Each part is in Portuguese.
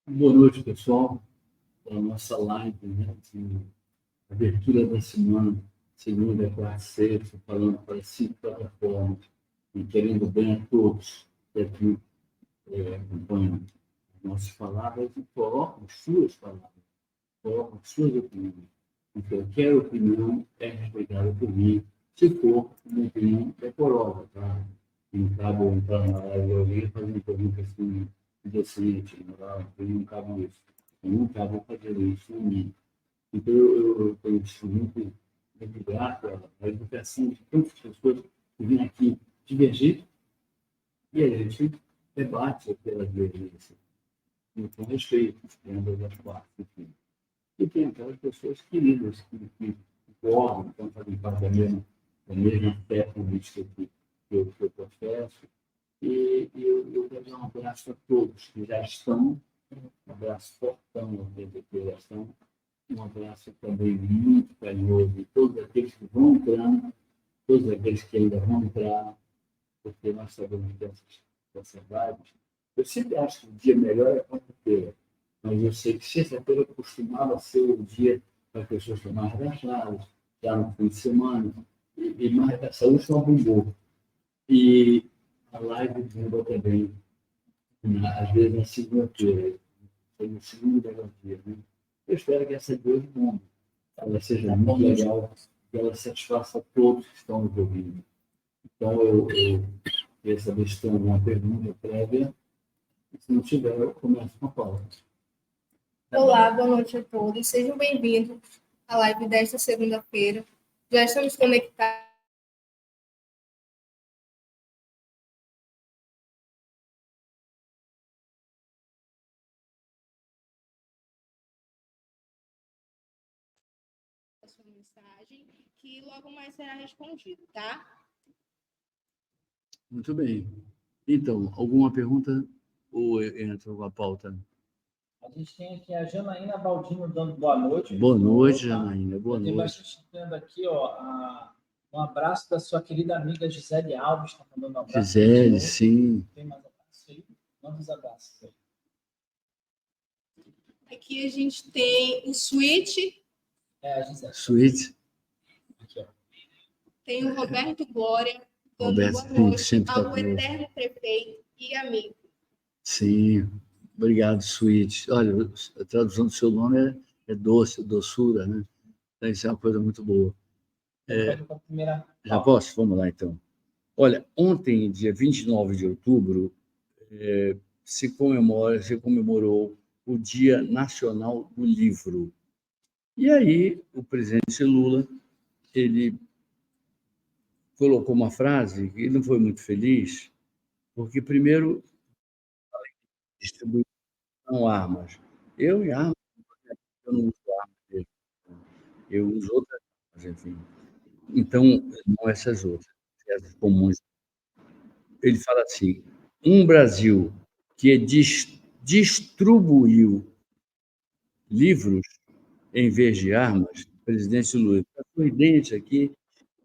Boa noite, pessoal. A nossa live, né, de abertura da semana, segunda, quarta, sexta, falando para 5 plataformas e querendo bem a todos que aqui acompanham nossas palavras e colocam suas palavras, colocam suas opiniões. Então, qualquer opinião é respeitada por mim, se for uma opinião decorosa, tá? Não cabe eu entrar na live de alguém e fazer uma pergunta assim, decente, não cabe isso. Eu não cabe fazer isso em mim. Então, eu tenho muito, muito grato à educação de tantas pessoas que vêm aqui divergir e a gente debate pelas divergências. Com respeito, dentro das partes, enfim. E tem aquelas pessoas queridas que concordam, então fazem parte da mesma fé política que eu professo. E eu quero dar um abraço a todos que já estão, um abraço fortão na integração, um abraço também muito carinhoso de todos aqueles que vão entrando, todos aqueles que ainda vão entrar, porque nós sabemos dessas lives. Eu sempre acho que o dia melhor é quarta-feira, mas eu sei que sexta-feira costumava ser o dia para as pessoas estão mais relaxadas, já no fim de semana, e mais, essa última bombou. E a live bombou também, às vezes na segunda-feira, foi no segundo dia, né? Eu espero que essa de hoje bombe, ela seja muito legal, que ela satisfaça todos que estão nos ouvindo. Então, eu queria saber se tem alguma pergunta prévia. Se não tiver, eu começo com a Paula. Olá, boa noite a todos. Sejam bem-vindos à live desta segunda-feira. Já estamos conectados. A sua mensagem, que logo mais será respondido, tá? Muito bem. Então, alguma pergunta ou entra com a pauta? A gente tem aqui a Janaína Baldino dando boa noite. Boa noite, Janaína. Boa tem noite. Bastante tendo aqui, um abraço da sua querida amiga Gisele Alves, está mandando um abraço. Gisele, sim. Tem mais abraços aí? Manda os abraços aí. Aqui a gente tem o Switch. A Gisele. Switch. Aqui, ó. Tem o Roberto Glória. Roberto, boa noite sempre ao eterno prefeito e amigo. Sim, obrigado, Switch. Olha, a tradução do seu nome é doce, doçura, né? Então, isso é uma coisa muito boa. Já posso? Vamos lá, então. Olha, ontem, dia 29 de outubro, se comemorou o Dia Nacional do Livro. E aí, o presidente Lula, ele colocou uma frase que ele não foi muito feliz, porque, primeiro, distribuição armas. Eu não uso armas mesmo. Eu uso outras armas, enfim. Então, não essas outras, essas comuns. Ele fala assim: um Brasil que distribuiu livros em vez de armas, presidente Lula, está sorridente aqui,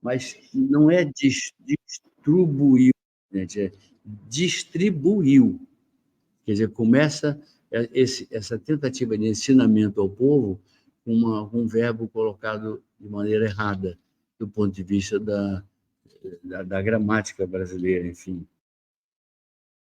mas não é distribuiu, presidente, é distribuiu. Quer dizer, começa essa tentativa de ensinamento ao povo com um verbo colocado de maneira errada, do ponto de vista da gramática brasileira, enfim.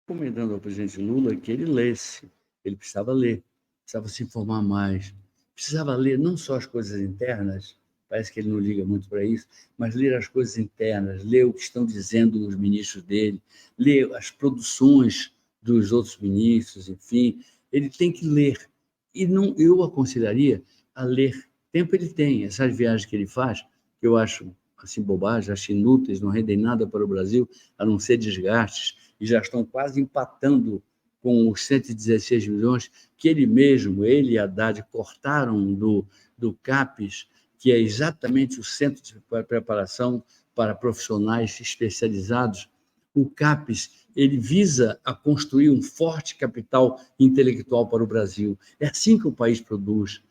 Recomendando ao presidente Lula que ele lesse, ele precisava ler, precisava se informar mais, precisava ler não só as coisas internas, parece que ele não liga muito para isso, mas ler as coisas internas, ler o que estão dizendo os ministros dele, ler as produções dos outros ministros, enfim, ele tem que ler. E não, eu aconselharia a ler. Tempo ele tem, essas viagens que ele faz, que eu acho assim bobagem, acho inúteis, não rendem nada para o Brasil, a não ser desgastes, e já estão quase empatando com os 116 milhões que ele e Haddad cortaram do CAPES, que é exatamente o Centro de Preparação para Profissionais Especializados. O CAPES, ele visa a construir um forte capital intelectual para o Brasil. É assim que o país produz.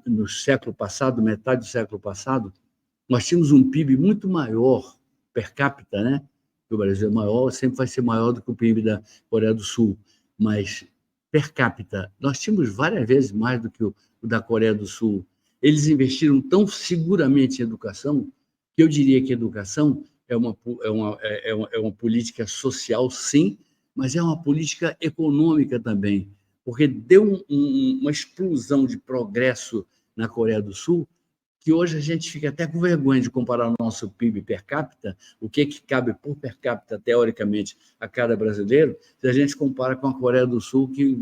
No século passado, metade do século passado, nós tínhamos um PIB muito maior per capita, né? O Brasil é maior, sempre vai ser maior do que o PIB da Coreia do Sul, mas per capita, nós tínhamos várias vezes mais do que o da Coreia do Sul. Eles investiram tão seguramente em educação que eu diria que educação é uma política social, sim, mas é uma política econômica também, porque deu uma explosão de progresso na Coreia do Sul que hoje a gente fica até com vergonha de comparar o nosso PIB per capita, o que cabe por per capita, teoricamente, a cada brasileiro, se a gente compara com a Coreia do Sul, que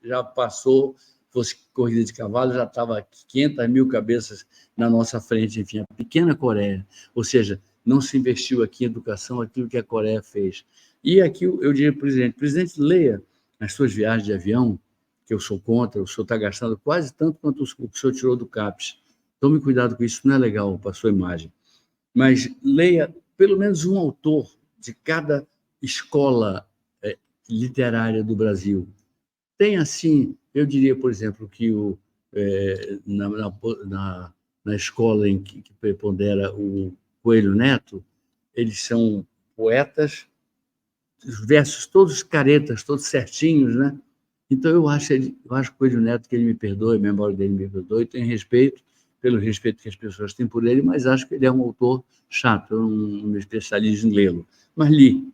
já passou, fosse corrida de cavalo, já estava 500 mil cabeças na nossa frente, enfim, a pequena Coreia. Ou seja, não se investiu aqui em educação aquilo que a Coreia fez. E aqui eu diria para o presidente, leia nas suas viagens de avião, que eu sou contra, o senhor está gastando quase tanto quanto o que o senhor tirou do CAPES. Tome cuidado com isso, não é legal para a sua imagem. Mas leia pelo menos um autor de cada escola literária do Brasil. Tem, assim, eu diria, por exemplo, que na escola em que prepondera o Coelho Neto, eles são poetas, os versos todos caretas, todos certinhos, né? Então, eu acho que o Coelho Neto, que ele me perdoe, a memória dele me perdoe, tenho respeito, pelo respeito que as pessoas têm por ele, mas acho que ele é um autor chato, eu não me especializo em lê-lo. Mas li.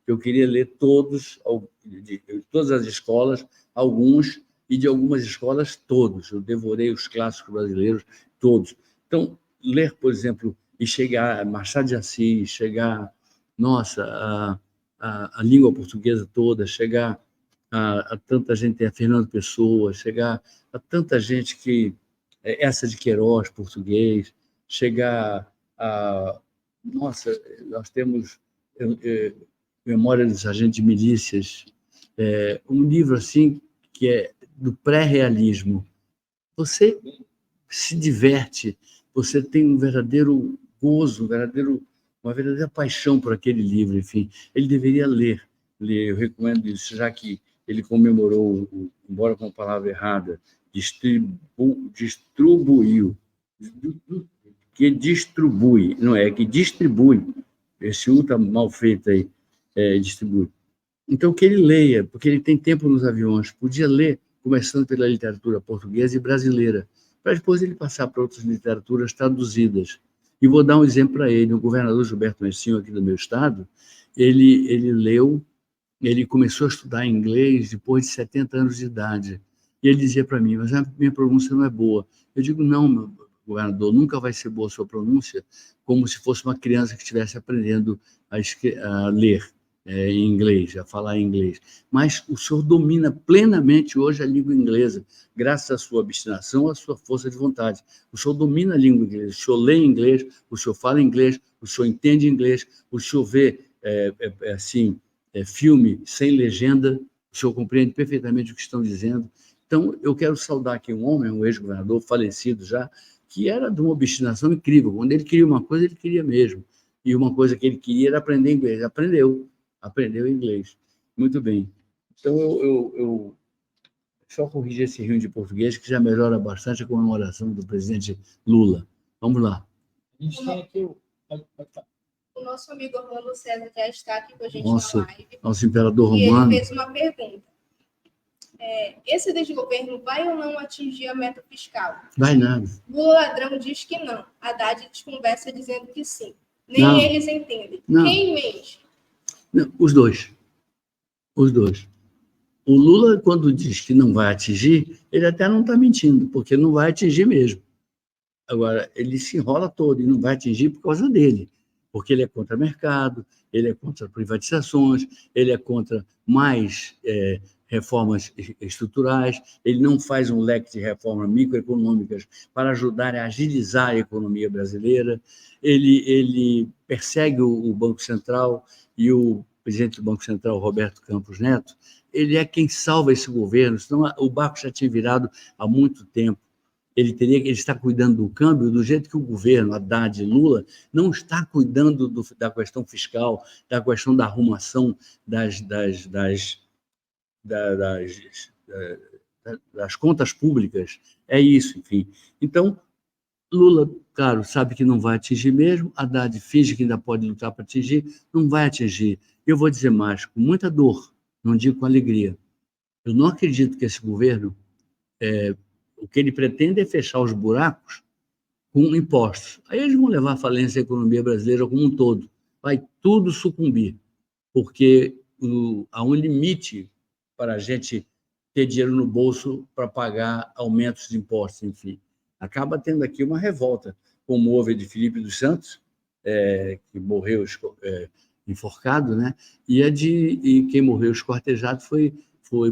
Eu queria ler todos, de todas as escolas, alguns, e de algumas escolas, todos. Eu devorei os clássicos brasileiros, todos. Então, ler, por exemplo, e chegar a Machado de Assis, chegar, nossa, a língua portuguesa toda, chegar a tanta gente, a Fernando Pessoa, chegar a tanta gente que essa de Queiroz, português, chegar a... Nossa, nós temos Memória dos Sargentos de Milícias, um livro assim que é do pré-realismo. Você se diverte, você tem um verdadeiro gozo, uma verdadeira paixão por aquele livro, enfim. Ele deveria ler, eu recomendo isso, já que ele comemorou, embora com a palavra errada, distribuiu, que distribui, não é que distribui, esse U está mal feito aí, distribui. Então, que ele leia, porque ele tem tempo nos aviões, podia ler, começando pela literatura portuguesa e brasileira, para depois ele passar para outras literaturas traduzidas. E vou dar um exemplo para ele, o governador Gilberto Messinho, aqui do meu estado, ele começou a estudar inglês depois de 70 anos de idade. E ele dizia para mim, mas a minha pronúncia não é boa. Eu digo, não, meu governador, nunca vai ser boa a sua pronúncia, como se fosse uma criança que estivesse aprendendo a ler em inglês, a falar inglês. Mas o senhor domina plenamente hoje a língua inglesa, graças à sua obstinação, à sua força de vontade. O senhor domina a língua inglesa, o senhor lê inglês, o senhor fala inglês, o senhor entende inglês, o senhor vê, filme sem legenda, o senhor compreende perfeitamente o que estão dizendo. Então, eu quero saudar aqui um homem, um ex-governador, falecido já, que era de uma obstinação incrível. Quando ele queria uma coisa, ele queria mesmo. E uma coisa que ele queria era aprender inglês. Aprendeu inglês. Muito bem. Então, eu só corrigir esse rio de português, que já melhora bastante a comemoração do presidente Lula. Vamos lá. A gente tem aqui o nosso amigo Orlando César já está aqui com a gente na live. Nosso imperador e romano. Ele fez uma pergunta. Esse desgoverno vai ou não atingir a meta fiscal? Vai nada. Lula ladrão diz que não. Haddad desconversa dizendo que sim. Nem não. Eles entendem. Não. Quem mente? Não, os dois. O Lula, quando diz que não vai atingir, ele até não está mentindo, porque não vai atingir mesmo. Agora, ele se enrola todo e não vai atingir por causa dele, porque ele é contra o mercado, ele é contra privatizações, ele é contra mais reformas estruturais, ele não faz um leque de reformas microeconômicas para ajudar a agilizar a economia brasileira, ele persegue o Banco Central e o presidente do Banco Central, Roberto Campos Neto, ele é quem salva esse governo, senão o barco já tinha virado há muito tempo. Ele está cuidando do câmbio do jeito que o governo, Haddad e Lula, não está cuidando da questão fiscal, da questão da arrumação das contas públicas. É isso, enfim. Então, Lula, claro, sabe que não vai atingir mesmo, Haddad finge que ainda pode lutar para atingir, não vai atingir. Eu vou dizer mais, com muita dor, não digo com alegria. Eu não acredito que esse governo, o que ele pretende é fechar os buracos com impostos. Aí eles vão levar à falência a economia brasileira como um todo. Vai tudo sucumbir, porque há um limite para a gente ter dinheiro no bolso para pagar aumentos de impostos, enfim. Acaba tendo aqui uma revolta, como houve de Felipe dos Santos, que morreu enforcado, né? E quem morreu esquartejado foi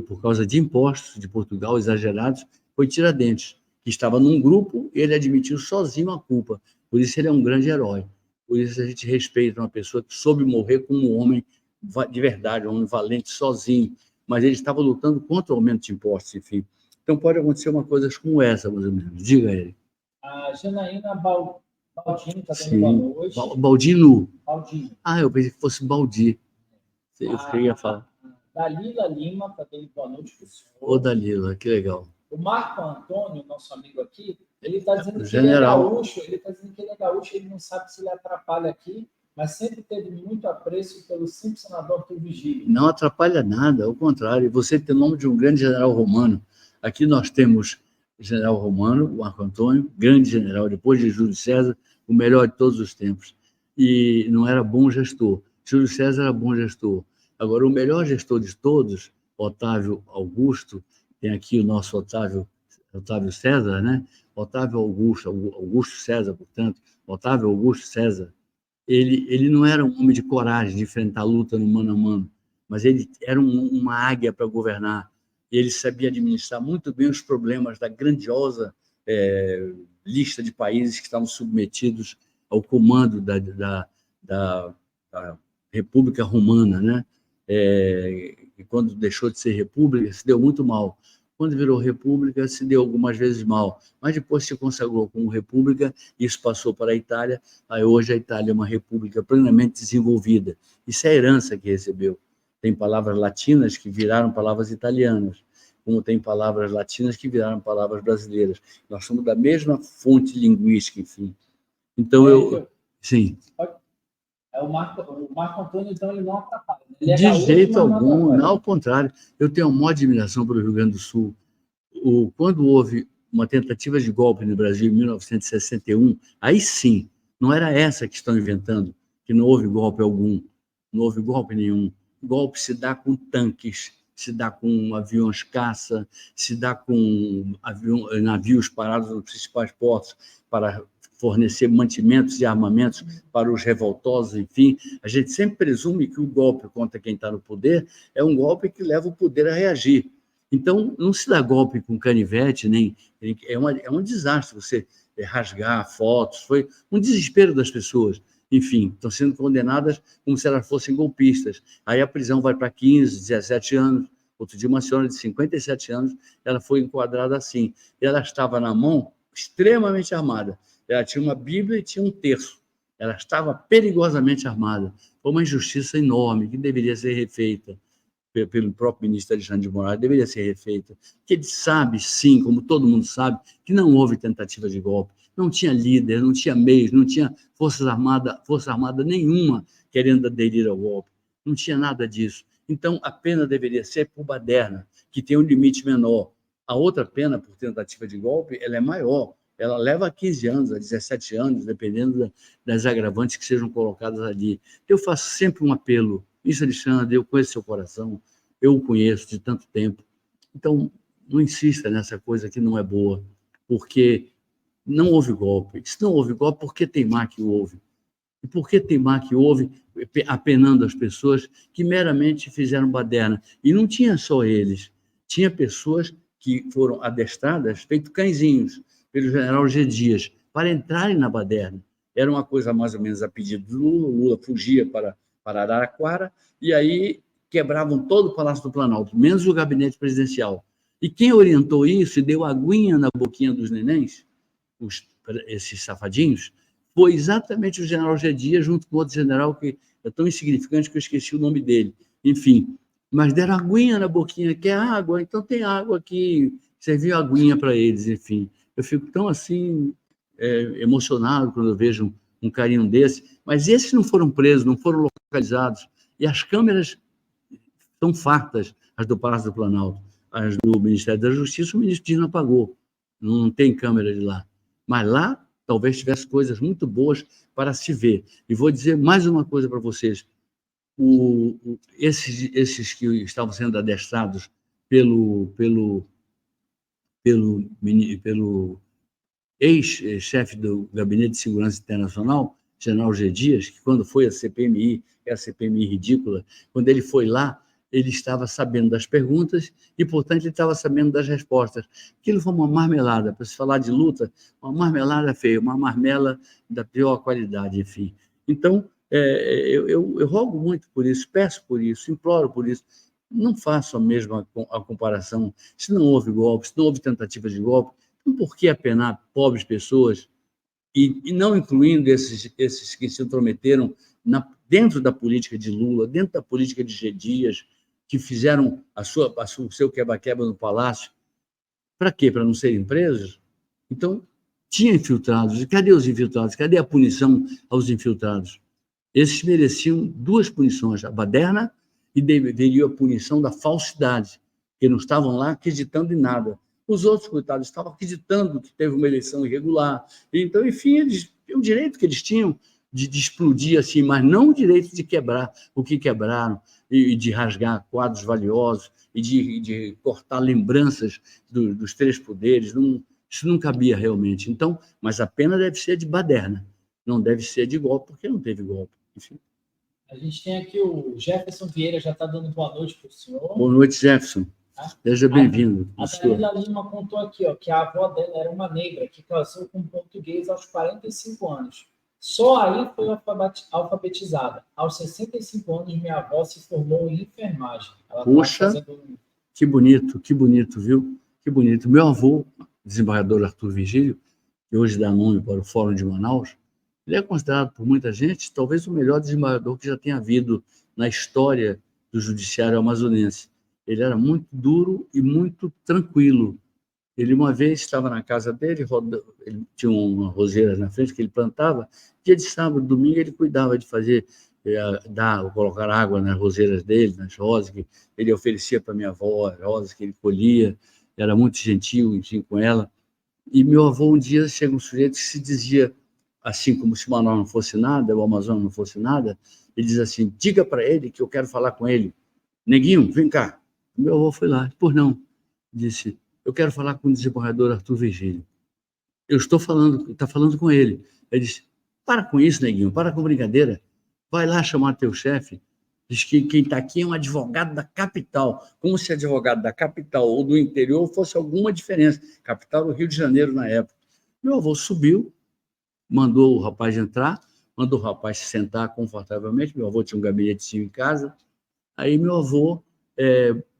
por causa de impostos de Portugal exagerados, foi Tiradentes, que estava num grupo, ele admitiu sozinho a culpa. Por isso ele é um grande herói. Por isso a gente respeita uma pessoa que soube morrer como um homem de verdade, um homem valente sozinho. Mas ele estava lutando contra o aumento de impostos, enfim. Então pode acontecer uma coisa como essa, mais ou menos. Diga ele. A Janaína Baldini está dando Sim. boa noite. Baldino. Baldini. Eu pensei que fosse Baldi. Eu ia falar. Dalila Lima está dando boa noite para o senhor. Ô, Dalila, que legal. O Marco Antônio, nosso amigo aqui, ele está dizendo que General. ele é gaúcho, ele não sabe se ele atrapalha aqui, mas sempre teve muito apreço pelo simples senador Arthur Vigílio. Não atrapalha nada, ao contrário. Você tem o nome de um grande general romano. Aqui nós temos o general romano, o Marco Antônio, grande general, depois de Júlio César, o melhor de todos os tempos. E não era bom gestor. Júlio César era bom gestor. Agora, o melhor gestor de todos, Otávio Augusto, tem aqui o nosso Otávio César, né? Otávio Augusto César, portanto, Otávio Augusto César. Ele não era um homem de coragem de enfrentar a luta no mano a mano, mas ele era uma águia para governar. Ele sabia administrar muito bem os problemas da grandiosa lista de países que estavam submetidos ao comando da República Romana, né? E quando deixou de ser república, se deu muito mal. Quando virou república, se deu algumas vezes mal, mas depois se consagrou como república, isso passou para a Itália, aí hoje a Itália é uma república plenamente desenvolvida. Isso é a herança que recebeu. Tem palavras latinas que viraram palavras italianas, como tem palavras latinas que viraram palavras brasileiras. Nós somos da mesma fonte linguística, enfim. Então, sim. O Marco Antônio, então, ele não atrapalha. Ele é de gaúcho, jeito mas algum, não, ao contrário. Eu tenho uma admiração pelo Rio Grande do Sul. Quando houve uma tentativa de golpe no Brasil em 1961, aí sim, não era essa que estão inventando, que não houve golpe algum, não houve golpe nenhum. Golpe se dá com tanques, se dá com aviões caça, se dá com navios parados nos principais portos para fornecer mantimentos e armamentos para os revoltosos, enfim. A gente sempre presume que o golpe contra quem está no poder é um golpe que leva o poder a reagir. Então, não se dá golpe com canivete, nem é um desastre você rasgar fotos, foi um desespero das pessoas. Enfim, estão sendo condenadas como se elas fossem golpistas. Aí a prisão vai para 15, 17 anos. Outro dia, uma senhora de 57 anos, ela foi enquadrada assim. Ela estava na mão extremamente armada. Ela tinha uma Bíblia e tinha um terço. Ela estava perigosamente armada. Foi uma injustiça enorme que deveria ser refeita pelo próprio ministro Alexandre de Moraes, deveria ser refeita. Porque ele sabe, sim, como todo mundo sabe, que não houve tentativa de golpe. Não tinha líder, não tinha meios, não tinha força armada nenhuma querendo aderir ao golpe. Não tinha nada disso. Então, a pena deveria ser por baderna, que tem um limite menor. A outra pena, por tentativa de golpe, ela é maior. Ela leva a 15 anos, a 17 anos, dependendo das agravantes que sejam colocadas ali. Eu faço sempre um apelo. Isso, Alexandre, eu conheço seu coração, eu o conheço de tanto tempo. Então, não insista nessa coisa que não é boa, porque não houve golpe. Se não houve golpe, por que teimar que houve? E por que teimar que houve, apenando as pessoas que meramente fizeram baderna? E não tinha só eles, tinha pessoas que foram adestradas, feito cãezinhos, pelo general G. Dias, para entrarem na baderna. Era uma coisa mais ou menos a pedido do Lula. O Lula fugia para Araraquara, e aí quebravam todo o Palácio do Planalto, menos o gabinete presidencial. E quem orientou isso e deu aguinha na boquinha dos nenéns, esses safadinhos, foi exatamente o general G. Dias, junto com outro general que é tão insignificante que eu esqueci o nome dele. Enfim, mas deram aguinha na boquinha, quer água? Então tem água aqui, serviu aguinha para eles, enfim. Eu fico tão assim, emocionado quando eu vejo um carinho desse, mas esses não foram presos, não foram localizados, e as câmeras são fartas, as do Palácio do Planalto. as do Ministério da Justiça, o ministro Dias não apagou. Não tem câmera de lá. Mas lá, talvez tivesse coisas muito boas para se ver. E vou dizer mais uma coisa para vocês. Esses que estavam sendo adestrados pelo ex-chefe do Gabinete de Segurança Internacional, general G. Dias, que quando foi a CPMI, é a CPMI ridícula, quando ele foi lá, ele estava sabendo das perguntas e, portanto, ele estava sabendo das respostas. Aquilo foi uma marmelada, para se falar de luta, uma marmelada feia, uma marmela da pior qualidade, enfim. Então, eu rogo muito por isso, peço por isso, imploro por isso. Não façam a mesma a comparação. Se não houve golpe, se não houve tentativa de golpe, então por que apenar pobres pessoas e não incluindo esses que se intrometeram dentro da política de Lula, dentro da política de G. Dias, que fizeram o seu quebra-quebra no Palácio? Para quê? Para não serem presos? Então, tinha infiltrados. E cadê os infiltrados? Cadê a punição aos infiltrados? Esses mereciam duas punições, a baderna e deveria a punição da falsidade, que não estavam lá acreditando em nada. Os outros, coitados, estavam acreditando que teve uma eleição irregular. Então, enfim, o direito que eles tinham de explodir assim, mas não o direito de quebrar o que quebraram, e de rasgar quadros valiosos, e de cortar lembranças dos três poderes. Isso não cabia realmente. Então, mas a pena deve ser de baderna, não deve ser de golpe, porque não teve golpe. Enfim. A gente tem aqui o Jefferson Vieira, já está dando boa noite para o senhor. Boa noite, Jefferson. Seja bem-vindo. A Dalila Lima contou aqui que a avó dela era uma negra que casou com um português aos 45 anos. Só aí foi alfabetizada. Aos 65 anos, minha avó se formou em enfermagem. Puxa, que bonito, viu? Que bonito. Meu avô, desembargador Arthur Virgílio, que hoje dá nome para o Fórum de Manaus, ele é considerado por muita gente talvez o melhor desembargador que já tenha havido na história do judiciário amazonense. Ele era muito duro e muito tranquilo. Ele uma vez estava na casa dele, ele tinha uma roseira na frente que ele plantava. Dia de sábado, domingo, ele cuidava de fazer, colocar água nas roseiras dele, nas rosas que ele oferecia para minha avó, as rosas que ele colhia. Era muito gentil, enfim, com ela. E meu avô, um dia, chega um sujeito que se dizia, assim como se Manaus não fosse nada, o Amazonas não fosse nada, ele diz assim: diga para ele que eu quero falar com ele. Neguinho, vem cá. Meu avô foi lá. Por não? Disse: eu quero falar com o desembargador Arthur Virgílio. Eu estou falando, está falando com ele. Ele disse: para com isso, neguinho, para com brincadeira. Vai lá chamar teu chefe. Diz que quem está aqui é um advogado da capital. Como se advogado da capital ou do interior fosse alguma diferença. Capital do Rio de Janeiro, na época. Meu avô subiu, mandou o rapaz entrar, mandou o rapaz se sentar confortavelmente. Meu avô tinha um gabinetezinho em casa. Aí meu avô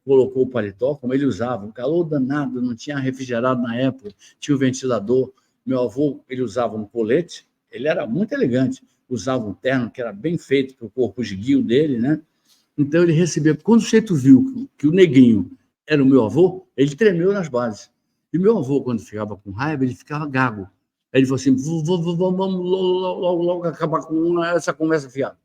colocou o paletó, como ele usava, um calor danado, não tinha refrigerado na época, tinha o ventilador. Meu avô, ele usava um colete, ele era muito elegante, usava um terno que era bem feito para o corpo esguio dele, né? Então ele recebia. Quando o sujeito viu que o neguinho era o meu avô, ele tremeu nas bases. E meu avô, quando ficava com raiva, ele ficava gago. Aí ele falou assim: vamos logo acabar com essa conversa fiada.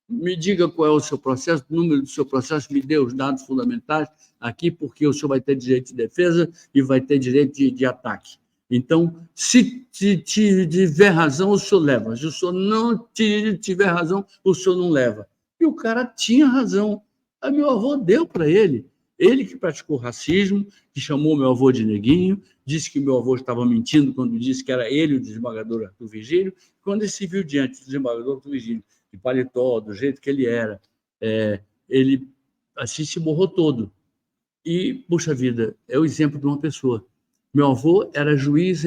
Me diga qual é o seu processo, o número do seu processo, me dê os dados fundamentais aqui, porque o senhor vai ter direito de defesa e vai ter direito de ataque. Então, se tiver razão, o senhor leva. Se o senhor não tiver razão, o senhor não leva. E o cara tinha razão. Aí meu avô deu para ele. Ele que praticou racismo, que chamou meu avô de neguinho, disse que meu avô estava mentindo quando disse que era ele o desembargador Arthur Virgílio. Quando ele se viu diante do desembargador Arthur Virgílio, de paletó, do jeito que ele era, ele assim se borrou todo. E, puxa vida, é o exemplo de uma pessoa. Meu avô era juiz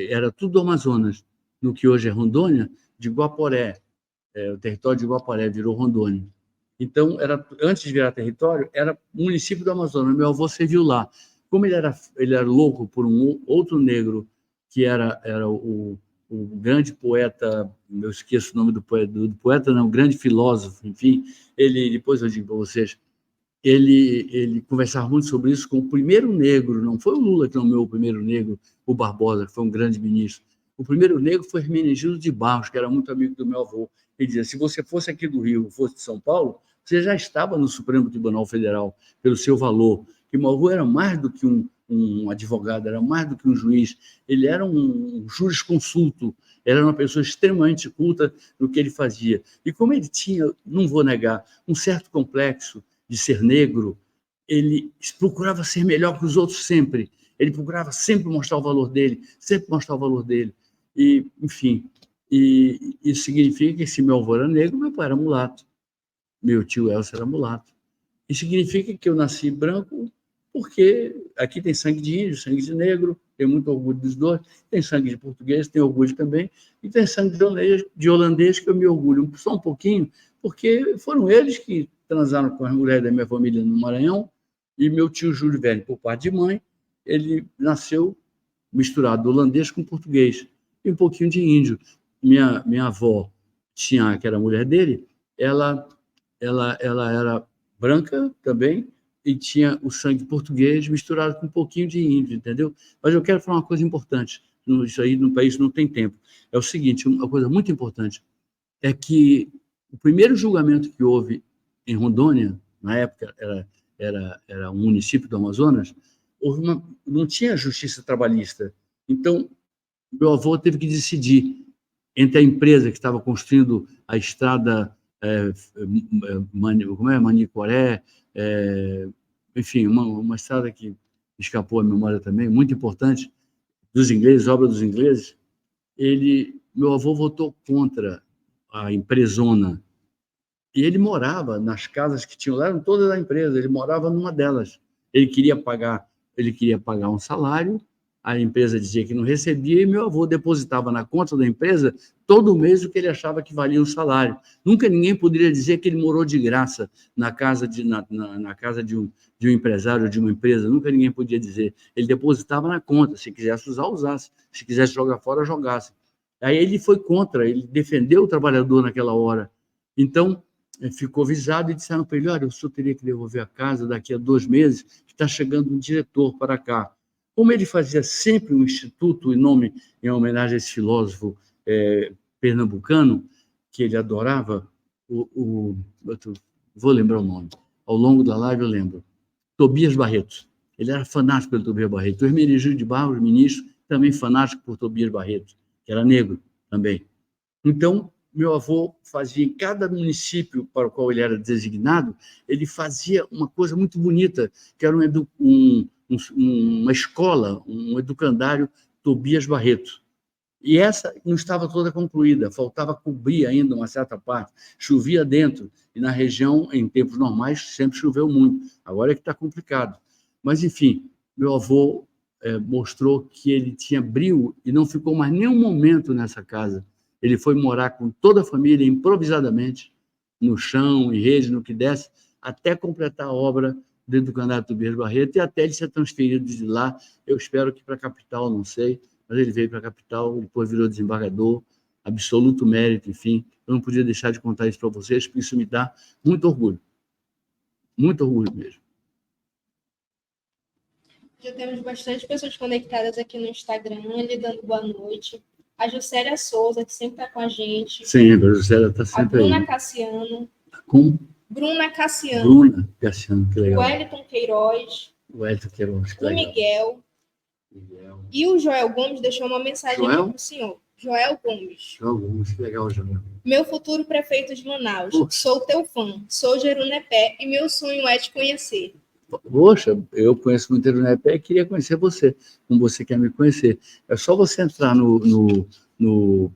era tudo do Amazonas, no que hoje é Rondônia, de Guaporé. O território de Guaporé virou Rondônia. Então, antes de virar território, era município do Amazonas. Meu avô serviu lá. Como ele era louco por um outro negro, que era o grande poeta, eu esqueço o nome do poeta, não, o grande filósofo, enfim, depois eu digo para vocês, ele conversava muito sobre isso com o primeiro negro, não foi o Lula que nomeou o primeiro negro, o Barbosa, que foi um grande ministro. O primeiro negro foi Hermenegildo de Barros, que era muito amigo do meu avô. Ele dizia: se você fosse aqui do Rio, fosse de São Paulo, você já estava no Supremo Tribunal Federal, pelo seu valor. que meu avô era mais do que um advogado, era mais do que um juiz, ele era um jurisconsulto, era uma pessoa extremamente culta no que ele fazia. E como ele tinha, não vou negar, um certo complexo de ser negro, ele procurava ser melhor que os outros sempre. Ele procurava sempre mostrar o valor dele, sempre mostrar o valor dele. E, enfim, isso significa que se meu avô era negro, meu pai era mulato. Meu tio Elcio era mulato. Isso significa que eu nasci branco porque aqui tem sangue de índio, sangue de negro, tenho muito orgulho dos dois, tem sangue de português, tenho orgulho também, e tem sangue de holandês que eu me orgulho só um pouquinho, porque foram eles que transaram com as mulheres da minha família no Maranhão, e meu tio Júlio Velho, por parte de mãe, ele nasceu misturado holandês com português, e um pouquinho de índio. Minha avó, que era a mulher dele, ela era branca também, e tinha o sangue português misturado com um pouquinho de índio, entendeu? Mas eu quero falar uma coisa importante, isso aí no país não tem tempo. É o seguinte, uma coisa muito importante, é que o primeiro julgamento que houve em Rondônia, na época era um município do Amazonas, não tinha justiça trabalhista. Então, meu avô teve que decidir entre a empresa que estava construindo a estrada Manicoré, enfim, uma estrada que escapou à memória também, muito importante, dos ingleses, obra dos ingleses. Meu avô votou contra a empresona, e ele morava nas casas que tinham lá, eram todas da empresa, ele morava numa delas. Ele queria pagar um salário, a empresa dizia que não recebia, e meu avô depositava na conta da empresa todo mês o que ele achava que valia o salário. Nunca ninguém poderia dizer que ele morou de graça na casa na casa de um empresário, de uma empresa, nunca ninguém podia dizer. Ele depositava na conta, se quisesse usar, usasse, se quisesse jogar fora, jogasse. Aí ele foi contra, ele defendeu o trabalhador naquela hora. Então, ficou avisado e disseram para ele, olha, o senhor teria que devolver a casa daqui a 2 meses, que está chegando um diretor para cá. Como ele fazia sempre um instituto em homenagem a esse filósofo pernambucano, que ele adorava, vou lembrar o nome, ao longo da live eu lembro, Tobias Barreto. Ele era fanático pelo Tobias Barreto. O Hermenegildo de Barros, ministro, também fanático por Tobias Barreto, que era negro também. Então, meu avô fazia, em cada município para o qual ele era designado, ele fazia uma coisa muito bonita, que era uma escola, um educandário Tobias Barreto. E essa não estava toda concluída, faltava cobrir ainda uma certa parte. Chovia dentro, e na região, em tempos normais, sempre choveu muito. Agora é que está complicado. Mas, enfim, meu avô mostrou que ele tinha brio e não ficou mais nenhum momento nessa casa. Ele foi morar com toda a família, improvisadamente, no chão, em rede, no que desse, até completar a obra do educandário Tobias Barreto e até ele ser transferido de lá. Eu espero que para a capital, não sei, mas ele veio para a capital, depois virou desembargador, absoluto mérito, enfim. Eu não podia deixar de contar isso para vocês, porque isso me dá muito orgulho mesmo. Já temos bastante pessoas conectadas aqui no Instagram, lhe dando boa noite. A Juscelia Souza, que sempre está com a gente. Sempre, a Juscelia está sempre aí. A Bruna Cassiano. Como? Bruna Cassiano. Bruna Cassiano, que legal. O Wellington Queiroz. Que legal. O Miguel. E o Joel Gomes deixou uma mensagem aqui para o senhor. Joel Gomes. Joel Gomes, que legal, Joel. Meu futuro prefeito de Manaus. Sou teu fã. Sou Jerunepé e meu sonho é te conhecer. Poxa, eu conheço muito Jerunepé e queria conhecer você, como você quer me conhecer. É só você entrar no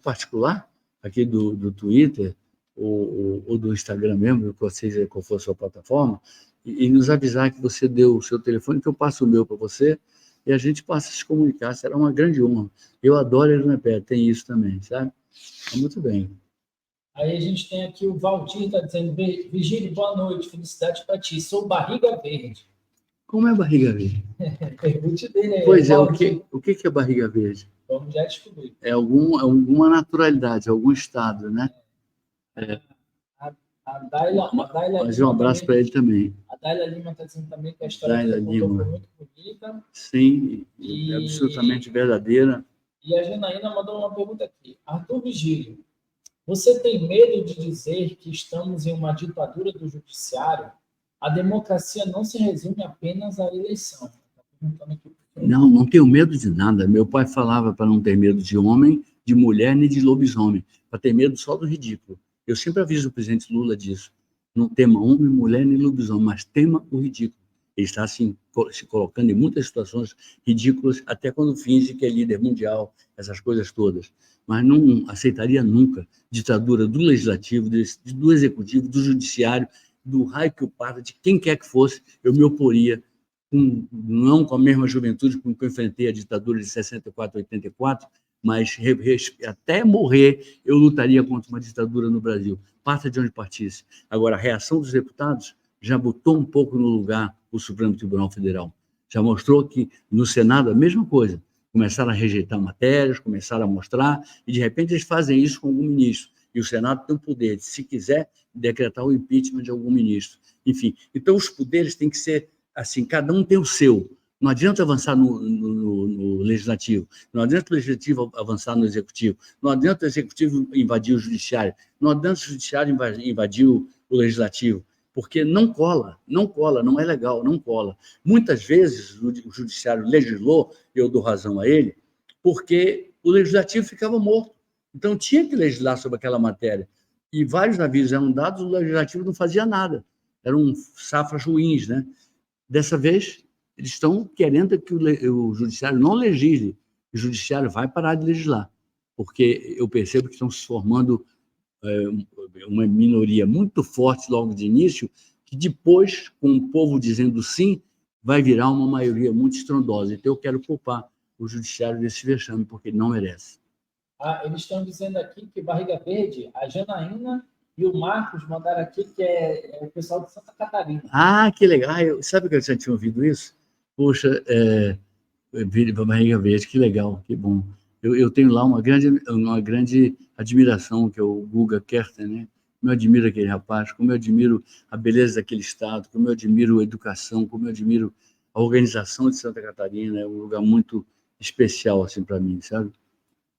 particular, aqui do Twitter, ou do Instagram mesmo, seja qual for a sua plataforma, e nos avisar que você deu o seu telefone, que eu passo o meu para você, e a gente passa a se comunicar. Será uma grande honra. Eu adoro Jerunepé, tem isso também, sabe? Muito bem. Aí a gente tem aqui o Valdir, está dizendo, Virgílio, boa noite, felicidade para ti, sou barriga verde. Como é barriga verde? Pergunte dele aí. Pois é, o que é barriga verde? Vamos já descobrir. É alguma naturalidade, algum estado, né? A Daila Mas um abraço para ele também. A Daila Lima está dizendo também que a história que ele contou foi muito bonita. Sim, absolutamente verdadeira. E a Janaína mandou uma pergunta aqui. Arthur Vigílio, você tem medo de dizer que estamos em uma ditadura do judiciário? A democracia não se resume apenas à eleição. Tá perguntando aqui. Não, não tenho medo de nada. Meu pai falava para não ter medo de homem, de mulher, nem de lobisomem, para ter medo só do ridículo. Eu sempre aviso o presidente Lula disso. Não tema homem, mulher, nem lobisomem, mas tema o ridículo. Ele está se colocando em muitas situações ridículas, até quando finge que é líder mundial, essas coisas todas. Mas não aceitaria nunca ditadura do legislativo, do executivo, do judiciário, do raio que o parta, de quem quer que fosse, eu me oporia, não com a mesma juventude com que eu enfrentei a ditadura de 64 a 84, mas até morrer eu lutaria contra uma ditadura no Brasil, parta de onde partisse. Agora, a reação dos deputados já botou um pouco no lugar o Supremo Tribunal Federal. Já mostrou que no Senado a mesma coisa. Começaram a rejeitar matérias, começaram a mostrar, e de repente eles fazem isso com algum ministro. E o Senado tem o poder de, se quiser, decretar o impeachment de algum ministro. Enfim, então os poderes têm que ser assim, cada um tem o seu. Não adianta avançar no legislativo, não adianta o legislativo avançar no executivo, não adianta o executivo invadir o judiciário, não adianta o judiciário invadir o legislativo, porque não cola, não é legal, não cola. Muitas vezes o judiciário legislou, eu dou razão a ele, porque o legislativo ficava morto. Então tinha que legislar sobre aquela matéria. E vários avisos eram dados, o legislativo não fazia nada. Eram safras ruins, né? Dessa vez, eles estão querendo que o judiciário não legisle. O judiciário vai parar de legislar, porque eu percebo que estão se formando uma minoria muito forte logo de início, que depois, com o povo dizendo sim, vai virar uma maioria muito estrondosa. Então, eu quero culpar o judiciário desse vexame, porque ele não merece. Eles estão dizendo aqui que Barriga Verde, a Janaína e o Marcos mandaram aqui que é o pessoal de Santa Catarina. Ah, que legal. Sabe que eu já tinha ouvido isso? Poxa, Barriga Verde, que legal, que bom. Eu tenho lá uma grande admiração, que é o Guga Kerten, né? Como eu admiro aquele rapaz, como eu admiro a beleza daquele estado, como eu admiro a educação, como eu admiro a organização de Santa Catarina. É um lugar muito especial assim para mim, sabe?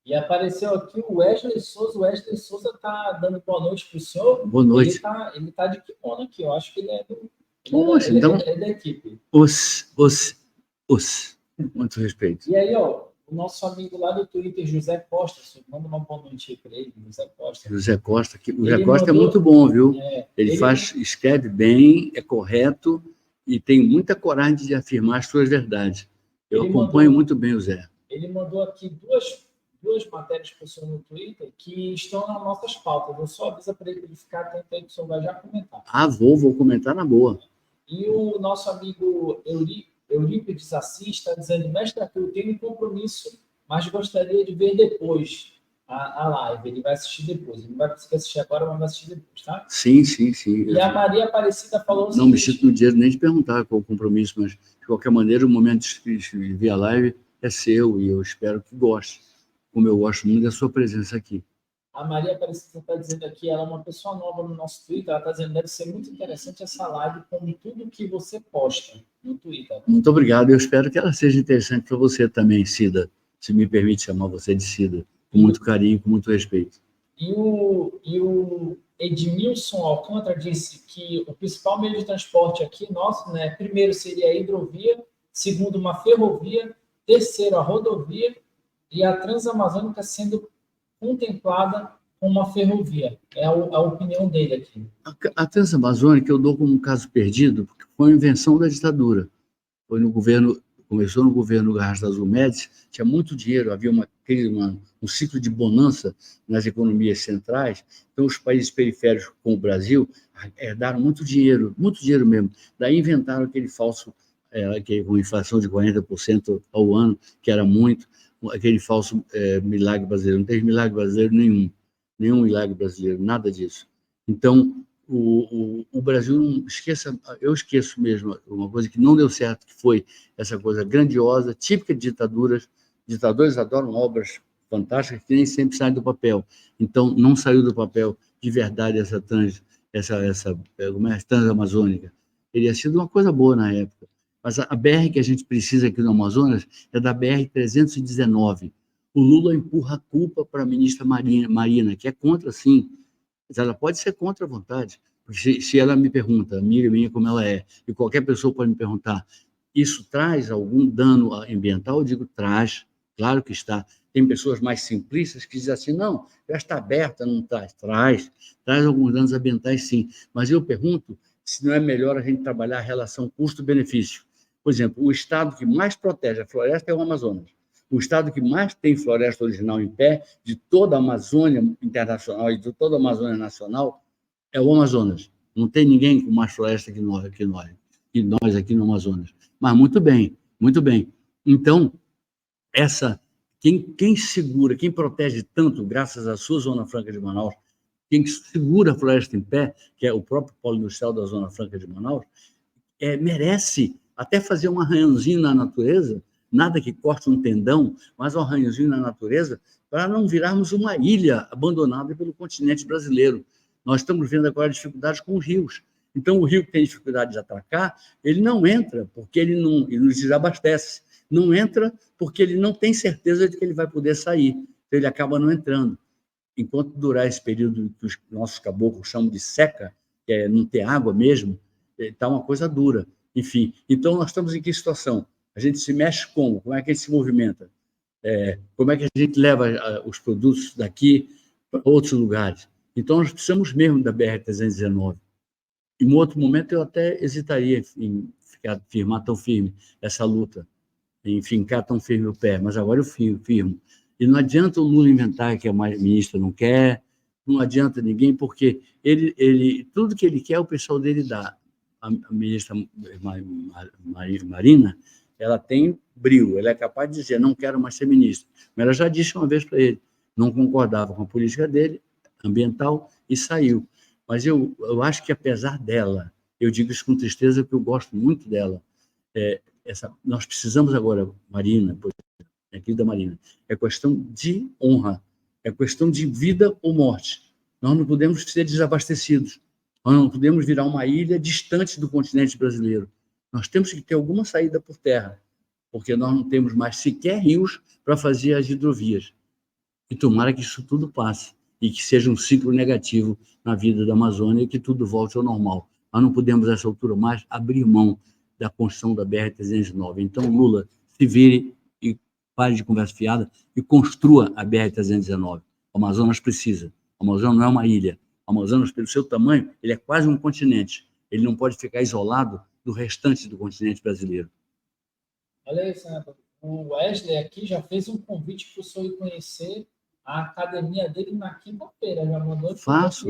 E apareceu aqui o Wesley Souza. O Wesley Souza está dando boa noite para o senhor. Boa noite. Ele tá de kimono aqui. Eu acho que ele é Poxa, então, é da equipe. Muito respeito. E aí, ó, o nosso amigo lá do Twitter, José Costa, manda uma boa noite aí para ele, José Costa. José Costa é muito bom, viu? Ele escreve bem, é correto e tem muita coragem de afirmar as suas verdades. Eu acompanho muito bem o Zé. Ele mandou aqui duas matérias para o senhor no Twitter que estão nas nossas pautas. Eu só aviso para ele ficar atento aí que o senhor vai já comentar. Vou comentar na boa. E o nosso amigo Eurípides Assis está dizendo: mestre Arthur, eu tenho um compromisso, mas gostaria de ver depois a live. Ele vai assistir depois. Ele não vai conseguir assistir agora, mas vai assistir depois, tá? Sim. E a Maria Aparecida falou... Não me sinto no direito nem de perguntar qual é o compromisso, mas, de qualquer maneira, o momento de ver a live é seu e eu espero que goste, como eu gosto muito da sua presença aqui. A Maria Aparecida está dizendo aqui, ela é uma pessoa nova no nosso Twitter, ela está dizendo: deve ser muito interessante essa live com tudo que você posta no Twitter. Muito obrigado, eu espero que ela seja interessante para você também, Cida, se me permite chamar você de Cida, com muito carinho, com muito respeito. E o Edmilson Alcântara disse que o principal meio de transporte aqui nosso, né, primeiro seria a hidrovia, segundo uma ferrovia, terceiro a rodovia e a Transamazônica sendo contemplada com uma ferrovia. É a opinião dele aqui. A Transamazônica eu dou como um caso perdido, porque foi uma invenção da ditadura. Foi no governo, começou no governo Garrastazu Médici, tinha muito dinheiro, havia um ciclo de bonança nas economias centrais, então os países periféricos como o Brasil herdaram muito dinheiro mesmo. Daí inventaram aquele falso, com inflação de 40% ao ano, que era muito, aquele falso milagre brasileiro. Não teve milagre brasileiro nenhum milagre brasileiro, nada disso. Então, o Brasil não esqueça, eu esqueço mesmo uma coisa que não deu certo, que foi essa coisa grandiosa, típica de ditaduras. Ditadores adoram obras fantásticas que nem sempre saem do papel. Então, não saiu do papel de verdade essa Transamazônica. Teria sido uma coisa boa na época. Mas a BR que a gente precisa aqui no Amazonas é da BR-319. O Lula empurra a culpa para a ministra Marina, que é contra, sim. Mas ela pode ser contra à vontade, Se ela me pergunta, amiga minha como ela é, e qualquer pessoa pode me perguntar, isso traz algum dano ambiental? Eu digo, traz, claro que está. Tem pessoas mais simplistas que dizem assim, não, já está aberta, não traz. Traz alguns danos ambientais, sim. Mas eu pergunto se não é melhor a gente trabalhar a relação custo-benefício. Por exemplo, o estado que mais protege a floresta é o Amazonas. O estado que mais tem floresta original em pé, de toda a Amazônia internacional e de toda a Amazônia nacional, é o Amazonas. Não tem ninguém com mais floresta que nós aqui no Amazonas. Mas muito bem, muito bem. Então, quem segura, quem protege tanto, graças à sua Zona Franca de Manaus, quem segura a floresta em pé, que é o próprio polo industrial da Zona Franca de Manaus, merece até fazer um arranhãozinho na natureza, nada que corte um tendão, mas um arranhãozinho na natureza, para não virarmos uma ilha abandonada pelo continente brasileiro. Nós estamos vendo agora dificuldades com os rios. Então, o rio que tem dificuldade de atracar, ele não entra porque ele nos desabastece. Não entra porque ele não tem certeza de que ele vai poder sair. Então, ele acaba não entrando. Enquanto durar esse período que os nossos caboclos chamam de seca, que é não ter água mesmo, está uma coisa dura. Enfim, então nós estamos em que situação? A gente se mexe como? Como é que a gente se movimenta? Como é que a gente leva os produtos daqui para outros lugares? Então nós precisamos mesmo da BR-319. Em um outro momento eu até hesitaria em firmar tão firme essa luta, em fincar tão firme o pé, mas agora eu firmo. E não adianta o Lula inventar que a ministra não quer, não adianta ninguém, porque tudo que ele quer, o pessoal dele dá. A ministra Marina, ela tem brio, ela é capaz de dizer, não quero mais ser ministra. Mas ela já disse uma vez para ele, não concordava com a política dele, ambiental, e saiu. Mas eu acho que, apesar dela, eu digo isso com tristeza, porque eu gosto muito dela, nós precisamos agora, Marina, aqui da Marina, é questão de honra, é questão de vida ou morte. Nós não podemos ser desabastecidos, nós não podemos virar uma ilha distante do continente brasileiro. Nós temos que ter alguma saída por terra, porque nós não temos mais sequer rios para fazer as hidrovias. E tomara que isso tudo passe e que seja um ciclo negativo na vida da Amazônia e que tudo volte ao normal. Nós não podemos, nessa altura, mais abrir mão da construção da BR-319. Então, Lula, se vire e pare de conversa fiada e construa a BR-319. O Amazonas precisa. O Amazonas não é uma ilha. O Amazonas, pelo seu tamanho, ele é quase um continente. Ele não pode ficar isolado do restante do continente brasileiro. Olha aí, senador. O Wesley aqui já fez um convite para o senhor ir conhecer a academia dele na quinta-feira. Já mandou. Faço.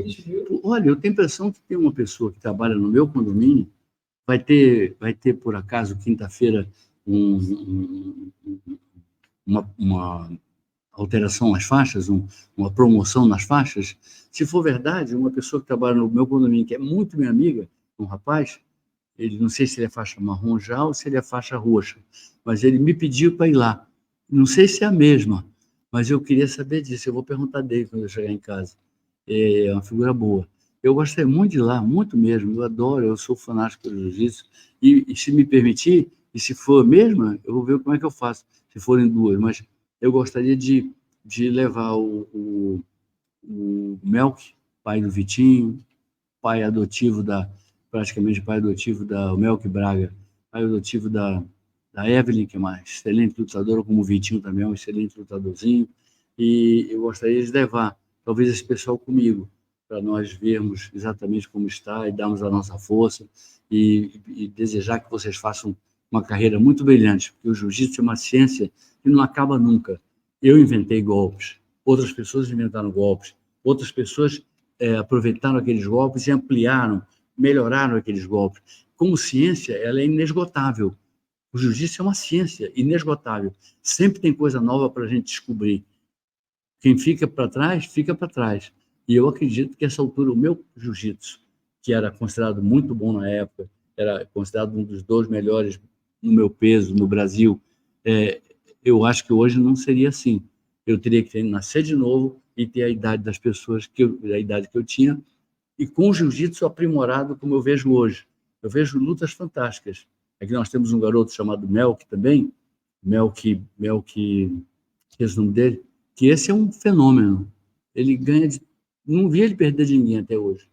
Olha, eu tenho a impressão que tem uma pessoa que trabalha no meu condomínio. Vai ter por acaso, quinta-feira, uma alteração nas faixas, uma promoção nas faixas. Se for verdade, uma pessoa que trabalha no meu condomínio, que é muito minha amiga, um rapaz, ele não sei se ele é faixa marrom já ou se ele é faixa roxa, mas ele me pediu para ir lá. Não sei se é a mesma, mas eu queria saber disso. Eu vou perguntar dele quando eu chegar em casa. É uma figura boa. Eu gostei muito de ir lá, muito mesmo. Eu adoro, eu sou fanático pelo jiu-jitsu. E se me permitir, e se for a mesma, eu vou ver como é que eu faço, se forem duas. Mas eu gostaria de levar o Melk, pai do Vitinho, pai adotivo praticamente pai adotivo o Melk Braga, pai adotivo da Evelyn, que é uma excelente lutadora, como o Vitinho também é um excelente lutadorzinho. E eu gostaria de levar, talvez, esse pessoal comigo, para nós vermos exatamente como está e darmos a nossa força e desejar que vocês façam uma carreira muito brilhante, porque o jiu-jitsu é uma ciência que não acaba nunca. Eu inventei golpes, outras pessoas inventaram golpes, outras pessoas aproveitaram aqueles golpes e ampliaram, melhoraram aqueles golpes. Como ciência, ela é inesgotável. O jiu-jitsu é uma ciência inesgotável. Sempre tem coisa nova para a gente descobrir. Quem fica para trás, fica para trás. E eu acredito que, essa altura, o meu jiu-jitsu, que era considerado muito bom na época, era considerado um dos 2 melhores no meu peso, no Brasil, eu acho que hoje não seria assim. Eu teria que nascer de novo e ter a idade das pessoas, a idade que eu tinha, e com o jiu-jitsu aprimorado como eu vejo hoje. Eu vejo lutas fantásticas. Aqui nós temos um garoto chamado Melk também, Melk, que é o nome dele, que esse é um fenômeno. Ele ganha não vi ele perder de ninguém até hoje.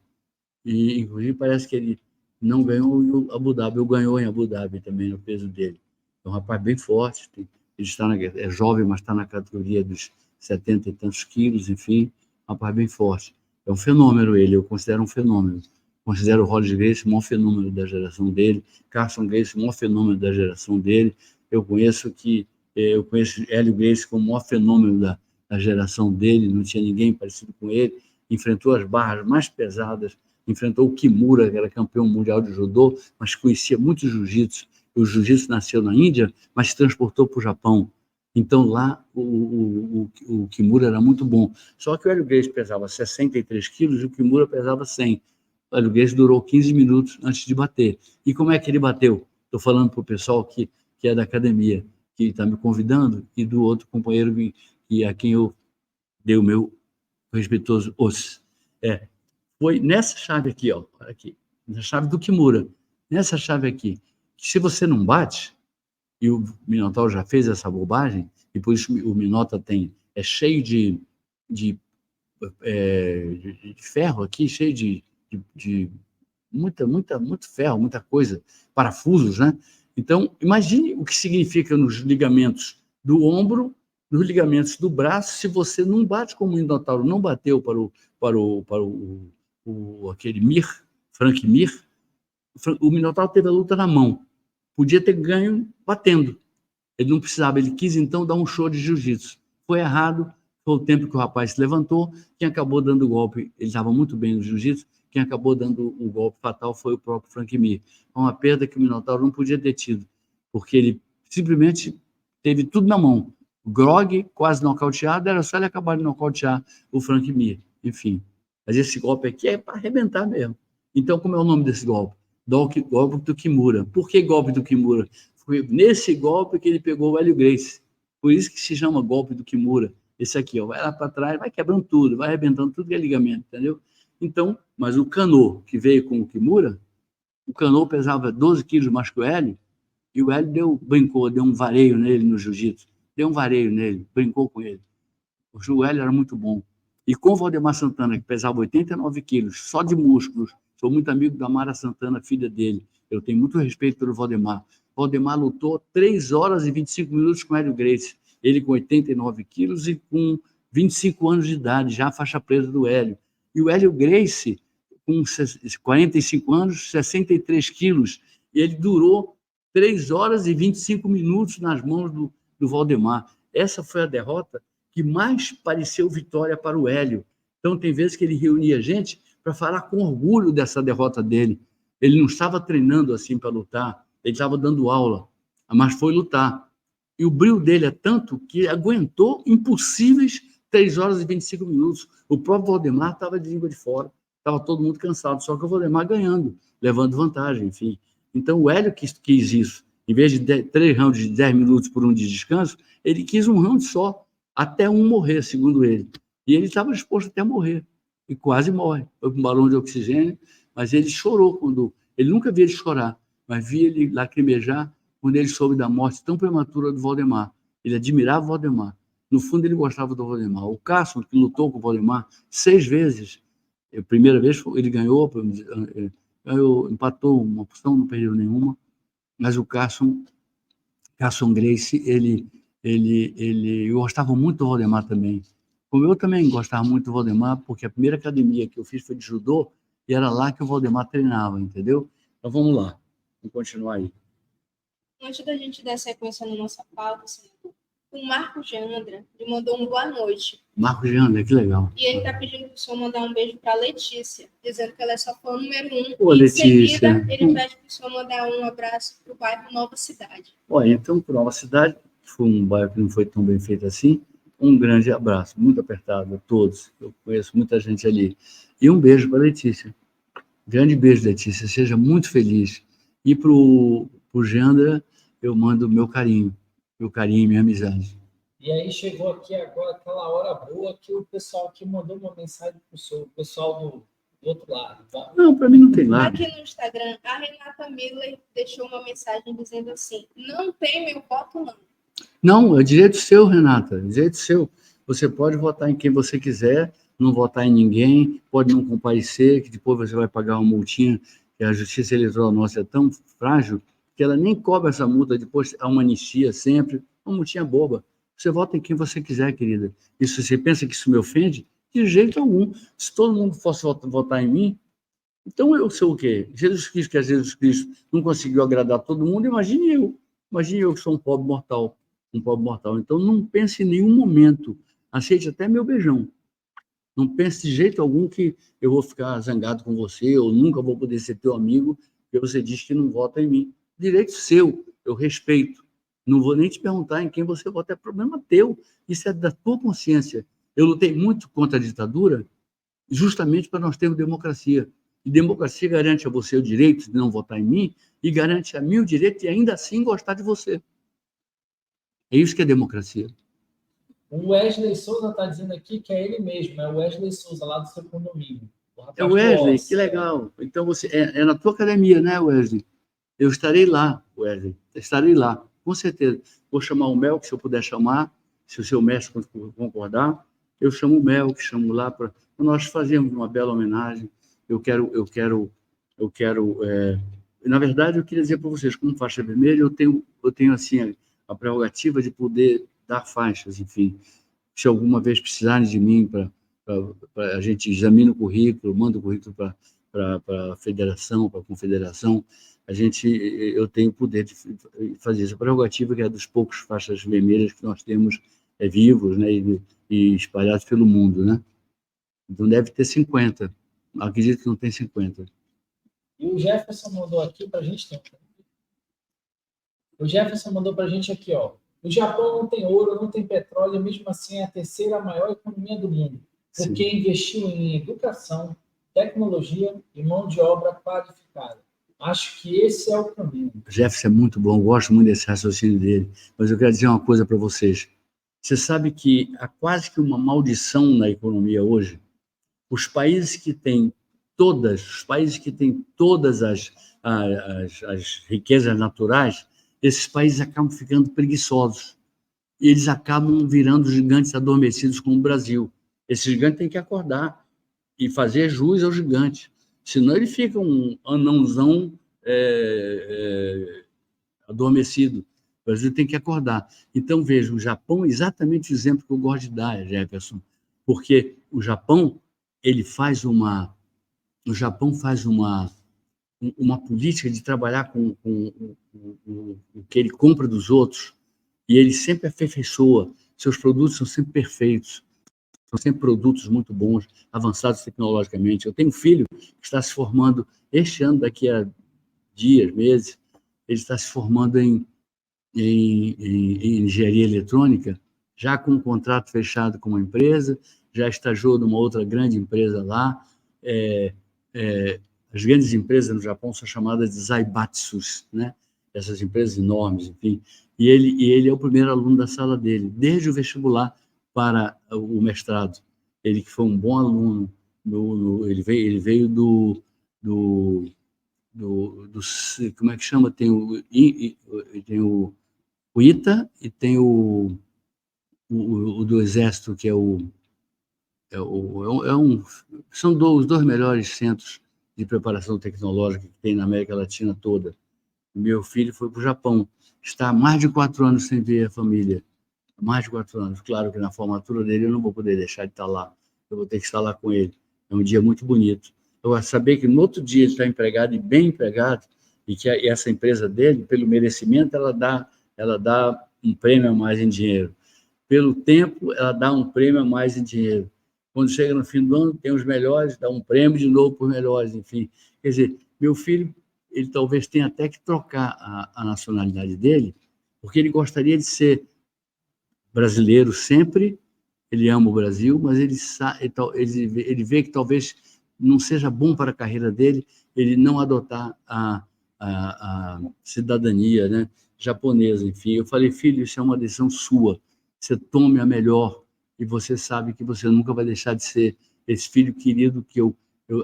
E, inclusive, parece que ele não ganhou em Abu Dhabi, ou ganhou em Abu Dhabi também, no peso dele. É um rapaz bem forte, ele está é jovem, mas está na categoria dos 70 e tantos quilos, enfim, um rapaz bem forte. É um fenômeno ele, eu considero um fenômeno. Considero o Roger Gracie o maior fenômeno da geração dele, Carson Gracie o maior fenômeno da geração dele. Eu conheço Hélio Gracie como o maior fenômeno da geração dele, não tinha ninguém parecido com ele, enfrentou as barras mais pesadas, enfrentou o Kimura, que era campeão mundial de judô, mas conhecia muito jiu-jitsu. O jiu-jitsu nasceu na Índia, mas se transportou para o Japão. Então, lá, o Kimura era muito bom. Só que o Hélio Gracie pesava 63 quilos e o Kimura pesava 100. O Hélio Gracie durou 15 minutos antes de bater. E como é que ele bateu? Estou falando para o pessoal que é da academia, que está me convidando, e do outro companheiro a quem eu dei o meu respeitoso os. Foi nessa chave aqui, ó, aqui, na chave do Kimura, nessa chave aqui, que se você não bate, e o Minotauro já fez essa bobagem, e por isso o Minota é cheio de ferro aqui, cheio de muito ferro, muita coisa, parafusos, né? Então, imagine o que significa nos ligamentos do ombro, nos ligamentos do braço, se você não bate como o Minotauro não bateu para aquele Frank Mir, o Minotauro teve a luta na mão. Podia ter ganho batendo. Ele não precisava, ele quis então dar um show de jiu-jitsu. Foi errado, foi o tempo que o rapaz se levantou, quem acabou dando o golpe, ele estava muito bem no jiu-jitsu, quem acabou dando o golpe fatal foi o próprio Frank Mir. Foi uma perda que o Minotauro não podia ter tido, porque ele simplesmente teve tudo na mão. O Grog, quase nocauteado, era só ele acabar de nocautear o Frank Mir. Enfim, mas esse golpe aqui é para arrebentar mesmo. Então, como é o nome desse golpe? Golpe do Kimura. Por que golpe do Kimura? Foi nesse golpe que ele pegou o Hélio Gracie. Por isso que se chama golpe do Kimura. Esse aqui, ó, vai lá para trás, vai quebrando tudo, vai arrebentando tudo que é ligamento, entendeu? Então, mas o Kano, que veio com o Kimura, o Kano pesava 12 quilos mais que o Hélio, e o Hélio brincou, deu um vareio nele no jiu-jitsu, deu um vareio nele, brincou com ele. O Hélio era muito bom. E com o Valdemar Santana, que pesava 89 quilos, só de músculos, sou muito amigo da Mara Santana, filha dele, eu tenho muito respeito pelo Valdemar. O Valdemar lutou 3 horas e 25 minutos com o Hélio Gracie, ele com 89 quilos e com 25 anos de idade, já a faixa preta do Hélio. E o Hélio Gracie, com 45 anos, 63 quilos, e ele durou 3 horas e 25 minutos nas mãos do Valdemar. Essa foi a derrota que mais pareceu vitória para o Hélio. Então, tem vezes que ele reunia gente para falar com orgulho dessa derrota dele. Ele não estava treinando assim para lutar, ele estava dando aula, mas foi lutar. E o brilho dele é tanto que aguentou impossíveis 3 horas e 25 minutos. O próprio Valdemar estava de língua de fora, estava todo mundo cansado, só que o Valdemar ganhando, levando vantagem, enfim. Então, o Hélio quis isso. Em vez de 3 rounds de 10 minutos por um de descanso, ele quis um round só, até um morrer, segundo ele. E ele estava disposto até a morrer. E quase morre. Foi com um balão de oxigênio, mas ele chorou quando... Ele nunca via ele chorar, mas via ele lacrimejar quando ele soube da morte tão prematura do Valdemar. Ele admirava o Valdemar. No fundo, ele gostava do Valdemar. O Carson, que lutou com o Valdemar 6 vezes, a primeira vez ele ganhou, empatou uma opção, não perdeu nenhuma, mas o Carson Gracie, ele gostava muito do Valdemar também. Como eu também gostava muito do Valdemar, porque a primeira academia que eu fiz foi de judô, e era lá que o Valdemar treinava, entendeu? Então vamos lá, vamos continuar aí. Antes da gente dar sequência na nossa pauta, o Marcos Jandra me mandou um boa noite. Marcos Jandra, que legal. E ele está pedindo para o senhor mandar um beijo para a Letícia, dizendo que ela é sua fã número 1. Ô, e Letícia. Em seguida, ele pede para o senhor mandar um abraço para o bairro Nova Cidade. Olha, então, para Nova Cidade, que foi um bairro que não foi tão bem feito assim, um grande abraço, muito apertado a todos. Eu conheço muita gente ali. E um beijo para a Letícia. Grande beijo, Letícia. Seja muito feliz. E para o Jandra, eu mando meu carinho e minha amizade. E aí chegou aqui agora aquela hora boa que o pessoal aqui mandou uma mensagem para o pessoal do outro lado. Tá? Não, para mim não tem nada. Aqui no Instagram, a Renata Miller deixou uma mensagem dizendo assim: não tem meu voto, não. Não, é direito seu, Renata, é direito seu. Você pode votar em quem você quiser, não votar em ninguém, pode não comparecer, que depois você vai pagar uma multinha, que a justiça eleitoral nossa é tão frágil que ela nem cobra essa multa, depois há uma anistia sempre, uma multinha boba. Você vota em quem você quiser, querida. Isso, você pensa que isso me ofende? De jeito algum. Se todo mundo fosse votar em mim, então eu sou o quê? Jesus Cristo, que é Jesus Cristo, não conseguiu agradar todo mundo, imagine eu. Imagine eu que sou um pobre mortal. Um pobre mortal. Então não pense em nenhum momento. Aceite até meu beijão. Não pense de jeito algum que eu vou ficar zangado com você, ou nunca vou poder ser teu amigo, porque você diz que não vota em mim. Direito seu, eu respeito. Não vou nem te perguntar em quem você vota, é problema teu. Isso é da tua consciência. Eu lutei muito contra a ditadura, justamente para nós termos democracia. E democracia garante a você o direito de não votar em mim e garante a mim o direito de ainda assim gostar de você. É isso que é democracia. O Wesley Souza está dizendo aqui que é ele mesmo, é o Wesley Souza, lá do seu condomínio. É o Wesley, que legal. Então você é na tua academia, né, Wesley? Eu estarei lá, Wesley. Estarei lá, com certeza. Vou chamar o Mel, se eu puder chamar, se o seu mestre concordar. Eu chamo o Mel, que chamo lá para nós fazermos uma bela homenagem. Eu quero. Na verdade, eu queria dizer para vocês, como faixa vermelha, eu tenho assim a prerrogativa de poder dar faixas, enfim. Se alguma vez precisarem de mim para a gente examina o currículo, manda o currículo para a federação, para a confederação, eu tenho o poder de fazer essa prerrogativa, que é dos poucos faixas vermelhas que nós temos vivos, né, e espalhados pelo mundo, né? Então deve ter 50. Acredito que não tem 50. E o Jefferson mandou aqui para a gente. O Jefferson mandou para a gente aqui, ó. O Japão não tem ouro, não tem petróleo, mesmo assim é a terceira maior economia do mundo, porque Sim. investiu em educação, tecnologia e mão de obra qualificada. Acho que esse é o caminho. O Jefferson é muito bom, eu gosto muito desse raciocínio dele, mas eu quero dizer uma coisa para vocês. Você sabe que há quase que uma maldição na economia hoje. Os países que têm todas as riquezas naturais, esses países acabam ficando preguiçosos. E eles acabam virando gigantes adormecidos como o Brasil. Esse gigante tem que acordar e fazer jus ao gigante. Senão ele fica um anãozão adormecido. O Brasil tem que acordar. Então, veja, o Japão é exatamente o exemplo que eu gosto de dar, Jefferson, porque o Japão faz uma política de trabalhar com o que ele compra dos outros, e ele sempre aperfeiçoa. Seus produtos são sempre perfeitos, são sempre produtos muito bons, avançados tecnologicamente. Eu tenho um filho que está se formando este ano, daqui a dias, meses, ele está se formando em engenharia eletrônica, já com um contrato fechado com uma empresa, já estagiou numa outra grande empresa lá. As grandes empresas no Japão são chamadas de zaibatsus, né? Essas empresas enormes, enfim. E ele é o primeiro aluno da sala dele, desde o vestibular para o mestrado. Ele que foi um bom aluno, ele veio do como é que chama? Tem o ITA e tem o do Exército, que são os dois melhores centros de preparação tecnológica que tem na América Latina toda. Meu filho foi para o Japão, está há mais de 4 anos sem ver a família, mais de 4 anos. Claro que na formatura dele eu não vou poder deixar de estar lá, eu vou ter que estar lá com ele. É um dia muito bonito. Agora, saber que no outro dia ele está empregado e bem empregado, e que essa empresa dele, pelo merecimento, ela dá um prêmio a mais em dinheiro. Pelo tempo, ela dá um prêmio a mais em dinheiro. Quando chega no fim do ano, tem os melhores, dá um prêmio de novo para os melhores, enfim. Quer dizer, meu filho, ele talvez tenha até que trocar a nacionalidade dele, porque ele gostaria de ser brasileiro sempre, ele ama o Brasil, mas ele vê que talvez não seja bom para a carreira dele ele não adotar a cidadania, né, japonesa, enfim. Eu falei, filho, isso é uma decisão sua, você tome a melhor, e você sabe que você nunca vai deixar de ser esse filho querido que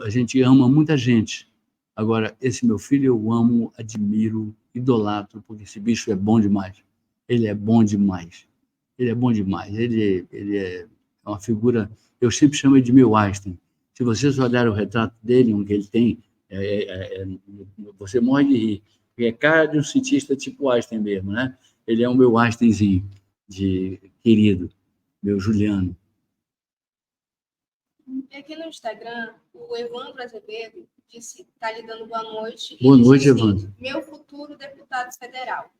a gente ama muita gente. Agora, esse meu filho eu amo, admiro, idolatro, porque esse bicho é bom demais. Ele é bom demais. Ele é bom demais. Ele é uma figura, eu sempre chamo ele de meu Einstein. Se vocês olharem o retrato dele, onde ele tem, você morre de rir, porque é cara de um cientista tipo Einstein mesmo, né? Ele é o meu Einsteinzinho, querido, meu Juliano. Aqui no Instagram, o Evandro Azevedo disse que está lhe dando boa noite. Boa noite, assim, Evandro. meu futuro deputado federal.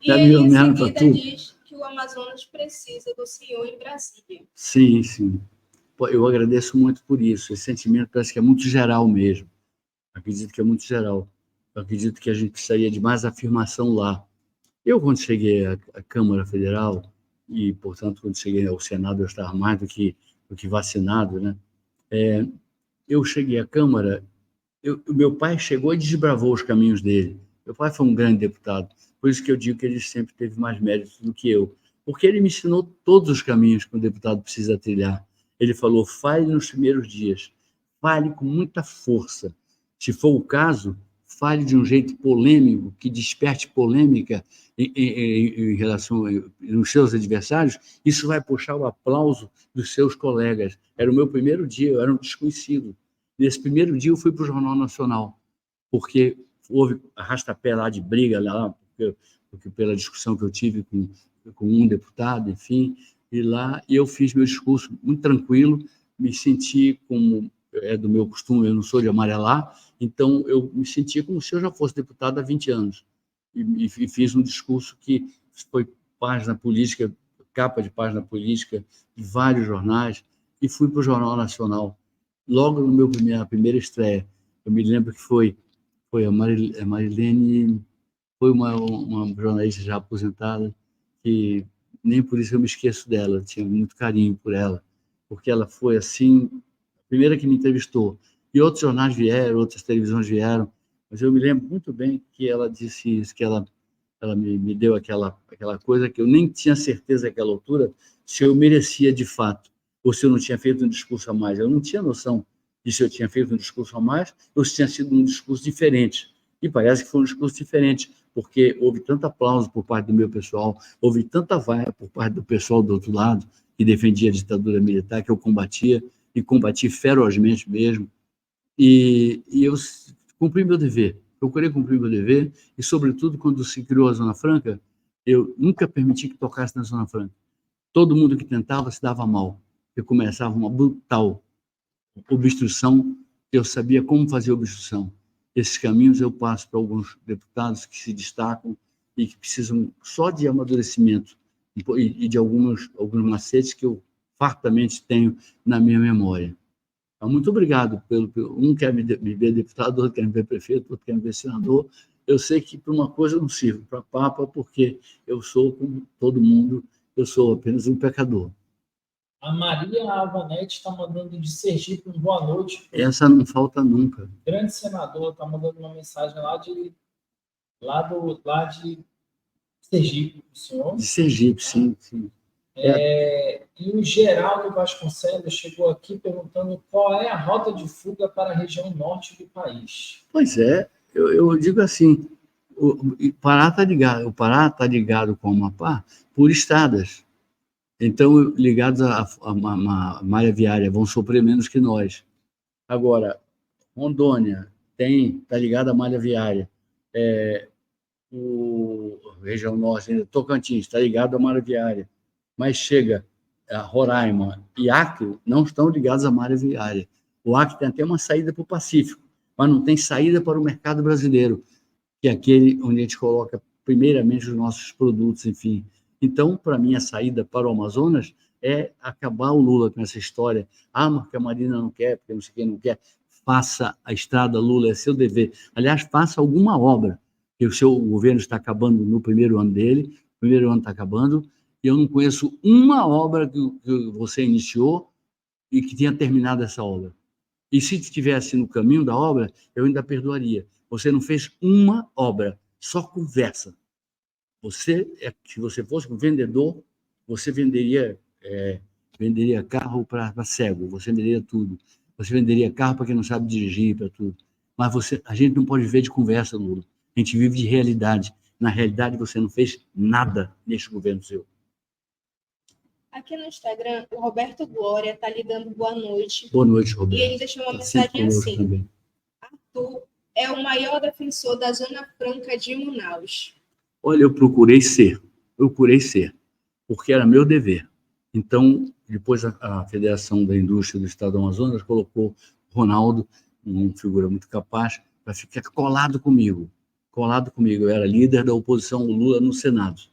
E Tá ele, em me seguida, diz que o Amazonas precisa do senhor em Brasília. Sim, sim. Eu agradeço muito por isso. Esse sentimento parece que é muito geral mesmo. Acredito que é muito geral. Eu acredito que a gente precisaria de mais afirmação lá. Eu, quando cheguei à Câmara Federal, e, portanto, quando cheguei ao Senado, eu estava mais do que vacinado, né? Eu cheguei à Câmara, o meu pai chegou e desbravou os caminhos dele. Meu pai foi um grande deputado, por isso que eu digo que ele sempre teve mais méritos do que eu, porque ele me ensinou todos os caminhos que um deputado precisa trilhar. Ele falou, fale nos primeiros dias, fale com muita força. Se for o caso, fale de um jeito polêmico, que desperte polêmica em relação aos seus adversários, isso vai puxar o aplauso dos seus colegas. Era o meu primeiro dia, eu era um desconhecido. Nesse primeiro dia eu fui para o Jornal Nacional, porque houve arrastapé lá de briga, lá, porque pela discussão que eu tive com um deputado, enfim, e lá eu fiz meu discurso muito tranquilo, me senti como é do meu costume, eu não sou de amarelar, então eu me senti como se eu já fosse deputado há 20 anos, e fiz um discurso que foi página política, capa de página política de vários jornais, e fui para o Jornal Nacional. Logo no meu primeira estreia, eu me lembro que foi a Marilene, foi uma jornalista já aposentada, que nem por isso eu me esqueço dela, tinha muito carinho por ela, porque ela foi assim, a primeira que me entrevistou. E outros jornais vieram, outras televisões vieram, mas eu me lembro muito bem que ela disse isso, que ela me deu aquela coisa que eu nem tinha certeza àquela altura se eu merecia de fato, ou se eu não tinha feito um discurso a mais. Eu não tinha noção de se eu tinha feito um discurso a mais ou se tinha sido um discurso diferente. E parece que foi um discurso diferente, porque houve tanto aplauso por parte do meu pessoal, houve tanta vaia por parte do pessoal do outro lado, que defendia a ditadura militar, que eu combatia, e combati ferozmente mesmo. E eu cumpri meu dever, procurei cumprir meu dever, e, sobretudo, quando se criou a Zona Franca, eu nunca permiti que tocasse na Zona Franca. Todo mundo que tentava se dava mal, porque começava uma brutal obstrução, eu sabia como fazer obstrução. Esses caminhos eu passo para alguns deputados que se destacam e que precisam só de amadurecimento e de alguns macetes que eu fartamente tenho na minha memória. Então, muito obrigado. Um quer me ver deputado, outro quer me ver prefeito, outro quer me ver senador. Eu sei que para uma coisa eu não sirvo, para papa, porque eu sou, como todo mundo, eu sou apenas um pecador. A Maria Avanete está mandando de Sergipe um boa noite. Essa não falta nunca. Grande senador, está mandando uma mensagem lá de Sergipe, o senhor. De Sergipe, sim. E o Geraldo Vasconcelos chegou aqui perguntando qual é a rota de fuga para a região norte do país. Pois é, eu digo assim, o Pará está ligado com o Amapá por estradas. Então, ligados à malha viária, vão sofrer menos que nós. Agora, Rondônia está ligada à malha viária. O região norte, Tocantins, está ligado à malha viária. Mas chega a Roraima e Acre, não estão ligados à malha viária. O Acre tem até uma saída para o Pacífico, mas não tem saída para o mercado brasileiro, que é aquele onde a gente coloca primeiramente os nossos produtos, enfim. Então, para mim, a saída para o Amazonas é acabar o Lula com essa história. Porque a Marina não quer, porque não sei quem não quer. Faça a estrada, Lula, é seu dever. Aliás, faça alguma obra, que o seu governo está acabando no primeiro ano dele, o primeiro ano está acabando, e eu não conheço uma obra que você iniciou e que tenha terminado essa obra. E se estivesse no caminho da obra, eu ainda perdoaria. Você não fez uma obra, só conversa. Se você fosse um vendedor, você venderia carro para cego, você venderia tudo. Você venderia carro para quem não sabe dirigir, para tudo. Mas a gente não pode viver de conversa, Lula. A gente vive de realidade. Na realidade, você não fez nada neste governo seu. Aqui no Instagram, o Roberto Glória está lhe dando boa noite. Boa noite, Roberto. E ele deixou uma Tá sempre mensagem conosco assim: também. Arthur é o maior defensor da Zona Franca de Manaus. Olha, eu procurei ser, porque era meu dever. Então, depois a Federação da Indústria do Estado do Amazonas colocou Ronaldo, uma figura muito capaz, para ficar colado comigo. Eu era líder da oposição ao Lula no Senado.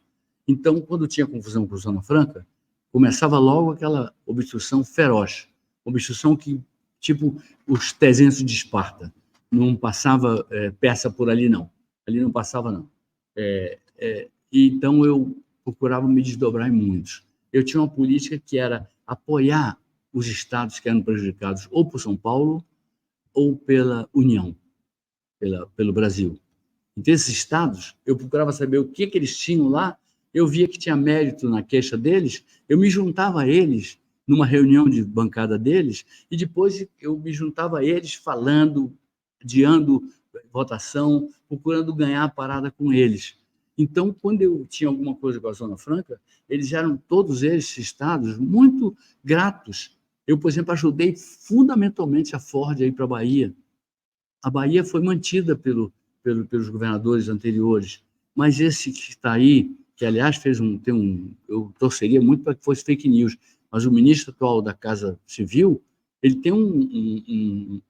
Então, quando tinha confusão com a Zona Franca, começava logo aquela obstrução feroz, obstrução que, tipo, os 300 de Esparta, não passava peça por ali, não. Ali não passava, não. Então, eu procurava me desdobrar em muitos. Eu tinha uma política que era apoiar os estados que eram prejudicados ou por São Paulo ou pela União, pelo Brasil. Então, esses estados, eu procurava saber o que eles tinham lá, eu via que tinha mérito na queixa deles, eu me juntava a eles numa reunião de bancada deles, e depois eu me juntava a eles falando, adiando votação, procurando ganhar a parada com eles. Então, quando eu tinha alguma coisa com a Zona Franca, eles eram, todos esses estados, muito gratos. Eu, por exemplo, ajudei fundamentalmente a Ford a ir para a Bahia. A Bahia foi mantida pelos governadores anteriores, mas esse que está aí, que, aliás, eu torceria muito para que fosse fake news, mas o ministro atual da Casa Civil, ele tem um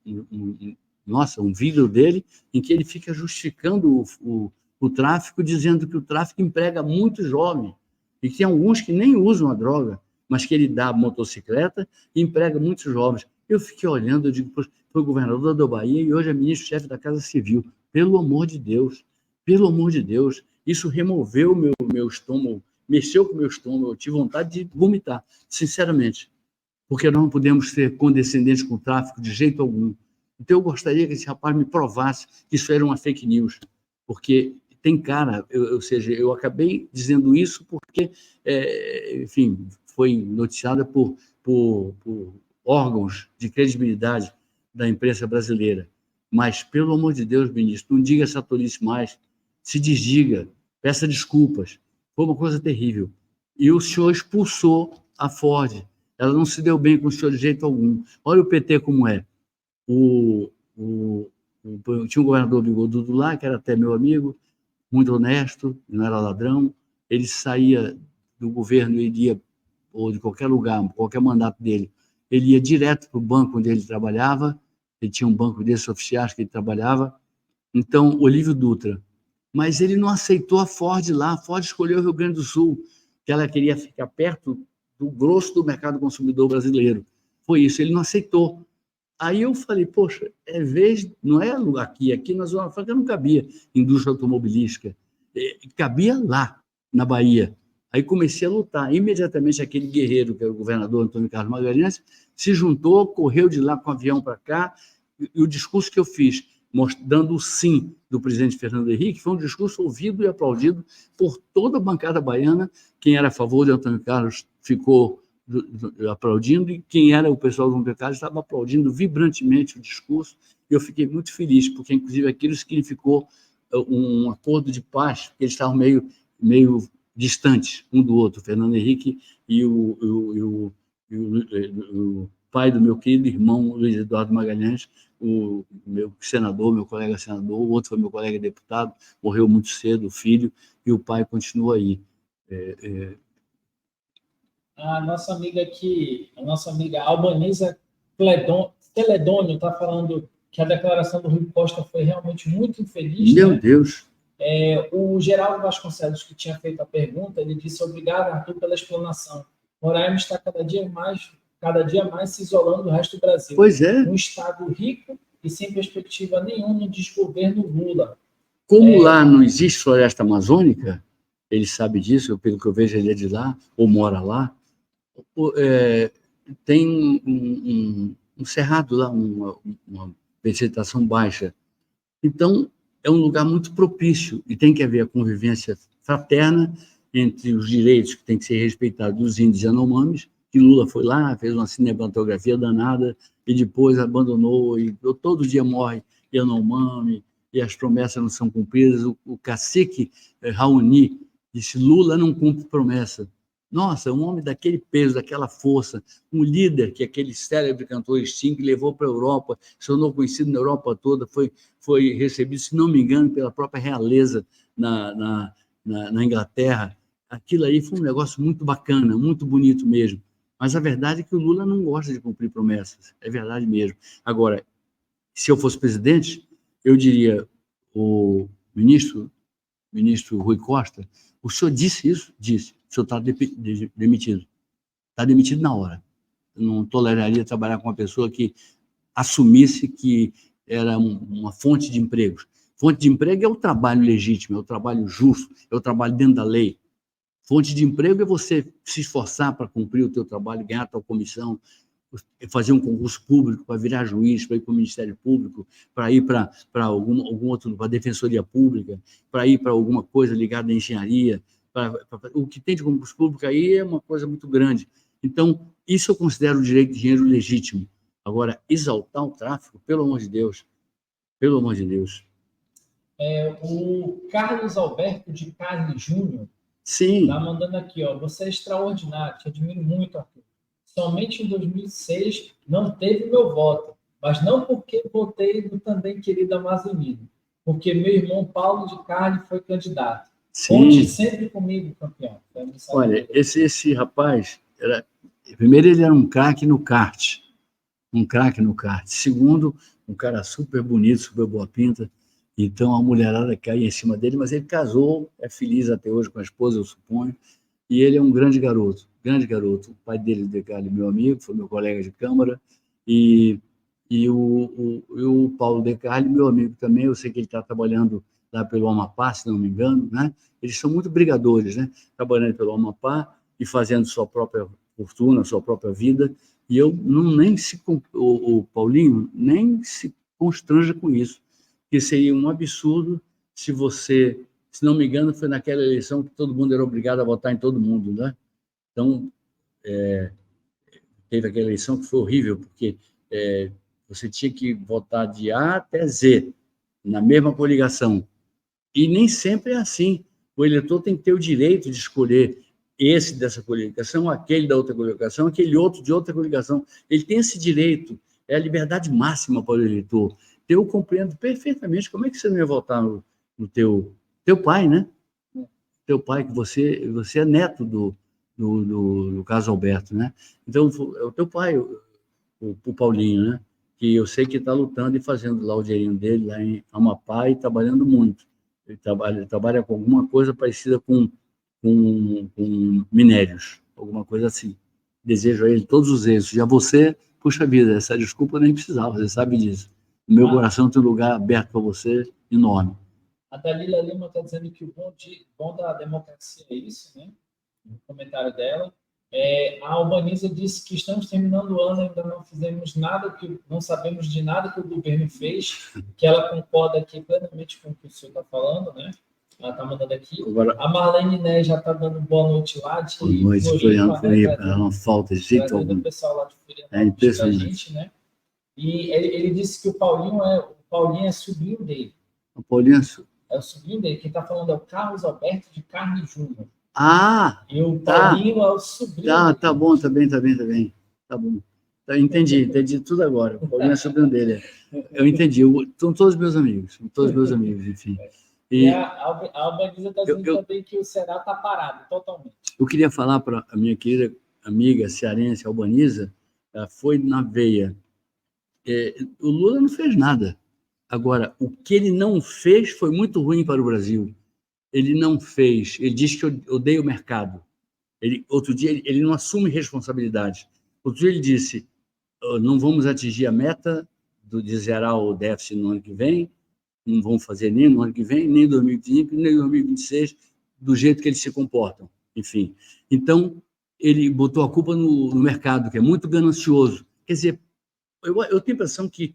vídeo dele em que ele fica justificando o tráfico, dizendo que o tráfico emprega muito jovem, e que tem alguns que nem usam a droga, mas que ele dá motocicleta e emprega muitos jovens. Eu fiquei olhando, eu digo, foi governador da Bahia e hoje é ministro-chefe da Casa Civil. Pelo amor de Deus, isso removeu o meu estômago, mexeu com o meu estômago, eu tive vontade de vomitar, sinceramente, porque nós não podemos ser condescendentes com o tráfico de jeito algum. Então, eu gostaria que esse rapaz me provasse que isso era uma fake news, porque tem cara, ou seja, eu acabei dizendo isso porque, enfim, foi noticiada por órgãos de credibilidade da imprensa brasileira. Mas, pelo amor de Deus, ministro, não diga essa tolice mais, se desdiga, peça desculpas. Foi uma coisa terrível. E o senhor expulsou a Ford. Ela não se deu bem com o senhor de jeito algum. Olha o PT como é. Tinha um governador bigodudo lá, que era até meu amigo, muito honesto, não era ladrão. Ele saía do governo, ele ia, ou de qualquer lugar, qualquer mandato dele, ele ia direto para o banco onde ele trabalhava, ele tinha um banco desses oficiais que ele trabalhava, então, Olívio Dutra. Mas ele não aceitou a Ford lá, a Ford escolheu o Rio Grande do Sul, que ela queria ficar perto do grosso do mercado consumidor brasileiro. Foi isso, ele não aceitou. Aí eu falei, poxa, não é aqui na Zona Franca não cabia indústria automobilística, cabia lá, na Bahia. Aí comecei a lutar. Imediatamente aquele guerreiro, que era o governador Antônio Carlos Magalhães, se juntou, correu de lá com o avião para cá, e o discurso que eu fiz, dando o sim do presidente Fernando Henrique, foi um discurso ouvido e aplaudido por toda a bancada baiana. Quem era a favor de Antônio Carlos ficou aplaudindo, e quem era o pessoal do Antônio Carlos estava aplaudindo vibrantemente o discurso, e eu fiquei muito feliz, porque, inclusive, aquilo significou um acordo de paz, porque eles estavam meio distantes um do outro, Fernando Henrique e o pai do meu querido irmão Luiz Eduardo Magalhães, o meu senador, meu colega senador, o outro foi meu colega deputado, morreu muito cedo, o filho, e o pai continua aí. A nossa amiga Albaniza Celedônio está falando que a declaração do Rui Costa foi realmente muito infeliz. Meu né? Deus! O Geraldo Vasconcelos, que tinha feito a pergunta, ele disse: obrigado, Arthur, pela explanação. Roraima está cada dia mais se isolando do resto do Brasil. Pois é. Um estado rico e sem perspectiva nenhuma no desgoverno Lula. Como lá não existe floresta amazônica, ele sabe disso, pelo que eu vejo, ele é de lá, ou mora lá, tem um cerrado lá, uma vegetação baixa. Então, é um lugar muito propício, e tem que haver a convivência fraterna entre os direitos que têm que ser respeitados dos índios Yanomamis, que Lula foi lá, fez uma cinematografia danada, e depois abandonou, e todo dia morre Yanomami, e as promessas não são cumpridas. O cacique Raoni disse: Lula não cumpre promessa. Nossa, um homem daquele peso, daquela força, um líder que aquele célebre cantor Sting levou para a Europa, se tornou conhecido na Europa toda, foi recebido, se não me engano, pela própria realeza na Inglaterra. Aquilo aí foi um negócio muito bacana, muito bonito mesmo. Mas a verdade é que o Lula não gosta de cumprir promessas, é verdade mesmo. Agora, se eu fosse presidente, eu diria, o ministro Rui Costa, o senhor disse isso? Disse. O senhor está demitido. Está demitido na hora. Eu não toleraria trabalhar com uma pessoa que assumisse que era uma fonte de empregos. Fonte de emprego é o trabalho legítimo, é o trabalho justo, é o trabalho dentro da lei. Fonte de emprego é você se esforçar para cumprir o teu trabalho, ganhar a tua comissão, fazer um concurso público para virar juiz, para ir para o Ministério Público, para ir para algum outro, para a Defensoria Pública, para ir para alguma coisa ligada à engenharia. O que tem de concurso público aí é uma coisa muito grande. Então, isso eu considero o direito de dinheiro legítimo. Agora, exaltar o tráfico, pelo amor de Deus, pelo amor de Deus. O Carlos Alberto de Carne Júnior está mandando aqui, ó, você é extraordinário, te admiro muito, Arthur. Somente em 2006 não teve meu voto, mas não porque votei no também querido Amazonino, porque meu irmão Paulo de Carne foi candidato. Conte sempre comigo, campeão. Olha, esse rapaz, primeiro, ele era um craque no kart. Segundo, um cara super bonito, super boa pinta. Então, a mulherada caía em cima dele, mas ele casou, é feliz até hoje com a esposa, eu suponho. E ele é um grande garoto. O pai dele, Decali, meu amigo, foi meu colega de câmara. E o Paulo Decali, meu amigo também, eu sei que ele está trabalhando lá pelo Amapá, se não me engano, né? Eles são muito brigadores, né? Trabalhando pelo Amapá e fazendo sua própria fortuna, sua própria vida. E eu o Paulinho nem se constranja com isso, porque seria um absurdo se você, se não me engano, foi naquela eleição que todo mundo era obrigado a votar em todo mundo, né? Então, teve aquela eleição que foi horrível, porque você tinha que votar de A até Z, na mesma coligação. E nem sempre é assim. O eleitor tem que ter o direito de escolher esse dessa coligação, aquele da outra coligação, aquele outro de outra coligação. Ele tem esse direito, é a liberdade máxima para o eleitor. Eu compreendo perfeitamente como é que você não ia votar no teu pai, né? Teu pai, que você é neto do Carlos Alberto, né? Então, é o teu pai, o Paulinho, né? Que eu sei que está lutando e fazendo lá o dinheirinho dele, lá em Amapá, e trabalhando muito. Ele trabalha com alguma coisa parecida com minérios, alguma coisa assim. Desejo a ele todos os êxitos. Já você, puxa vida, essa desculpa nem precisava, você sabe disso. O meu coração tem um lugar aberto para você, enorme. A Dalila Lima está dizendo que o bom da democracia é isso, né? No comentário dela. A Albaniza disse que estamos terminando o ano e ainda não fizemos nada, não sabemos de nada que o governo fez, que ela concorda aqui plenamente com o que o senhor está falando, né? Ela está mandando aqui. Agora, a Marlene Né já está dando boa noite lá. Boa noite, Floripa, não falta de jeito algum. O pessoal lá de Floripa é impressionante. Gente, né? E ele disse que o Paulinho é sobrinho dele. O Paulinho é o sobrinho dele. Quem está falando é o Carlos Alberto de Carne Júnior. Ah! E o Paulinho é o sobrinho dele. Tá bom, tá bem. Tá bom. Entendi tudo agora. O Paulinho é sobrinho dele. Eu entendi. São todos meus amigos, enfim. E a Albaniza está dizendo também que o Ceará está parado, totalmente. Eu queria falar para a minha querida amiga cearense, Albaniza, foi na veia. O Lula não fez nada. Agora, o que ele não fez foi muito ruim para o Brasil. Ele não fez. Ele diz que odeia o mercado. Outro dia, ele não assume responsabilidade. Outro dia, ele disse: não vamos atingir a meta de zerar o déficit no ano que vem, não vamos fazer nem no ano que vem, nem em 2025, nem em 2026, do jeito que eles se comportam. Enfim. Então, ele botou a culpa no mercado, que é muito ganancioso. Quer dizer, eu tenho a impressão que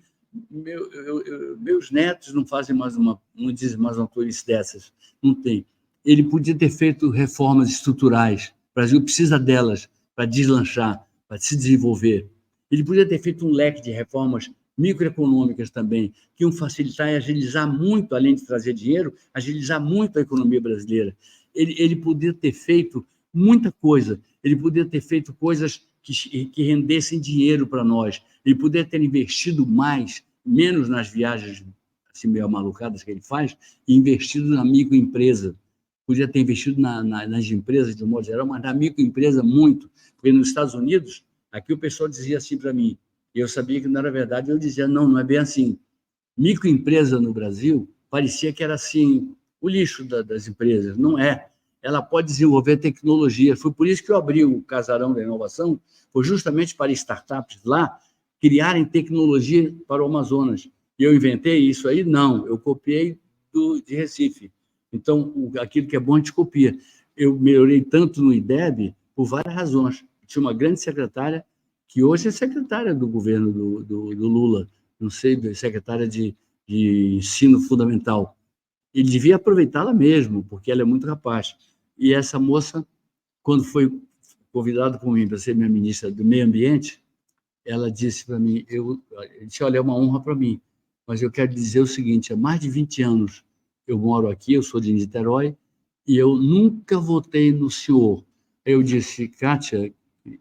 meus netos não fazem não dizem mais uma tolice dessas. Não tem. Ele podia ter feito reformas estruturais. O Brasil precisa delas para deslanchar, para se desenvolver. Ele podia ter feito um leque de reformas microeconômicas também, que iam facilitar e agilizar muito, além de trazer dinheiro, agilizar muito a economia brasileira. Ele podia ter feito muita coisa. Ele podia ter feito coisas que rendessem dinheiro para nós. Ele poderia ter investido menos nas viagens assim, meio malucadas que ele faz, e investido na microempresa. Podia ter investido nas empresas, de um modo geral, mas na microempresa muito. Porque nos Estados Unidos, aqui o pessoal dizia assim para mim, e eu sabia que não era verdade, eu dizia, não é bem assim. Microempresa no Brasil parecia que era assim, o lixo das empresas. Não é. Ela pode desenvolver tecnologia. Foi por isso que eu abri o Casarão da Inovação, foi justamente para startups lá criarem tecnologia para o Amazonas. E eu inventei isso aí? Não, eu copiei de Recife. Então, aquilo que é bom, a gente copia. Eu melhorei tanto no IDEB por várias razões. Tinha uma grande secretária, que hoje é secretária do governo do Lula, não sei, secretária de ensino fundamental. Ele devia aproveitá-la mesmo, porque ela é muito capaz. E essa moça, quando foi convidada por mim para ser minha ministra do Meio Ambiente, ela disse para mim, eu disse, olha, é uma honra para mim, mas eu quero dizer o seguinte, há mais de 20 anos eu moro aqui, eu sou de Niterói, e eu nunca votei no senhor. Eu disse, Kátia,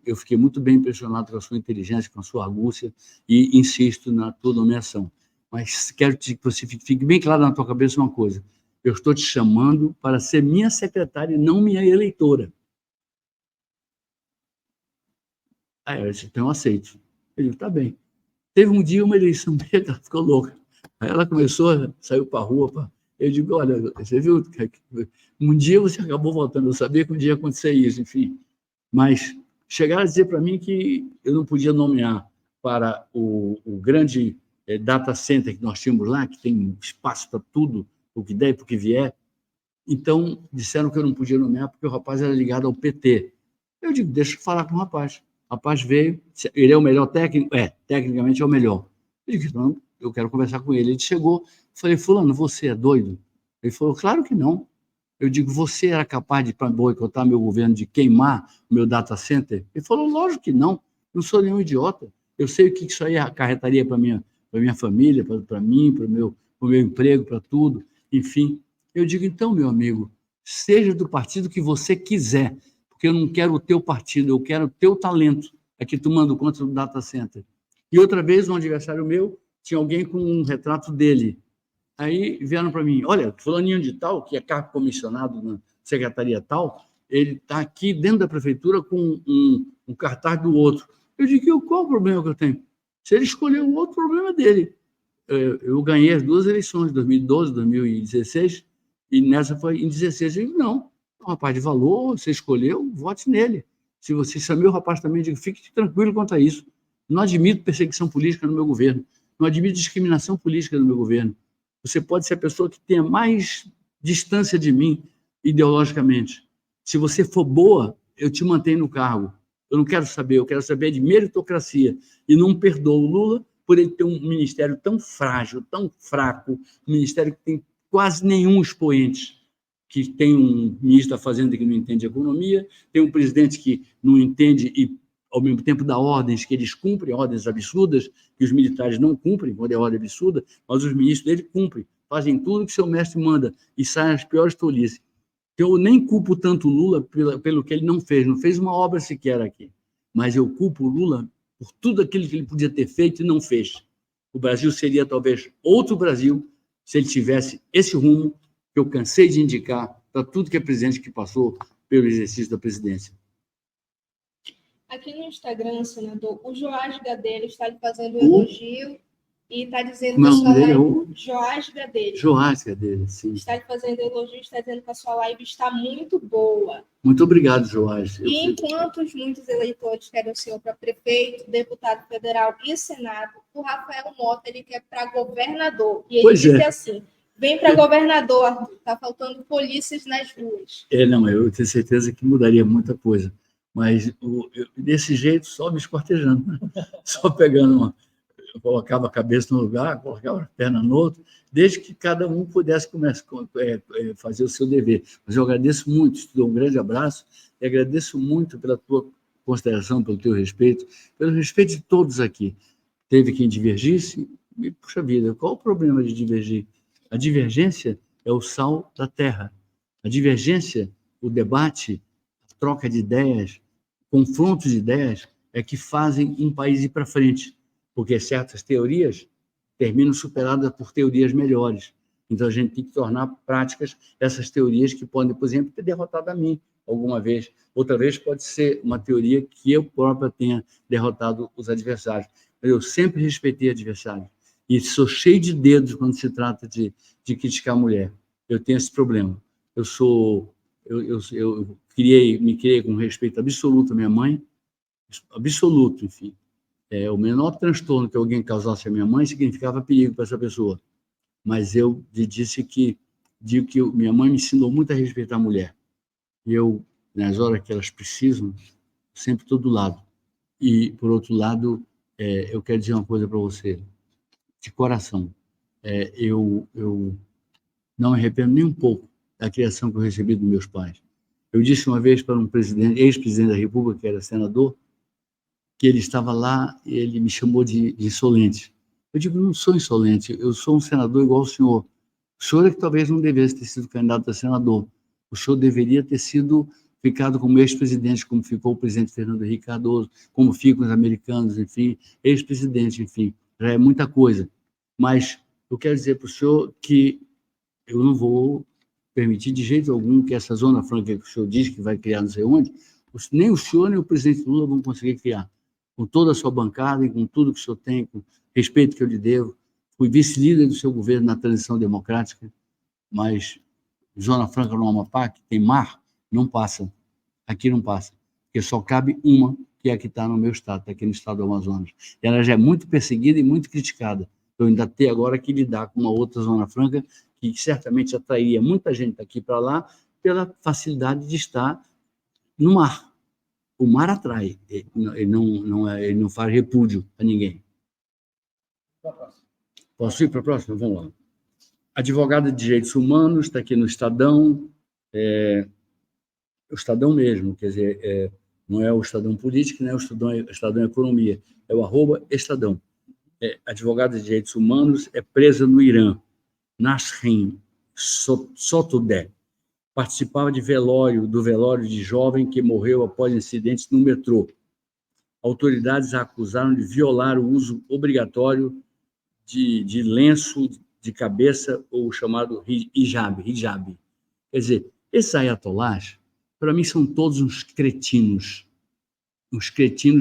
eu fiquei muito bem impressionado com a sua inteligência, com a sua argúcia, e insisto na tua nomeação. Mas quero que você fique bem claro na tua cabeça uma coisa, eu estou te chamando para ser minha secretária e não minha eleitora. Aí eu disse, então eu aceito. Ele disse, tá bem. Teve um dia uma eleição dele, ela ficou louca. Aí ela começou, saiu para a rua. Eu digo, olha, você viu? Um dia você acabou votando, eu sabia que um dia ia acontecer isso, enfim. Mas chegaram a dizer para mim que eu não podia nomear para o grande data center que nós tínhamos lá, que tem espaço para tudo, o que der e o que vier. Então, disseram que eu não podia nomear porque o rapaz era ligado ao PT. Eu digo, deixa eu falar com o rapaz. O rapaz veio, ele é o melhor técnico? Tecnicamente é o melhor. Eu digo, não, eu quero conversar com ele. Ele chegou, falei, fulano, você é doido? Ele falou, claro que não. Eu digo, você era capaz de boicotar meu governo, de queimar o meu data center? Ele falou, lógico que não, não sou nenhum idiota. Eu sei o que isso aí acarretaria para minha família, para mim, para o meu emprego, para tudo, enfim. Eu digo, então, meu amigo, seja do partido que você quiser, porque eu não quero o teu partido, eu quero o teu talento, aqui tomando conta do data center. E outra vez, um adversário meu, tinha alguém com um retrato dele. Aí vieram para mim, olha, fulaninho de tal, que é cargo comissionado na secretaria tal, ele está aqui dentro da prefeitura com um cartaz do outro. Eu digo, qual o problema que eu tenho? Se ele escolher o outro, problema dele. Eu ganhei as duas eleições, 2012, 2016, e nessa foi em 16. Eu digo, não, é um rapaz de valor, você escolheu, vote nele. Se você chamou o rapaz também, eu digo, fique tranquilo quanto a isso. Não admito perseguição política no meu governo, não admito discriminação política no meu governo. Você pode ser a pessoa que tenha mais distância de mim ideologicamente. Se você for boa, eu te mantenho no cargo. Eu não quero saber, eu quero saber de meritocracia. E não perdoo o Lula por ele ter um ministério tão frágil, tão fraco, um ministério que tem quase nenhum expoente, que tem um ministro da Fazenda que não entende economia, tem um presidente que não entende e, ao mesmo tempo, dá ordens que eles cumprem, ordens absurdas, que os militares não cumprem, quando é ordem absurda, mas os ministros dele cumprem, fazem tudo que seu mestre manda e saem as piores tolices. Eu nem culpo tanto o Lula pelo que ele não fez uma obra sequer aqui, mas eu culpo o Lula por tudo aquilo que ele podia ter feito e não fez. O Brasil seria talvez outro Brasil se ele tivesse esse rumo que eu cansei de indicar para tudo que é presidente que passou pelo exercício da presidência. Aqui no Instagram, senador, o Joás Gadelha está lhe fazendo um elogio e está dizendo que a sua live... Joás Gadelha. Joás Gadelha, sim. Está lhe fazendo elogio, está dizendo que a sua live está muito boa. Muito obrigado, Joás. E enquanto muitos eleitores querem o senhor para prefeito, deputado federal e senado, o Rafael Mota ele quer para governador. E ele disse assim, vem para governador, Arthur, está faltando polícias nas ruas. Não, eu tenho certeza que mudaria muita coisa. Mas desse jeito, só me esquartejando, né? Só pegando eu colocava a cabeça no lugar, colocava a perna no outro, desde que cada um pudesse fazer o seu dever. Mas eu agradeço muito, te dou um grande abraço e agradeço muito pela tua consideração, pelo teu respeito, pelo respeito de todos aqui. Teve quem divergisse, e, puxa vida, qual o problema de divergir? A divergência é o sal da terra. A divergência, o debate, a troca de ideias, confrontos de ideias, é que fazem um país ir para frente, porque certas teorias terminam superadas por teorias melhores. Então, a gente tem que tornar práticas essas teorias que podem, por exemplo, ter derrotado a mim alguma vez. Outra vez pode ser uma teoria que eu própria tenha derrotado os adversários. Eu sempre respeitei adversários. E sou cheio de dedos quando se trata de criticar a mulher. Eu tenho esse problema. Eu me criei com respeito absoluto à minha mãe, absoluto, enfim. O menor transtorno que alguém causasse à minha mãe significava perigo para essa pessoa. Mas eu digo que minha mãe me ensinou muito a respeitar a mulher. E eu, nas horas que elas precisam, sempre estou do lado. E, por outro lado, eu quero dizer uma coisa para você, de coração. Eu não me arrependo nem um pouco da criação que eu recebi dos meus pais. Eu disse uma vez para um ex-presidente da República, que era senador, que ele estava lá e ele me chamou de insolente. Eu digo, não sou insolente, eu sou um senador igual ao senhor. O senhor é que talvez não devesse ter sido candidato a senador. O senhor deveria ter ficado como ex-presidente, como ficou o presidente Fernando Henrique Cardoso, como ficam os americanos, enfim, ex-presidente, enfim, já é muita coisa. Mas eu quero dizer para o senhor que eu não vou permitir de jeito algum que essa zona franca que o senhor diz que vai criar não sei onde, nem o senhor nem o presidente Lula vão conseguir criar. Com toda a sua bancada e com tudo que o senhor tem, com respeito que eu lhe devo. Fui vice-líder do seu governo na transição democrática, mas Zona Franca no Amapá, que tem mar, não passa. Aqui não passa. Porque só cabe uma, que é a que está no meu estado, está aqui no estado do Amazonas. E ela já é muito perseguida e muito criticada. Eu ainda tenho agora que lidar com uma outra Zona Franca que certamente atrairia muita gente daqui para lá pela facilidade de estar no mar. O mar atrai, ele não faz repúdio a ninguém. Posso ir para a próxima? Vamos lá. Advogada de Direitos Humanos, está aqui no Estadão, o Estadão mesmo, quer dizer, não é o Estadão Político, não é o Estadão Economia, é o @Estadão. Advogada de Direitos Humanos, é presa no Irã, Nasrin Sotoudeh. Participava do velório de jovem que morreu após incidentes no metrô. Autoridades a acusaram de violar o uso obrigatório de lenço de cabeça, ou chamado hijab. Quer dizer, esses ayatolás, para mim, são todos uns cretinos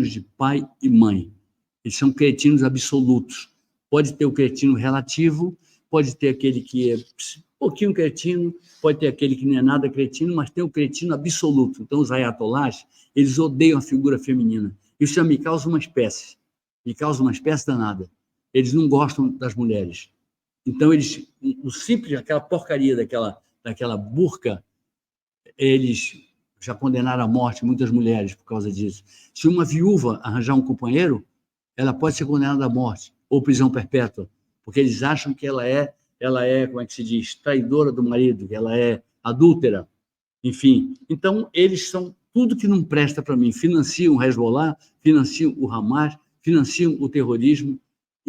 de pai e mãe. Eles são cretinos absolutos. Pode ter o cretino relativo, pode ter aquele que é um pouquinho cretino, pode ter aquele que não é nada cretino, mas tem o cretino absoluto. Então, os ayatolás, eles odeiam a figura feminina. Isso já me causa uma espécie danada. Eles não gostam das mulheres. Então, aquela porcaria daquela burca, eles já condenaram à morte muitas mulheres por causa disso. Se uma viúva arranjar um companheiro, ela pode ser condenada à morte ou prisão perpétua, porque eles acham que ela é, como é que se diz, traidora do marido, que ela é adúltera, enfim. Então, eles são tudo que não presta para mim. Financiam o Hezbollah, financiam o Hamas, financiam o terrorismo,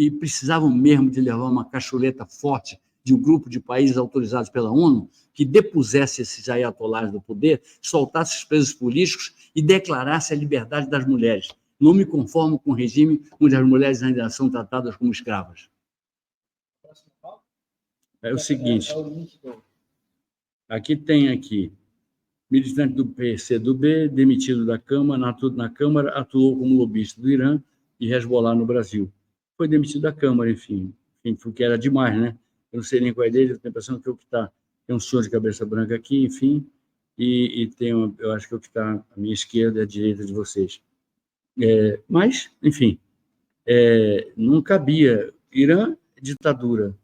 e precisavam mesmo de levar uma cachorreta forte de um grupo de países autorizados pela ONU que depusesse esses ayatolás do poder, soltasse os presos políticos e declarasse a liberdade das mulheres. Não me conformo com um regime onde as mulheres ainda são tratadas como escravas. É o seguinte, aqui, militante do PCdoB, demitido da Câmara, na Câmara, atuou como lobista do Irã e Hezbollah no Brasil. Foi demitido da Câmara, enfim, porque era demais, né? Eu não sei nem qual é dele, eu tenho a impressão que é o que está... Tem um senhor de cabeça branca aqui, enfim, e eu acho que o que está à minha esquerda é à direita de vocês. Mas, enfim, não cabia. Irã, ditadura.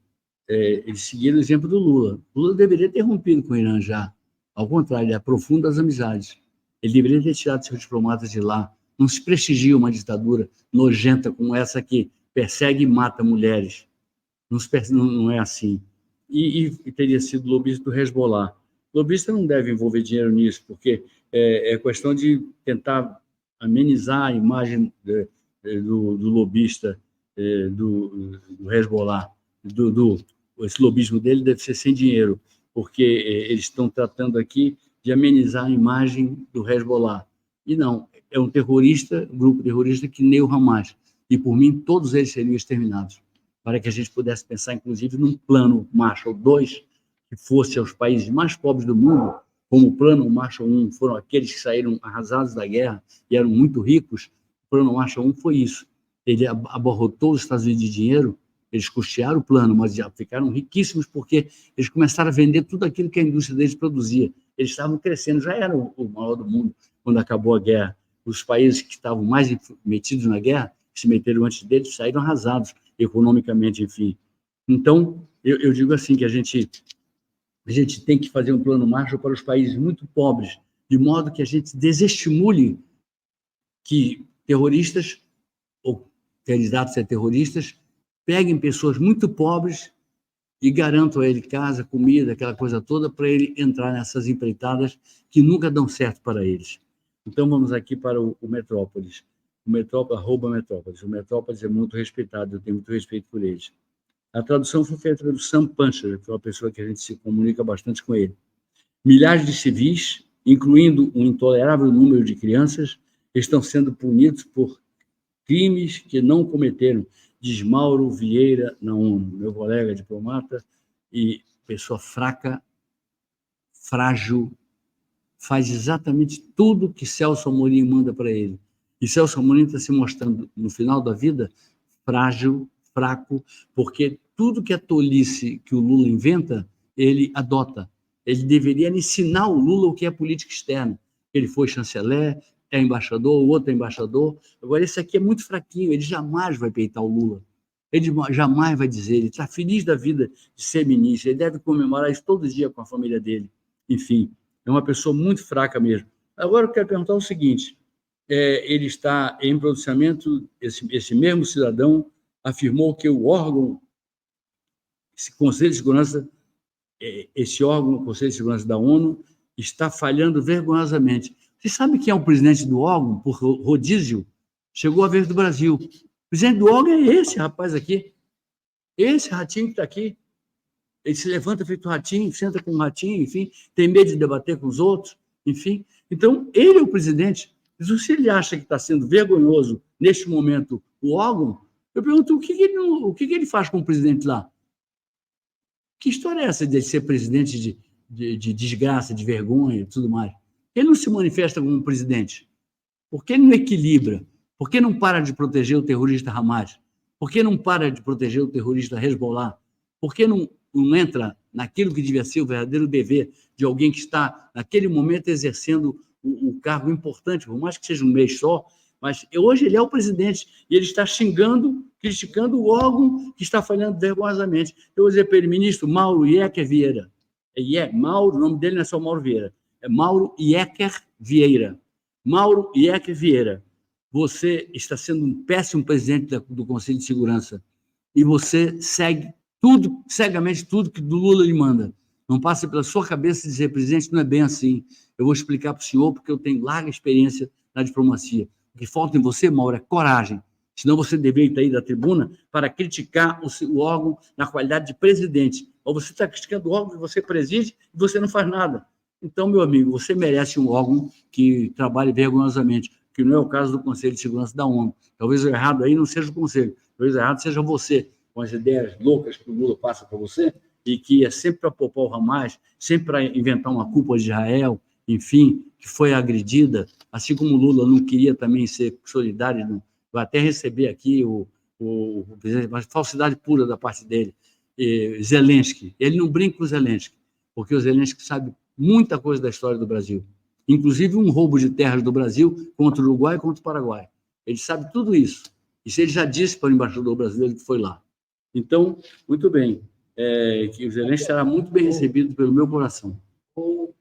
Eles seguiram o exemplo do Lula. Lula deveria ter rompido com o Irã já. Ao contrário, ele aprofunda as amizades. Ele deveria ter tirado seus diplomatas de lá. Não se prestigia uma ditadura nojenta como essa que persegue e mata mulheres. Não é assim. E teria sido lobista do Hezbollah. Lobista não deve envolver dinheiro nisso, porque é questão de tentar amenizar a imagem do lobista do Hezbollah. Esse lobismo dele deve ser sem dinheiro, porque eles estão tratando aqui de amenizar a imagem do Hezbollah. E não, é um terrorista, um grupo terrorista que nem o Hamas. E, por mim, todos eles seriam exterminados, para que a gente pudesse pensar, inclusive, num plano Marshall II, que fosse aos países mais pobres do mundo, como o plano Marshall I foram aqueles que saíram arrasados da guerra e eram muito ricos. O plano Marshall I foi isso. Ele abarrotou os Estados Unidos de dinheiro, eles custearam o plano, mas já ficaram riquíssimos porque eles começaram a vender tudo aquilo que a indústria deles produzia. Eles estavam crescendo, já eram o maior do mundo quando acabou a guerra. Os países que estavam mais metidos na guerra, que se meteram antes deles, saíram arrasados economicamente, enfim. Então, eu digo assim, que a gente tem que fazer um plano Marshall para os países muito pobres, de modo que a gente desestimule que terroristas, ou candidatos a ser terroristas, peguem pessoas muito pobres e garantam a ele casa, comida, aquela coisa toda, para ele entrar nessas empreitadas que nunca dão certo para eles. Então, vamos aqui para o Metrópolis. O Metrópolis, @Metrópolis. O Metrópolis é muito respeitado, eu tenho muito respeito por eles. A tradução foi feita pelo Sam Puncher, que é uma pessoa que a gente se comunica bastante com ele. Milhares de civis, incluindo um intolerável número de crianças, estão sendo punidos por crimes que não cometeram, diz Mauro Vieira na ONU, meu colega diplomata e pessoa fraca, frágil, faz exatamente tudo que Celso Amorim manda para ele. E Celso Amorim está se mostrando, no final da vida, frágil, fraco, porque tudo que é tolice que o Lula inventa, ele adota. Ele deveria ensinar o Lula o que é política externa. Ele foi chanceler, é embaixador, o outro é embaixador. Agora, esse aqui é muito fraquinho, ele jamais vai peitar o Lula. Ele jamais vai dizer, ele está feliz da vida de ser ministro, ele deve comemorar isso todo dia com a família dele. Enfim, é uma pessoa muito fraca mesmo. Agora, eu quero perguntar o seguinte, ele está em pronunciamento, esse mesmo cidadão afirmou que o órgão, esse Conselho de Segurança, esse órgão, o Conselho de Segurança da ONU, está falhando vergonhosamente. Você sabe quem é o presidente do órgão, por rodízio? Chegou a vez do Brasil. O presidente do órgão é esse rapaz aqui. Esse ratinho que está aqui. Ele se levanta feito ratinho, senta com um ratinho, enfim, tem medo de debater com os outros, enfim. Então, ele é o presidente. Se ele acha que está sendo vergonhoso, neste momento, o órgão, eu pergunto, o que ele faz com o presidente lá? Que história é essa de ser presidente de desgraça, de vergonha e tudo mais? Ele não se manifesta como um presidente? Por que ele não equilibra? Por que não para de proteger o terrorista Hamas? Por que não para de proteger o terrorista Hezbollah? Por que não entra naquilo que devia ser o verdadeiro dever de alguém que está, naquele momento, exercendo um cargo importante, por mais que seja um mês só, mas hoje ele é o presidente e ele está xingando, criticando o órgão que está falhando vergonhosamente. Eu vou dizer para ele, ministro Mauro Iecker Vieira. Mauro, o nome dele não é só Mauro Vieira, é Mauro Iecker Vieira. Mauro Iecker Vieira, você está sendo um péssimo presidente do Conselho de Segurança e você segue cegamente tudo que do Lula lhe manda. Não passa pela sua cabeça dizer, presidente, não é bem assim. Eu vou explicar para o senhor, porque eu tenho larga experiência na diplomacia. O que falta em você, Mauro, é coragem. Senão você deveria estar aí da tribuna para criticar o órgão na qualidade de presidente. Ou você está criticando o órgão que você preside e você não faz nada. Então, meu amigo, você merece um órgão que trabalhe vergonhosamente, que não é o caso do Conselho de Segurança da ONU. Talvez o errado aí não seja o Conselho, talvez o errado seja você, com as ideias loucas que o Lula passa para você, e que é sempre para poupar o Hamas, sempre para inventar uma culpa de Israel, enfim, que foi agredida, assim como o Lula não queria também ser solidário, vai até receber aqui o presidente, mas falsidade pura da parte dele, Zelensky. Ele não brinca com o Zelensky, porque o Zelensky sabe muita coisa da história do Brasil, inclusive um roubo de terras do Brasil contra o Uruguai e contra o Paraguai. Ele sabe tudo isso. Isso ele já disse para o embaixador brasileiro que foi lá. Então, muito bem, que o Zelensky será muito bem recebido pelo meu coração.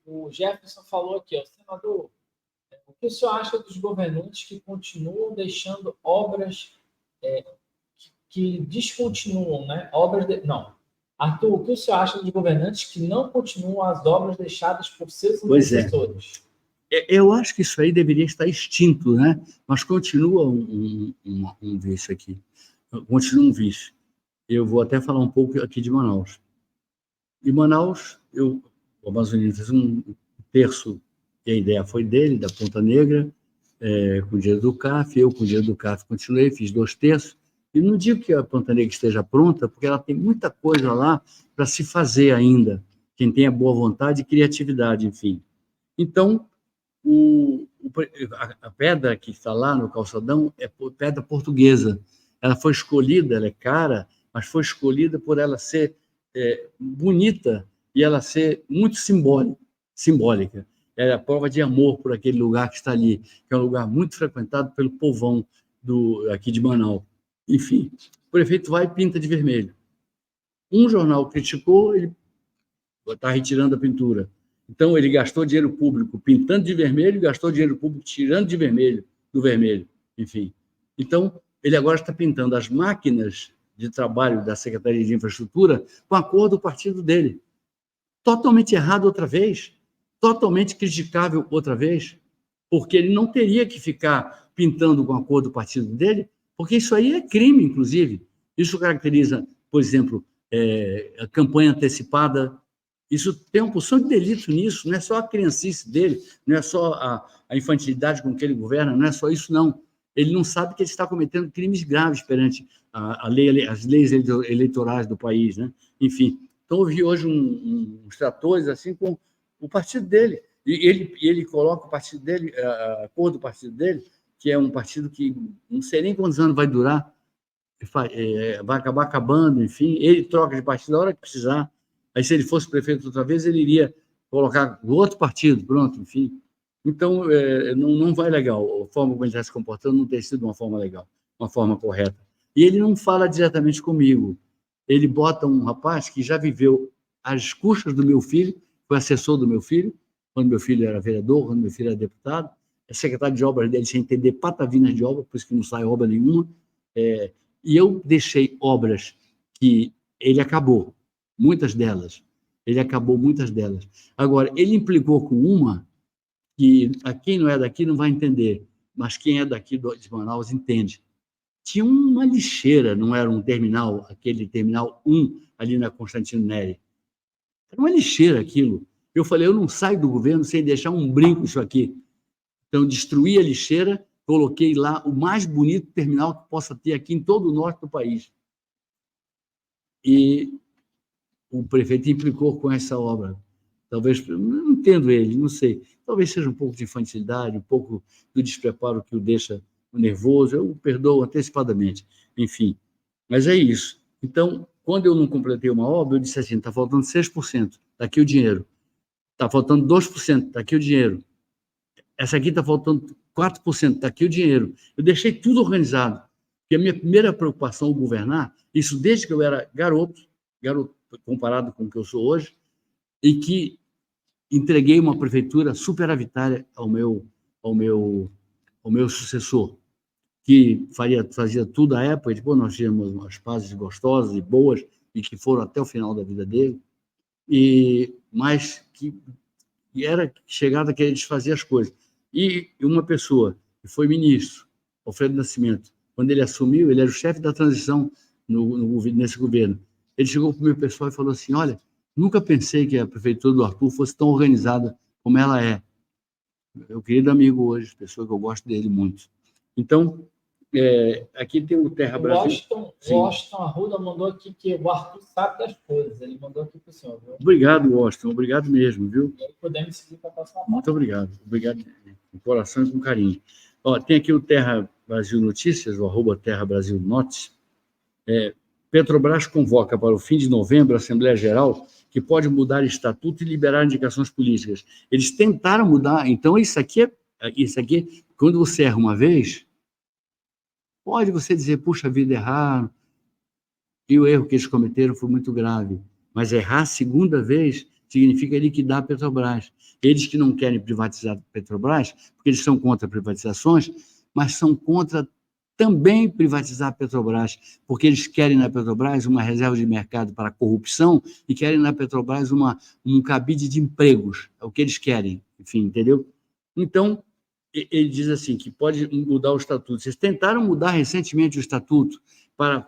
O Jefferson falou aqui, ó, senador, o que o senhor acha dos governantes que continuam deixando obras que descontinuam, né? Arthur, o que o senhor acha dos governantes que não continuam as obras deixadas por seus antecessores? Eu acho que isso aí deveria estar extinto, né? Mas continua um vício aqui. Continua um vício. Eu vou até falar um pouco aqui de Manaus. Em Manaus, o Amazonino fez um terço, e a ideia foi dele, da Ponta Negra, com o dinheiro do CAF, eu com o dinheiro do CAF continuei, fiz 2 terços, e não digo que a Ponta Negra esteja pronta, porque ela tem muita coisa lá para se fazer ainda, quem tenha boa vontade e criatividade, enfim. Então, a pedra que está lá no calçadão é pedra portuguesa. Ela foi escolhida, ela é cara, mas foi escolhida por ela ser bonita e ela ser muito simbólica. É a prova de amor por aquele lugar que está ali, que é um lugar muito frequentado pelo povão aqui de Manaus. Enfim, o prefeito vai e pinta de vermelho. Um jornal criticou, ele está retirando a pintura. Então, ele gastou dinheiro público pintando de vermelho, gastou dinheiro público tirando de vermelho, do vermelho, enfim. Então, ele agora está pintando as máquinas de trabalho da Secretaria de Infraestrutura com a cor do partido dele. Totalmente errado outra vez, totalmente criticável outra vez, porque ele não teria que ficar pintando com a cor do partido dele, porque isso aí é crime, inclusive. Isso caracteriza, por exemplo, a campanha antecipada. Isso tem uma porção de delito nisso, não é só a criancice dele, não é só a infantilidade com que ele governa, não é só isso, não. Ele não sabe que ele está cometendo crimes graves perante as leis eleitorais do país, né? Enfim, então eu vi hoje uns tratores assim com o partido dele, e ele coloca o partido dele, a cor do partido dele, que é um partido que não sei nem quantos anos vai durar, vai acabar acabando, enfim, ele troca de partido a hora que precisar. Aí, se ele fosse prefeito outra vez, ele iria colocar outro partido, pronto, enfim. Então, não vai legal. A forma como ele está se comportando não tem sido uma forma legal, uma forma correta. E ele não fala diretamente comigo. Ele bota um rapaz que já viveu às custas do meu filho, foi assessor do meu filho, quando meu filho era vereador, quando meu filho era deputado, é secretário de obras dele sem entender patavinas de obra, por isso que não sai obra nenhuma. E eu deixei obras que ele acabou, muitas delas. Ele acabou muitas delas. Agora, ele implicou com uma que quem não é daqui não vai entender, mas quem é daqui de Manaus entende. Tinha uma lixeira, não era um terminal, aquele terminal 1 ali na Constantino Neri. Era uma lixeira aquilo. Eu falei, eu não saio do governo sem deixar um brinco isso aqui. Então, destruí a lixeira, coloquei lá o mais bonito terminal que possa ter aqui em todo o norte do país. E o prefeito implicou com essa obra. Talvez, não entendo ele, não sei. Talvez seja um pouco de infantilidade, um pouco do despreparo que o deixa nervoso. Eu o perdoo antecipadamente. Enfim, mas é isso. Então, quando eu não completei uma obra, eu disse assim, está faltando 6%, está aqui o dinheiro. Está faltando 2%, está aqui o dinheiro. Essa aqui está faltando 4%, está aqui o dinheiro. Eu deixei tudo organizado. Porque a minha primeira preocupação ao governar, isso desde que eu era garoto comparado com o que eu sou hoje, e que entreguei uma prefeitura superavitária ao meu sucessor, que fazia tudo à época, e depois nós tínhamos umas fases gostosas e boas, e que foram até o final da vida dele, mas que era chegada a querer desfazer as coisas. E uma pessoa que foi ministro, Alfredo Nascimento, quando ele assumiu, ele era o chefe da transição nesse governo. Ele chegou para o meu pessoal e falou assim, olha, nunca pensei que a prefeitura do Arthur fosse tão organizada como ela é. Meu querido amigo hoje, pessoa que eu gosto dele muito. Então, aqui tem o Terra Brasil. Washington Arruda mandou aqui que o Arthur sabe das coisas. Ele mandou aqui para o senhor. Viu? Obrigado, Washington. Obrigado mesmo, viu? E aí podemos seguir para a próxima parte. Muito obrigado. Obrigado com coração e com carinho. Ó, tem aqui o Terra Brasil Notícias, o @Terra Brasil Notes. Petrobras convoca para o fim de novembro a Assembleia Geral que pode mudar estatuto e liberar indicações políticas. Eles tentaram mudar, então isso aqui, quando você erra uma vez, pode você dizer, puxa vida, erraram, e o erro que eles cometeram foi muito grave, mas errar a segunda vez significa liquidar a Petrobras. Eles que não querem privatizar a Petrobras, porque eles são contra privatizações, mas são contra também privatizar a Petrobras, porque eles querem na Petrobras uma reserva de mercado para a corrupção e querem na Petrobras um cabide de empregos, é o que eles querem, enfim, entendeu? Então, ele diz assim, que pode mudar o estatuto. Vocês tentaram mudar recentemente o estatuto para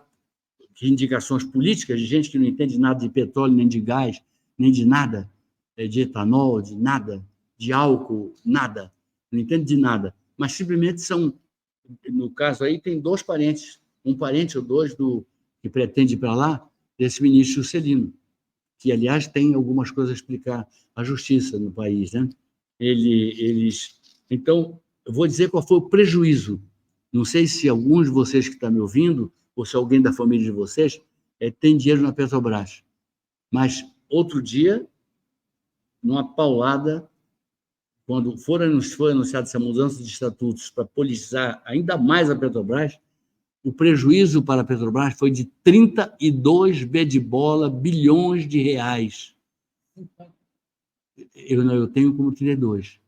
indicações políticas de gente que não entende nada de petróleo, nem de gás, nem de nada, de etanol, de nada. de álcool, nada. Não entendo de nada. Mas simplesmente são, no caso aí, tem 2 parentes, um parente ou 2 que pretende ir para lá, desse ministro Juscelino, que, aliás, tem algumas coisas a explicar à justiça no país, né? Então, eu vou dizer qual foi o prejuízo. Não sei se alguns de vocês que estão me ouvindo, ou se alguém da família de vocês, tem dinheiro na Petrobras. Mas, outro dia, numa paulada, quando foi anunciada essa mudança de estatutos para politizar ainda mais a Petrobras, o prejuízo para a Petrobras foi de 32 bilhões de reais. Eu tenho como 32.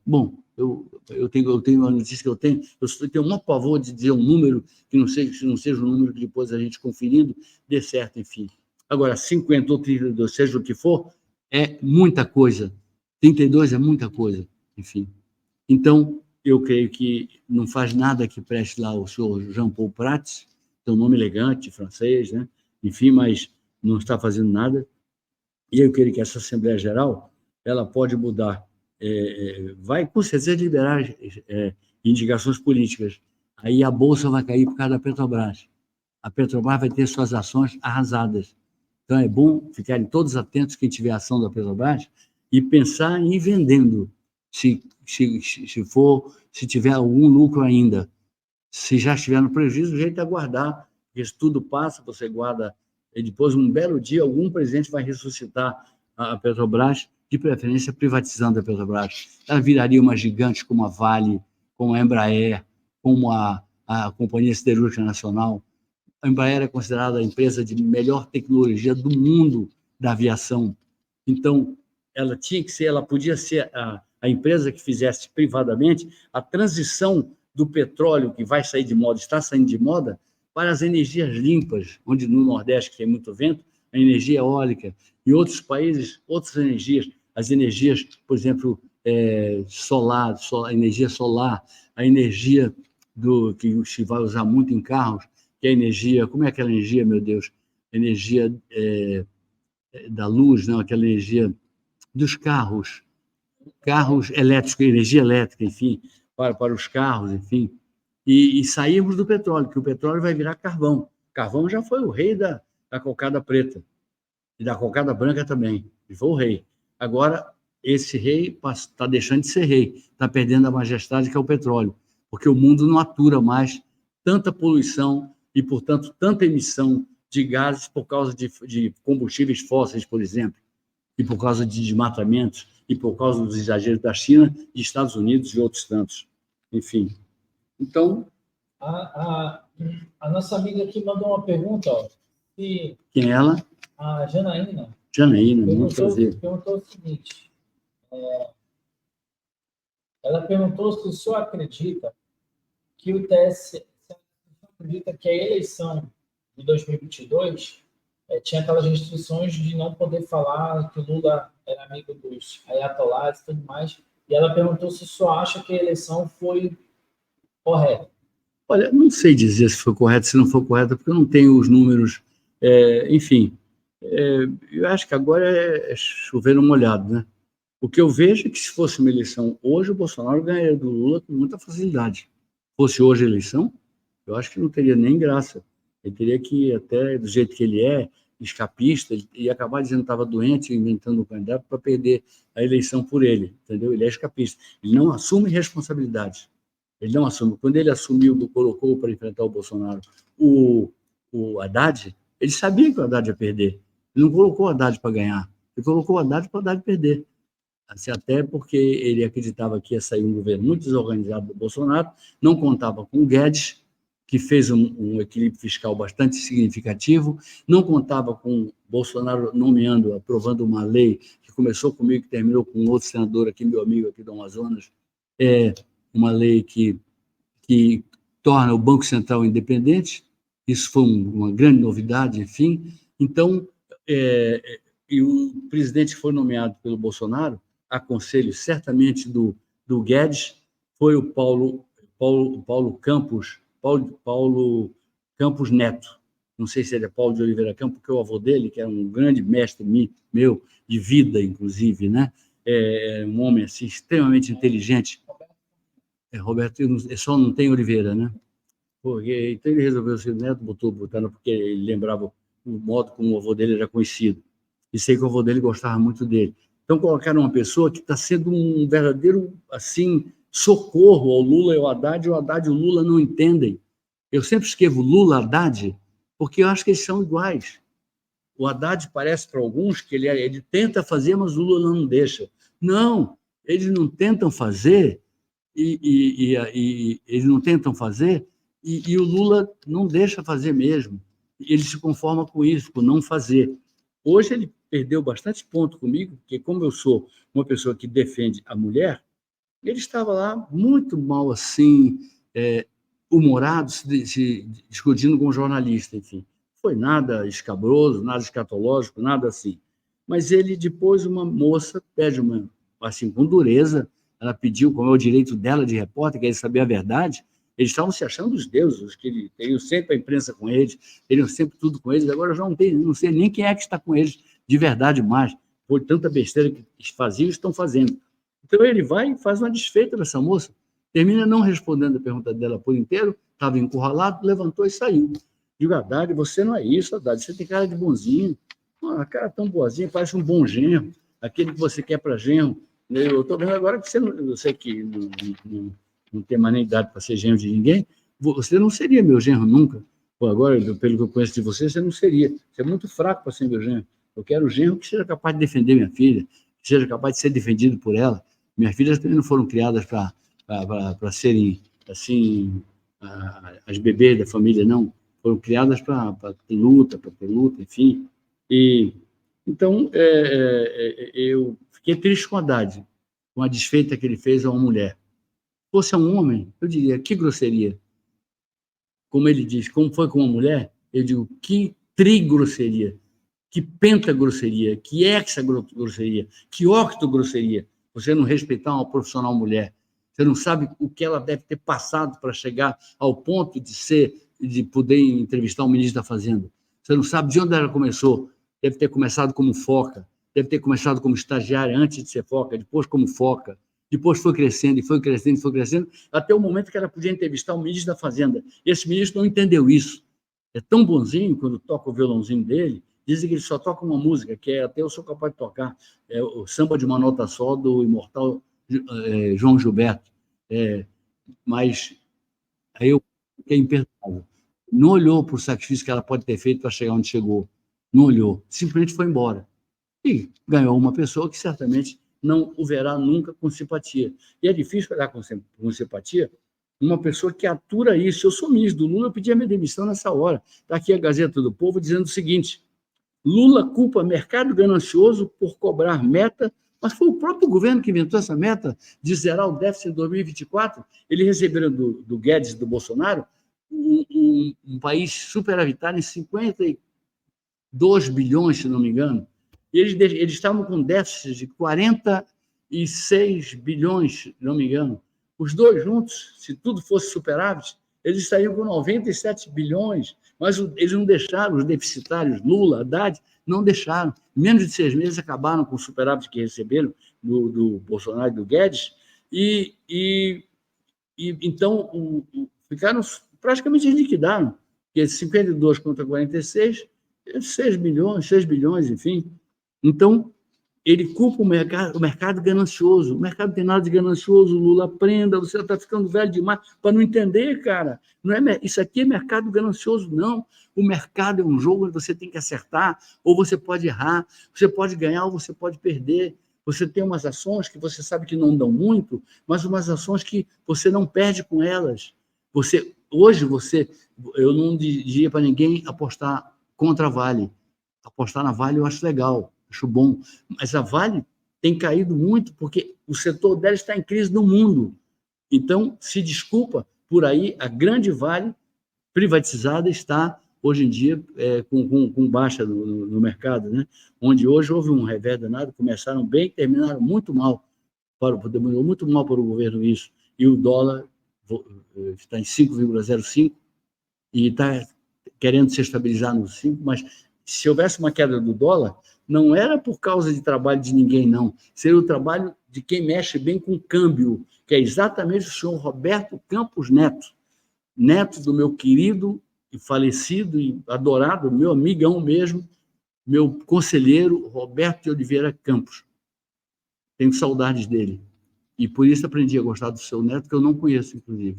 Bom, eu tenho a notícia que eu tenho um maior pavor de dizer um número que não seja um número que depois a gente conferindo dê certo, enfim. Agora, 50 ou 32, seja o que for, é muita coisa. 32 é muita coisa, enfim. Então, eu creio que não faz nada que preste lá o senhor Jean-Paul Prats, tem um nome elegante, francês, né? Enfim, mas não está fazendo nada. E eu creio que essa Assembleia Geral ela pode mudar, vai com certeza liberar indicações políticas. Aí a Bolsa vai cair por causa da Petrobras. A Petrobras vai ter suas ações arrasadas. Então, é bom ficarem todos atentos, quem tiver ação da Petrobras, e pensar em ir vendendo, se tiver algum lucro ainda. Se já estiver no prejuízo, o jeito é guardar, porque isso tudo passa, você guarda, e depois, um belo dia, algum presidente vai ressuscitar a Petrobras, de preferência privatizando a Petrobras. Ela viraria uma gigante como a Vale, como a Embraer, como a Companhia Siderúrgica Nacional. A Embraer é considerada a empresa de melhor tecnologia do mundo da aviação. Então, ela podia ser a empresa que fizesse privadamente a transição do petróleo, que vai sair de moda, está saindo de moda, para as energias limpas, onde no Nordeste, que tem muito vento, a energia eólica, e outros países, outras energias, as energias, por exemplo, solar, a energia solar, a energia que se vai usar muito em carros, que é a energia, como é aquela energia, meu Deus? Energia da luz, não, aquela energia dos carros elétricos, energia elétrica, enfim, para os carros, enfim, e sairmos do petróleo, que o petróleo vai virar carvão. Carvão já foi o rei da cocada preta, e da cocada branca também, e foi o rei. Agora, esse rei está deixando de ser rei, está perdendo a majestade que é o petróleo, porque o mundo não atura mais tanta poluição e, portanto, tanta emissão de gases por causa de combustíveis fósseis, por exemplo, e por causa de desmatamentos, e por causa dos exageros da China, de Estados Unidos e outros tantos. Enfim. Então... A nossa amiga aqui mandou uma pergunta. Quem é ela? A Janaína. Janaína, muito prazer. Perguntou o seguinte. Ela perguntou se o senhor acredita que o TSE acredita que a eleição de 2022 tinha aquelas restrições de não poder falar que o Lula era amigo dos ayatollahs e tudo mais. E ela perguntou se o senhor acha que a eleição foi correta. Olha, não sei dizer se foi correto, se não foi correto, porque eu não tenho os números. Enfim, eu acho que agora é chover no molhado, né? O que eu vejo é que, se fosse uma eleição hoje, o Bolsonaro ganharia do Lula com muita facilidade. Se fosse hoje a eleição, eu acho que não teria nem graça. Ele teria que ir até, do jeito que ele é, escapista, e acabar dizendo que estava doente, inventando um candidato para perder a eleição por ele, entendeu? Ele é escapista. Ele não assume responsabilidade. Ele não assume. Quando ele assumiu, colocou para enfrentar o Bolsonaro o Haddad, ele sabia que o Haddad ia perder. Ele não colocou o Haddad para ganhar. Ele colocou o Haddad para o Haddad perder. Assim, até porque ele acreditava que ia sair um governo muito desorganizado do Bolsonaro, não contava com o Guedes, que fez um equilíbrio fiscal bastante significativo, não contava com Bolsonaro aprovando uma lei que começou comigo, que terminou com outro senador aqui, meu amigo aqui do Amazonas, uma lei que torna o Banco Central independente. Isso foi uma grande novidade, enfim. Então, e o presidente que foi nomeado pelo Bolsonaro, a conselho certamente do Guedes, foi o Paulo Campos Neto. Não sei se ele é Paulo de Oliveira Campos, porque o avô dele, que era um grande mestre meu, de vida, inclusive, né? é um homem assim, extremamente inteligente. Roberto, só não tem Oliveira, né? Porque, então ele resolveu ser neto, botando porque ele lembrava o modo como o avô dele era conhecido. E sei que o avô dele gostava muito dele. Então colocaram uma pessoa que está sendo um verdadeiro assim socorro ao Lula e ao Haddad. O Haddad e o Lula não entendem. Eu sempre escrevo Lula, Haddad, porque eu acho que eles são iguais. O Haddad parece para alguns que ele tenta fazer, mas o Lula não deixa. Não, eles não tentam fazer eles não tentam fazer e o Lula não deixa fazer mesmo. Ele se conforma com isso, com não fazer. Hoje ele perdeu bastante ponto comigo, porque como eu sou uma pessoa que defende a mulher, ele estava lá muito mal assim, humorado, se discutindo com um jornalista, enfim. Foi nada escabroso, nada escatológico, nada assim. Mas ele, depois, uma moça pede assim, com dureza, ela pediu, como é o direito dela de repórter, quer saber a verdade. Eles estavam se achando os deuses, que teriam sempre a imprensa com eles, teriam sempre tudo com eles. Agora eu já não sei nem quem é que está com eles de verdade mais, por tanta besteira que faziam e estão fazendo. Então ele vai e faz uma desfeita dessa moça, termina não respondendo a pergunta dela por inteiro, estava encurralado, levantou e saiu. Digo, Haddad, você não é isso, Haddad, você tem cara de bonzinho, uma cara tão boazinha, parece um bom genro, aquele que você quer para genro. Eu estou vendo agora que você que não tem mais nem idade para ser genro de ninguém, você não seria meu genro nunca. Pô, agora, pelo que eu conheço de você, você não seria. Você é muito fraco para ser meu genro. Eu quero um genro que seja capaz de defender minha filha, que seja capaz de ser defendido por ela. Minhas filhas também não foram criadas para serem, assim, as bebês da família, não. Foram criadas para ter luta, enfim. Então, eu fiquei triste com a Haddad, com a desfeita que ele fez a uma mulher. Se fosse um homem, eu diria, que grosseria. Como ele diz, como foi com uma mulher, eu digo, que trigrosseria, que pentagrosseria, que hexagrosseria, que octogrosseria. Você não respeitar uma profissional mulher. Você não sabe o que ela deve ter passado para chegar ao ponto de poder entrevistar o ministro da Fazenda. Você não sabe de onde ela começou. Deve ter começado como foca, deve ter começado como estagiária antes de ser foca, depois como foca, depois foi crescendo, até o momento que ela podia entrevistar o ministro da Fazenda. E esse ministro não entendeu isso. É tão bonzinho quando toca o violãozinho dele, dizem que ele só toca uma música, que até eu sou capaz de tocar, é o Samba de uma Nota Só, do imortal João Gilberto. Mas aí eu fiquei imperdoável. Não olhou para o sacrifício que ela pode ter feito para chegar onde chegou. Não olhou. Simplesmente foi embora. E ganhou uma pessoa que certamente não o verá nunca com simpatia. E é difícil olhar com simpatia uma pessoa que atura isso. Eu sou ministro do Lula, eu pedi a minha demissão nessa hora. Está aqui a Gazeta do Povo dizendo o seguinte: Lula culpa mercado ganancioso por cobrar meta, mas foi o próprio governo que inventou essa meta de zerar o déficit em 2024. Eles receberam do Guedes, do Bolsonaro, um país superavitário em 52 bilhões, se não me engano. E eles estavam com déficit de 46 bilhões, se não me engano. Os dois juntos, se tudo fosse superávit, eles saíram com 97 bilhões, mas eles não deixaram, os deficitários, Lula, Haddad, não deixaram. Em menos de 6 meses acabaram com o superávit que receberam do Bolsonaro e do Guedes, então ficaram praticamente liquidaram, porque 52 contra 46, 6 bilhões, enfim. Então, ele culpa o mercado ganancioso. O mercado não tem nada de ganancioso, Lula, aprenda, você está ficando velho demais para não entender, cara. Não é, isso aqui é mercado ganancioso, não. O mercado é um jogo onde você tem que acertar, ou você pode errar, você pode ganhar ou você pode perder. Você tem umas ações que você sabe que não dão muito, mas umas ações que você não perde com elas. Hoje, eu não diria para ninguém apostar contra a Vale. Apostar na Vale eu acho legal, acho bom. Mas a Vale tem caído muito porque o setor dela está em crise no mundo. Então, se desculpa, por aí, a grande Vale privatizada está, hoje em dia, com baixa no mercado, né? Onde hoje houve um revés danado, começaram bem, terminaram muito mal para o governo isso. E o dólar está em 5,05 e está querendo se estabilizar no 5, mas se houvesse uma queda do dólar, não era por causa de trabalho de ninguém, não. Seria o trabalho de quem mexe bem com câmbio, que é exatamente o senhor Roberto Campos Neto, neto do meu querido e falecido e adorado, meu amigão mesmo, meu conselheiro Roberto de Oliveira Campos. Tenho saudades dele. E por isso aprendi a gostar do seu neto, que eu não conheço, inclusive.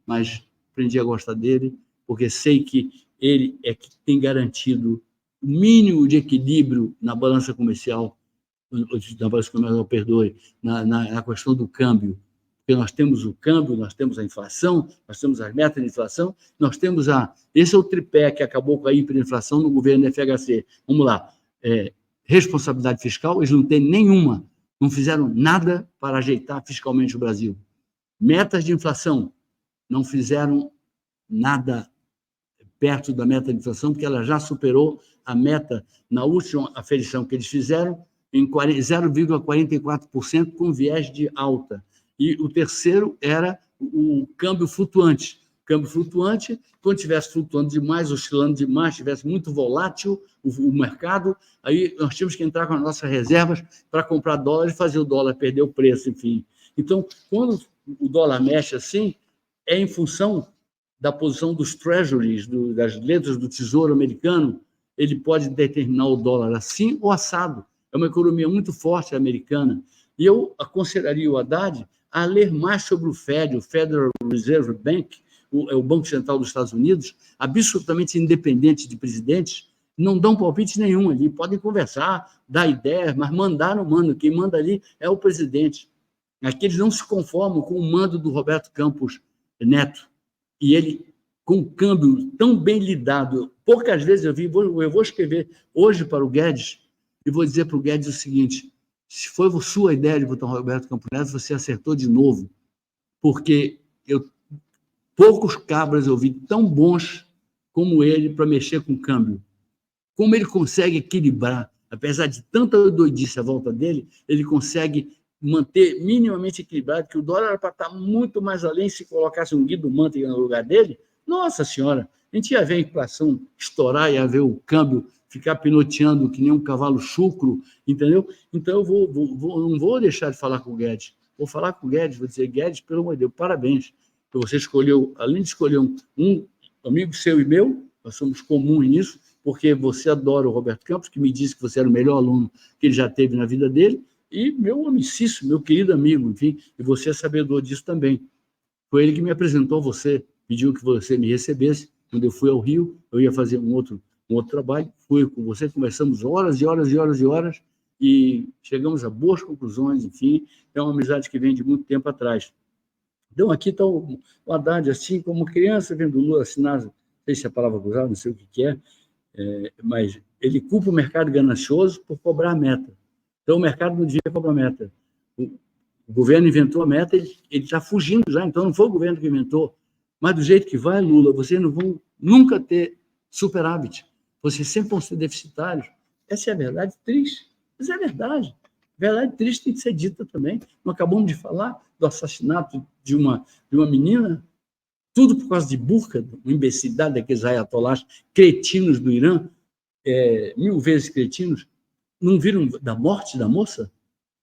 Mas aprendi a gostar dele, porque sei que ele é que tem garantido o mínimo de equilíbrio na balança comercial, na questão do câmbio. Porque nós temos o câmbio, nós temos a inflação, nós temos as metas de inflação, nós temos esse é o tripé que acabou com a hiperinflação no governo do FHC. Vamos lá. Responsabilidade fiscal, eles não têm nenhuma. Não fizeram nada para ajeitar fiscalmente o Brasil. Metas de inflação, não fizeram nada perto da meta de inflação, porque ela já superou a meta na última aferição que eles fizeram em 0,44% com viés de alta. E o terceiro era o câmbio flutuante. Câmbio flutuante, quando estivesse flutuando demais, oscilando demais, estivesse muito volátil o mercado, aí nós tínhamos que entrar com as nossas reservas para comprar dólar e fazer o dólar perder o preço, enfim. Então, quando o dólar mexe assim, é em função da posição dos treasuries, das letras do Tesouro americano, ele pode determinar o dólar assim ou assado. É uma economia muito forte americana. E eu aconselharia o Haddad a ler mais sobre o Fed, o Federal Reserve Bank, o Banco Central dos Estados Unidos, absolutamente independente de presidentes, não dão palpite nenhum ali, podem conversar, dar ideias, mas mandar não manda, quem manda ali é o presidente. Aqui eles não se conformam com o mando do Roberto Campos Neto, e ele, com o câmbio tão bem lidado, poucas vezes eu vou escrever hoje para o Guedes, e vou dizer para o Guedes o seguinte: se foi sua ideia de botar o Roberto Campos Neto, você acertou de novo, porque poucos cabras eu vi tão bons como ele para mexer com o câmbio. Como ele consegue equilibrar, apesar de tanta doidice à volta dele, ele consegue manter minimamente equilibrado, que o dólar era para estar muito mais além se colocasse um Guido Mantega no lugar dele. Nossa Senhora, a gente ia ver a inflação estourar, ia ver o câmbio ficar pinoteando que nem um cavalo chucro, entendeu? Então eu não vou deixar de falar com o Guedes. Vou falar com o Guedes, vou dizer: Guedes, pelo amor de Deus, parabéns. Você escolheu, além de escolher um amigo seu e meu, nós somos comuns nisso, porque você adora o Roberto Campos, que me disse que você era o melhor aluno que ele já teve na vida dele, e meu amicíssimo, meu querido amigo, enfim, e você é sabedor disso também. Foi ele que me apresentou você, pediu que você me recebesse. Quando eu fui ao Rio, eu ia fazer um outro trabalho, fui com você, conversamos horas e horas e horas e horas, e chegamos a boas conclusões, enfim, é uma amizade que vem de muito tempo atrás. Então, aqui está o Haddad, assim, como criança, vendo o Lula assinar, não sei se é a palavra usada, não sei o que é, mas ele culpa o mercado ganancioso por cobrar a meta. Então, o mercado não devia cobrar a meta. O governo inventou a meta, ele está fugindo já, então não foi o governo que inventou. Mas do jeito que vai, Lula, vocês não vão nunca ter superávit. Vocês sempre vão ser deficitários. Essa é a verdade triste. Mas é verdade. Verdade triste tem que ser dita também. Não acabamos de falar do assassinato de uma menina, tudo por causa de burca, uma imbecilidade daqueles ayatollahs cretinos do Irã, 1000 vezes cretinos. Não viram da morte da moça?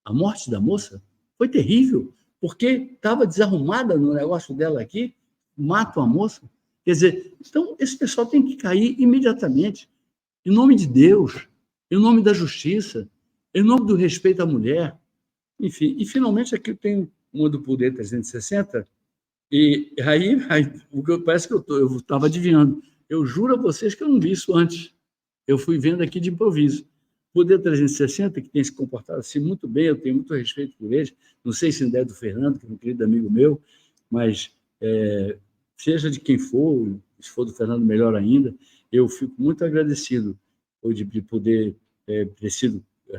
A morte da moça foi terrível, porque estava desarrumada no negócio dela aqui, matam a moça. Quer dizer, então, esse pessoal tem que cair imediatamente, em nome de Deus, em nome da justiça, em nome do respeito à mulher, enfim. E, finalmente, aqui eu tenho uma do Poder 360, e aí o que parece que eu estava adivinhando. Eu juro a vocês que eu não vi isso antes. Eu fui vendo aqui de improviso. Poder 360, que tem se comportado assim muito bem, eu tenho muito respeito por eles, não sei se ainda é do Fernando, que é um querido amigo meu, mas seja de quem for, se for do Fernando, melhor ainda, eu fico muito agradecido de poder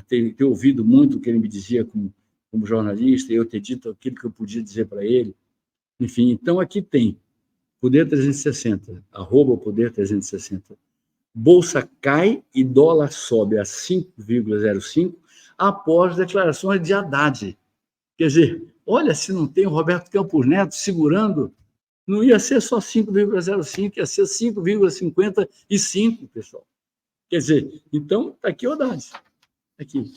ter ouvido muito o que ele me dizia como jornalista, e eu ter dito aquilo que eu podia dizer para ele. Enfim, então aqui tem Poder 360, @Poder 360. Bolsa cai e dólar sobe a 5,05 após declarações de Haddad. Quer dizer, olha, se não tem o Roberto Campos Neto segurando, não ia ser só 5,05, ia ser 5,55, pessoal. Quer dizer, então, está aqui o Haddad. Aqui.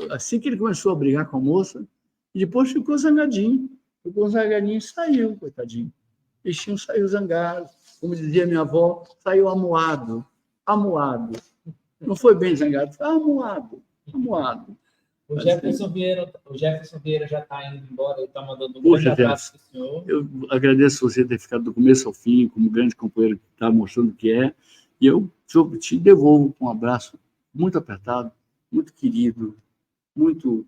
Assim que ele começou a brigar com a moça, e depois ficou zangadinho. E saiu, coitadinho. O bichinho saiu zangado. Como dizia minha avó, saiu amuado. Amuado. Não foi bem zangado, foi amuado. Amuado. O Jefferson Vieira já está indo embora, ele está mandando um grande abraço para o senhor. Eu agradeço você ter ficado do começo ao fim, como grande companheiro que está mostrando o que é, e eu te devolvo um abraço muito apertado, muito querido, muito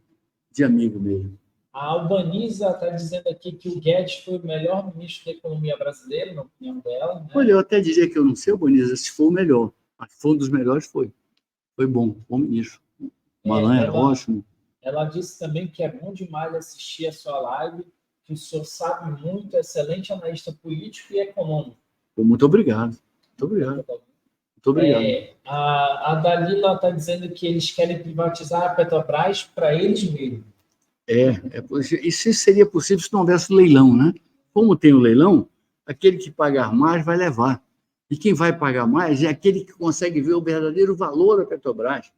de amigo mesmo. A Albaniza está dizendo aqui que o Guedes foi o melhor ministro da economia brasileira, na opinião dela. Né? Olha, eu até diria que eu não sei, Albaniza, se foi o melhor, mas foi um dos melhores, foi. Foi bom ministro. O Malan era ótimo. Ela disse também que é bom demais assistir a sua live, que o senhor sabe muito, excelente analista político e econômico. Muito obrigado. Muito obrigado. Muito obrigado. A Dalila está dizendo que eles querem privatizar a Petrobras para eles mesmos. Isso seria possível se não houvesse leilão, né? Como tem o leilão, aquele que pagar mais vai levar. E quem vai pagar mais é aquele que consegue ver o verdadeiro valor da Petrobras.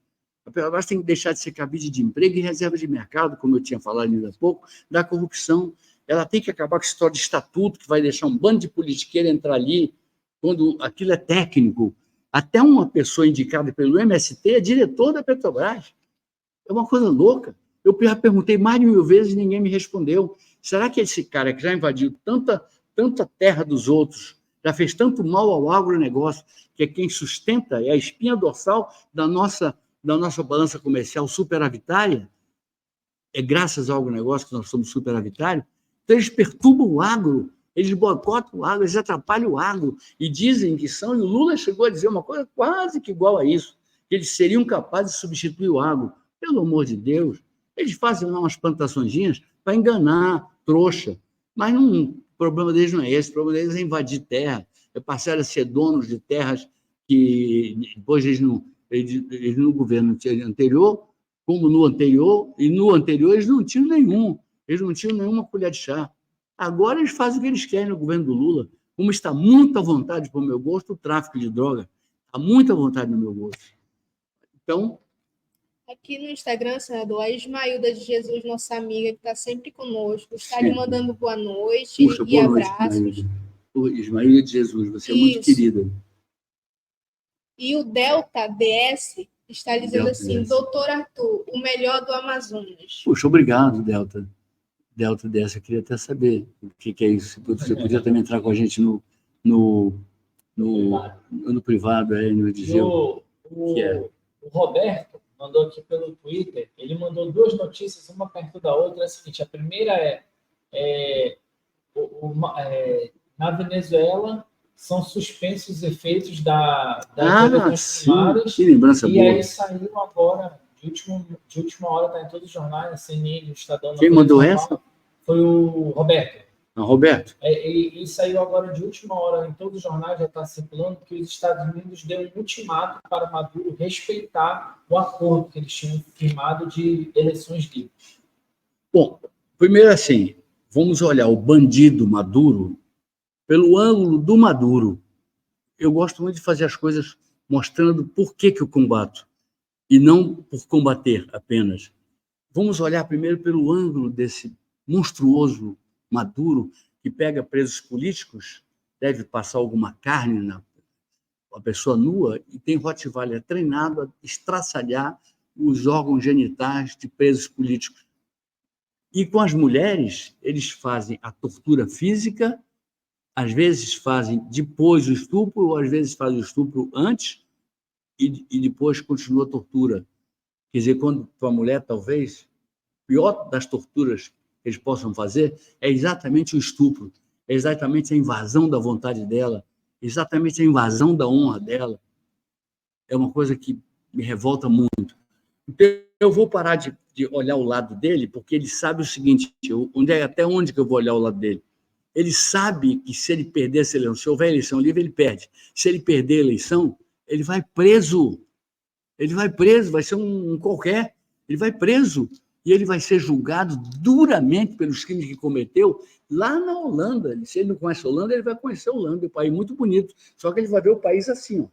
A Petrobras tem que deixar de ser cabide de emprego e reserva de mercado, como eu tinha falado ainda há pouco, da corrupção. Ela tem que acabar com essa história de estatuto, que vai deixar um bando de politiqueiro entrar ali, quando aquilo é técnico. Até uma pessoa indicada pelo MST é diretor da Petrobras. É uma coisa louca. Eu já perguntei mais de 1000 vezes e ninguém me respondeu. Será que esse cara que já invadiu tanta terra dos outros, já fez tanto mal ao agronegócio, que é quem sustenta, é a espinha dorsal da nossa balança comercial superavitária, é graças ao agronegócio que nós somos superavitários, então eles perturbam o agro, eles boicotam o agro, eles atrapalham o agro, e dizem que são, e o Lula chegou a dizer uma coisa quase que igual a isso, que eles seriam capazes de substituir o agro. Pelo amor de Deus, eles fazem lá umas plantaçõezinhas para enganar, trouxa, mas o problema deles não é esse, o problema deles é invadir terra, é passar a ser donos de terras que depois eles no governo anterior, como no anterior, e no anterior eles não tinham nenhuma colher de chá. Agora eles fazem o que eles querem no governo do Lula, como está muito à vontade para o meu gosto o tráfico de droga, está muito à vontade no meu gosto. Então... Aqui no Instagram, senador, a Ismailda de Jesus, nossa amiga, que está sempre conosco, está lhe mandando boa noite e abraços. Ismailda de Jesus, você é muito querida. E o Delta DS está dizendo assim, doutor Arthur, o melhor do Amazonas. Puxa, obrigado, Delta. Delta DS, eu queria até saber o que é isso. Você podia também entrar com a gente no privado, no Digeu. O Roberto mandou aqui pelo Twitter, ele mandou 2 notícias, uma perto da outra. É a seguinte, a primeira na Venezuela são suspensos os efeitos das eleições primárias. Que lembrança boa. E aí saiu agora, de última hora, está em todos os jornais, a CNN, o Estadão. Quem mandou essa? Foi o Roberto. Roberto? E saiu agora de última hora em todos os jornais, já está circulando, que os Estados Unidos deu um ultimato para Maduro respeitar o acordo que eles tinham firmado de eleições livres. Bom, primeiro assim, vamos olhar o bandido Maduro pelo ângulo do Maduro. Eu gosto muito de fazer as coisas mostrando por que eu combato, e não por combater apenas. Vamos olhar primeiro pelo ângulo desse monstruoso Maduro, que pega presos políticos, deve passar alguma carne na pessoa nua, e tem Rottweiler treinado a estraçalhar os órgãos genitais de presos políticos. E com as mulheres, eles fazem a tortura física, às vezes fazem depois o estupro, ou às vezes fazem o estupro antes, e depois continua a tortura. Quer dizer, quando para a mulher, talvez, a pior das torturas que eles possam fazer é exatamente o estupro, é exatamente a invasão da vontade dela, exatamente a invasão da honra dela. É uma coisa que me revolta muito. Então, eu vou parar de olhar o lado dele, porque ele sabe o seguinte, até onde que eu vou olhar o lado dele? Ele sabe que se ele perder essa eleição, se houver eleição livre, ele perde. Se ele perder a eleição, ele vai preso. Ele vai preso, vai ser um qualquer. Ele vai preso. E ele vai ser julgado duramente pelos crimes que cometeu lá na Holanda. Se ele não conhece a Holanda, ele vai conhecer a Holanda, um país muito bonito. Só que ele vai ver o país assim, ó.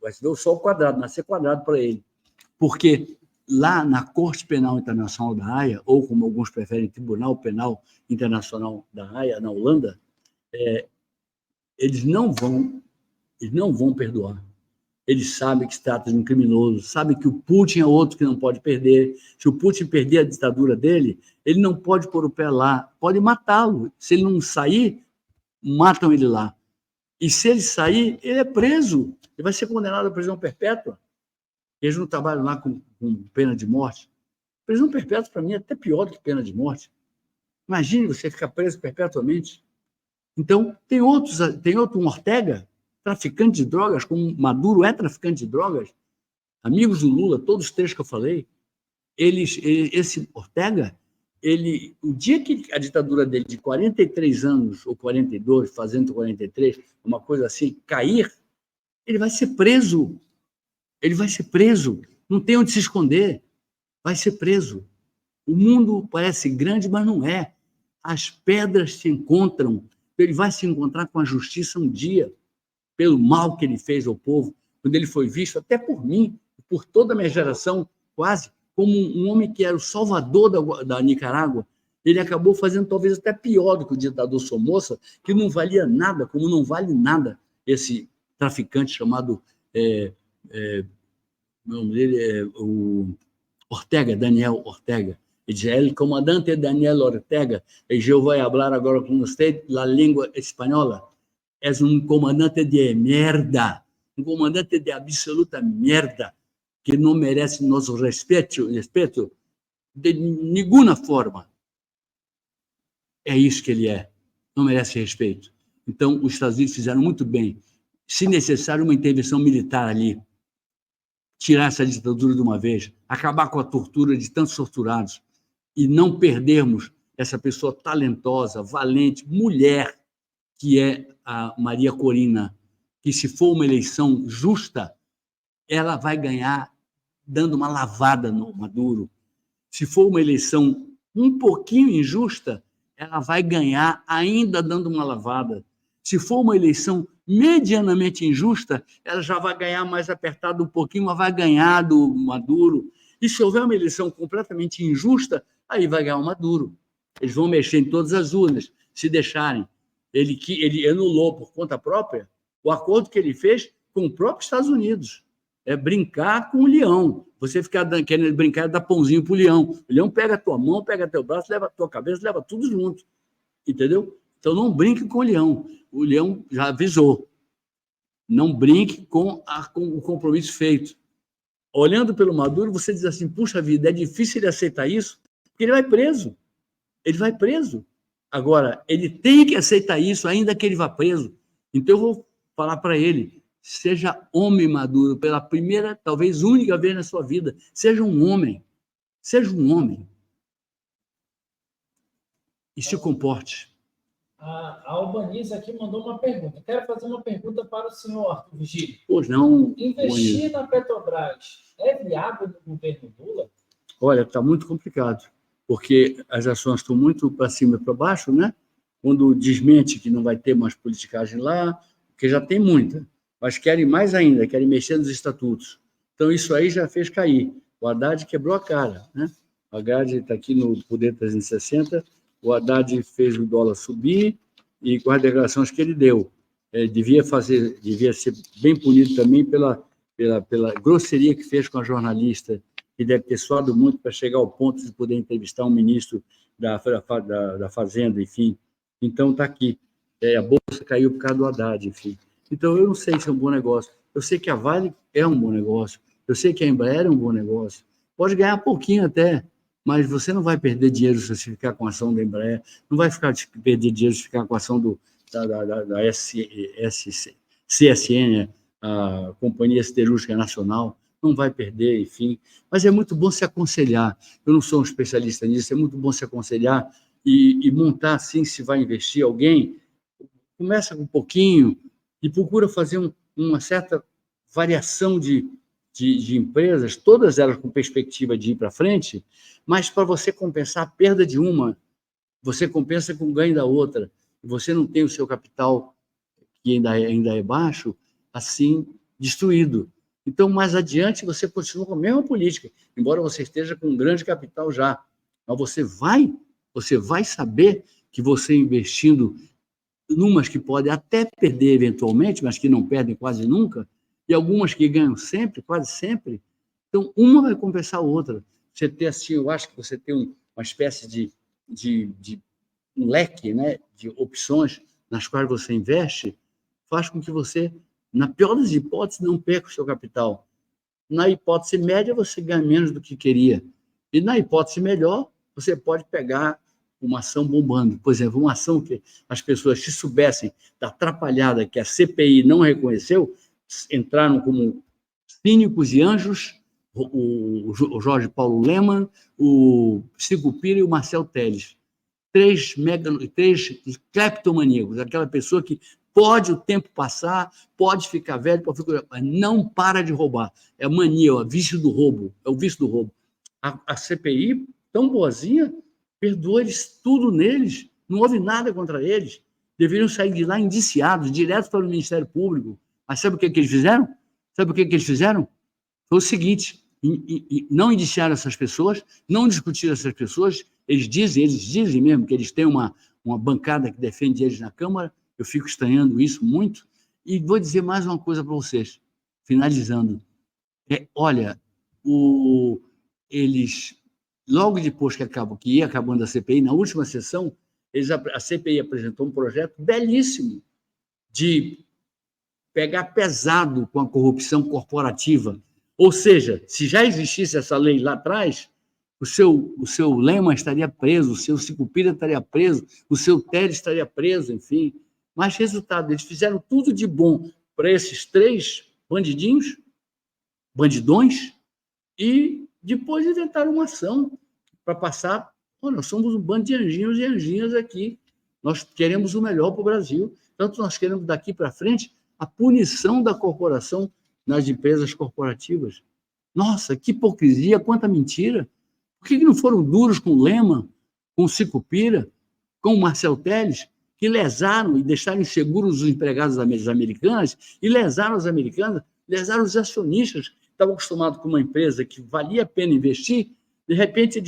Vai ver o sol quadrado, nascer quadrado para ele. porque lá na Corte Penal Internacional da Haia, ou como alguns preferem, Tribunal Penal Internacional da Haia, na Holanda, eles não vão perdoar. Eles sabem que se trata de um criminoso, sabem que o Putin é outro que não pode perder. Se o Putin perder a ditadura dele, ele não pode pôr o pé lá, pode matá-lo. Se ele não sair, matam ele lá. E se ele sair, ele é preso. Ele vai ser condenado à prisão perpétua. Eles não trabalham lá com pena de morte. Prisão perpétua, para mim, é até pior do que pena de morte. Imagine você ficar preso perpetuamente. Então, tem outro Ortega, traficante de drogas, como Maduro é traficante de drogas, amigos do Lula, todos os três que eu falei, esse Ortega, o dia que a ditadura dele, de 43 anos, ou 42, fazendo 43, uma coisa assim, cair, ele vai ser preso. Ele vai ser preso. Não tem onde se esconder. Vai ser preso. O mundo parece grande, mas não é. As pedras se encontram. Ele vai se encontrar com a justiça um dia, pelo mal que ele fez ao povo, quando ele foi visto, até por mim, por toda a minha geração, quase, como um homem que era o salvador da Nicarágua. Ele acabou fazendo talvez até pior do que o ditador Somoza, que não valia nada, como não vale nada esse traficante chamado, o nome dele é o Ortega, Daniel Ortega. Ele diz, el comandante Daniel Ortega, e eu vou falar agora com você a língua espanhola, é comandante de merda, comandante de absoluta merda, que não merece nosso respeito de nenhuma forma. É isso que ele é, não merece respeito. Então, os Estados Unidos fizeram muito bem, se necessário, uma intervenção militar ali, tirar essa ditadura de uma vez, acabar com a tortura de tantos torturados e não perdermos essa pessoa talentosa, valente, mulher, que é a Maria Corina, que, se for uma eleição justa, ela vai ganhar dando uma lavada no Maduro. Se for uma eleição um pouquinho injusta, ela vai ganhar ainda dando uma lavada. Se for uma eleição medianamente injusta, ela já vai ganhar mais apertado um pouquinho, mas vai ganhar do Maduro. E se houver uma eleição completamente injusta, aí vai ganhar o Maduro. Eles vão mexer em todas as urnas, se deixarem. Ele anulou por conta própria o acordo que ele fez com o próprio Estados Unidos. É brincar com o leão. Você ficar querendo brincar, dar pãozinho para o leão. O leão pega a tua mão, pega teu braço, leva a tua cabeça, leva tudo junto. Entendeu? Então, não brinque com o leão. O leão já avisou. Não brinque com o compromisso feito. Olhando pelo Maduro, você diz assim, puxa vida, é difícil ele aceitar isso, porque ele vai preso. Ele vai preso. Agora, ele tem que aceitar isso, ainda que ele vá preso. Então, eu vou falar para ele, seja homem, Maduro, pela primeira, talvez única vez na sua vida. Seja um homem. Seja um homem. E se comporte. A Albaniza aqui mandou uma pergunta. Quero fazer uma pergunta para o senhor, Arthur Vigílio. Pois não. Investir na Petrobras é viável no governo Lula? Olha, está muito complicado, porque as ações estão muito para cima e para baixo, né? Quando desmente que não vai ter mais politicagem lá, porque já tem muita, mas querem mais ainda, querem mexer nos estatutos. Então, isso aí já fez cair. O Haddad quebrou a cara, né? O Haddad está aqui no Poder 360, o Haddad fez o dólar subir e com as declarações que ele deu. Devia ser bem punido também pela grosseria que fez com a jornalista, que deve ter suado muito para chegar ao ponto de poder entrevistar um ministro da Fazenda, enfim. Então, está aqui. A bolsa caiu por causa do Haddad, enfim. Então, eu não sei se é um bom negócio. Eu sei que a Vale é um bom negócio. Eu sei que a Embraer é um bom negócio. Pode ganhar pouquinho até, mas você não vai perder dinheiro se você ficar com a ação da Embraer, não vai perder dinheiro se ficar com a ação da CSN, a Companhia Siderúrgica Nacional, não vai perder, enfim. Mas é muito bom se aconselhar. Eu não sou um especialista nisso, é muito bom se aconselhar e montar, assim, se vai investir alguém, começa com um pouquinho e procura fazer uma certa variação de empresas, todas elas com perspectiva de ir para frente, mas para você compensar a perda de uma, você compensa com o ganho da outra. Você não tem o seu capital, que ainda é baixo, assim, destruído. Então, mais adiante, você continua com a mesma política, embora você esteja com um grande capital já. Mas você vai saber que você investindo numas que podem até perder eventualmente, mas que não perdem quase nunca, e algumas que ganham sempre, quase sempre. Então, uma vai compensar a outra. Você ter assim, eu acho que você tem uma espécie de um leque, né, de opções nas quais você investe, faz com que você, na pior das hipóteses, não perca o seu capital. Na hipótese média, você ganha menos do que queria. E na hipótese melhor, você pode pegar uma ação bombando. Por exemplo, uma ação que as pessoas, se soubessem da atrapalhada que a CPI não reconheceu, entraram como cínicos e anjos, o Jorge Paulo Lemann, o Sicupira e o Marcel Telles. Três cleptomaníacos, aquela pessoa que pode o tempo passar, pode ficar velho, pode ficar, mas não para de roubar. É a mania, é o vício do roubo. A CPI, tão boazinha, perdoou eles tudo neles, não houve nada contra eles. Deveriam sair de lá indiciados, direto para o Ministério Público. Mas sabe o que eles fizeram? Foi o seguinte: não indiciaram essas pessoas, não discutiram essas pessoas. Eles dizem mesmo que eles têm uma bancada que defende eles na Câmara. Eu fico estranhando isso muito. E vou dizer mais uma coisa para vocês, finalizando. Olha, eles, logo depois que ia acabando a CPI, na última sessão, a CPI apresentou um projeto belíssimo de pegar pesado com a corrupção corporativa. Ou seja, se já existisse essa lei lá atrás, o seu Lema estaria preso, o seu Sicupira estaria preso, o seu Telles estaria preso, enfim. Mas, resultado, eles fizeram tudo de bom para esses três bandidões, e depois inventaram uma ação para passar. Nós somos um bando de anjinhos e anjinhas aqui. Nós queremos o melhor para o Brasil. Tanto nós queremos, daqui para frente, a punição da corporação nas empresas corporativas. Nossa, que hipocrisia, quanta mentira! Por que não foram duros com o Lema, com o Sicupira, com o Marcel Telles, que lesaram e deixaram inseguros os empregados americanos, e lesaram os americanos, lesaram os acionistas, que estavam acostumados com uma empresa que valia a pena investir. De repente,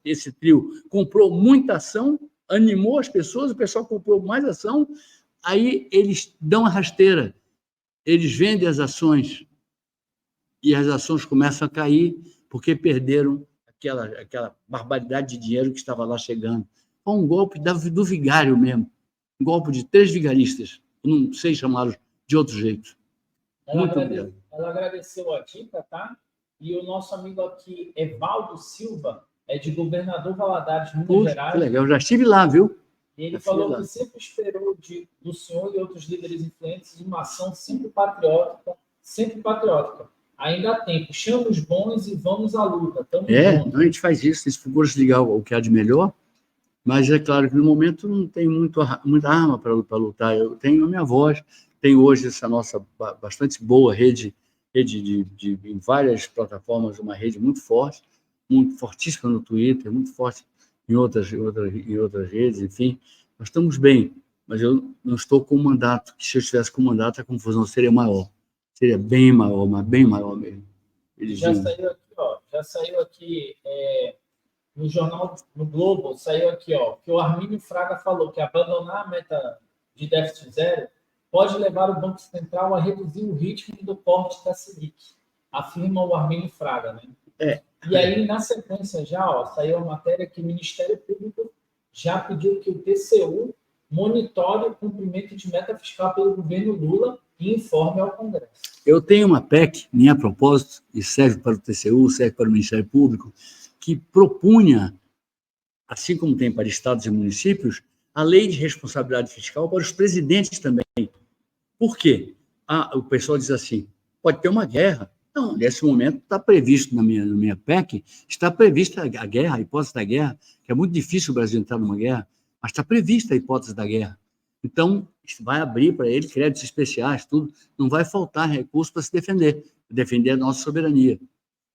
esse trio comprou muita ação, animou as pessoas, o pessoal comprou mais ação, aí eles dão a rasteira, eles vendem as ações, e as ações começam a cair, porque perderam aquela barbaridade de dinheiro que estava lá chegando. Foi um golpe do vigário mesmo, um golpe de 3 vigaristas, não sei chamá-los de outro jeito. Ela agradeceu a dica, tá? E o nosso amigo aqui, Evaldo Silva, é de Governador Valadares, Minas Gerais. Que legal, eu já estive lá, viu? E ele falou que sempre esperou do senhor e outros líderes influentes uma ação sempre patriótica. Ainda há tempo. Chama os bons e vamos à luta. A gente faz isso, se procura se ligar o que há de melhor, mas é claro que no momento não tem muita arma para lutar. Eu tenho a minha voz, tenho hoje essa nossa bastante boa rede em várias plataformas, uma rede muito forte, muito fortíssima no Twitter, muito forte em outras redes, enfim. Nós estamos bem, mas eu não estou com mandato, que se eu estivesse com mandato, a confusão seria maior. Seria bem maior, mas bem maior mesmo. Já saiu aqui no jornal, no Globo, saiu aqui, que o Armínio Fraga falou que abandonar a meta de déficit zero pode levar o Banco Central a reduzir o ritmo do corte da Selic, afirma o Armínio Fraga, né? E aí, na sequência, saiu a matéria que o Ministério Público já pediu que o TCU monitore o cumprimento de meta fiscal pelo governo Lula e informe ao Congresso. Eu tenho uma PEC, minha propósito, e serve para o TCU, serve para o Ministério Público, que propunha, assim como tem para estados e municípios, a lei de responsabilidade fiscal para os presidentes também. Por quê? O pessoal diz assim, pode ter uma guerra. Não, nesse momento está previsto na minha PEC, está prevista a guerra, a hipótese da guerra, que é muito difícil o Brasil entrar numa guerra, mas está prevista a hipótese da guerra. Então, vai abrir para ele créditos especiais, tudo, não vai faltar recurso para se defender a nossa soberania.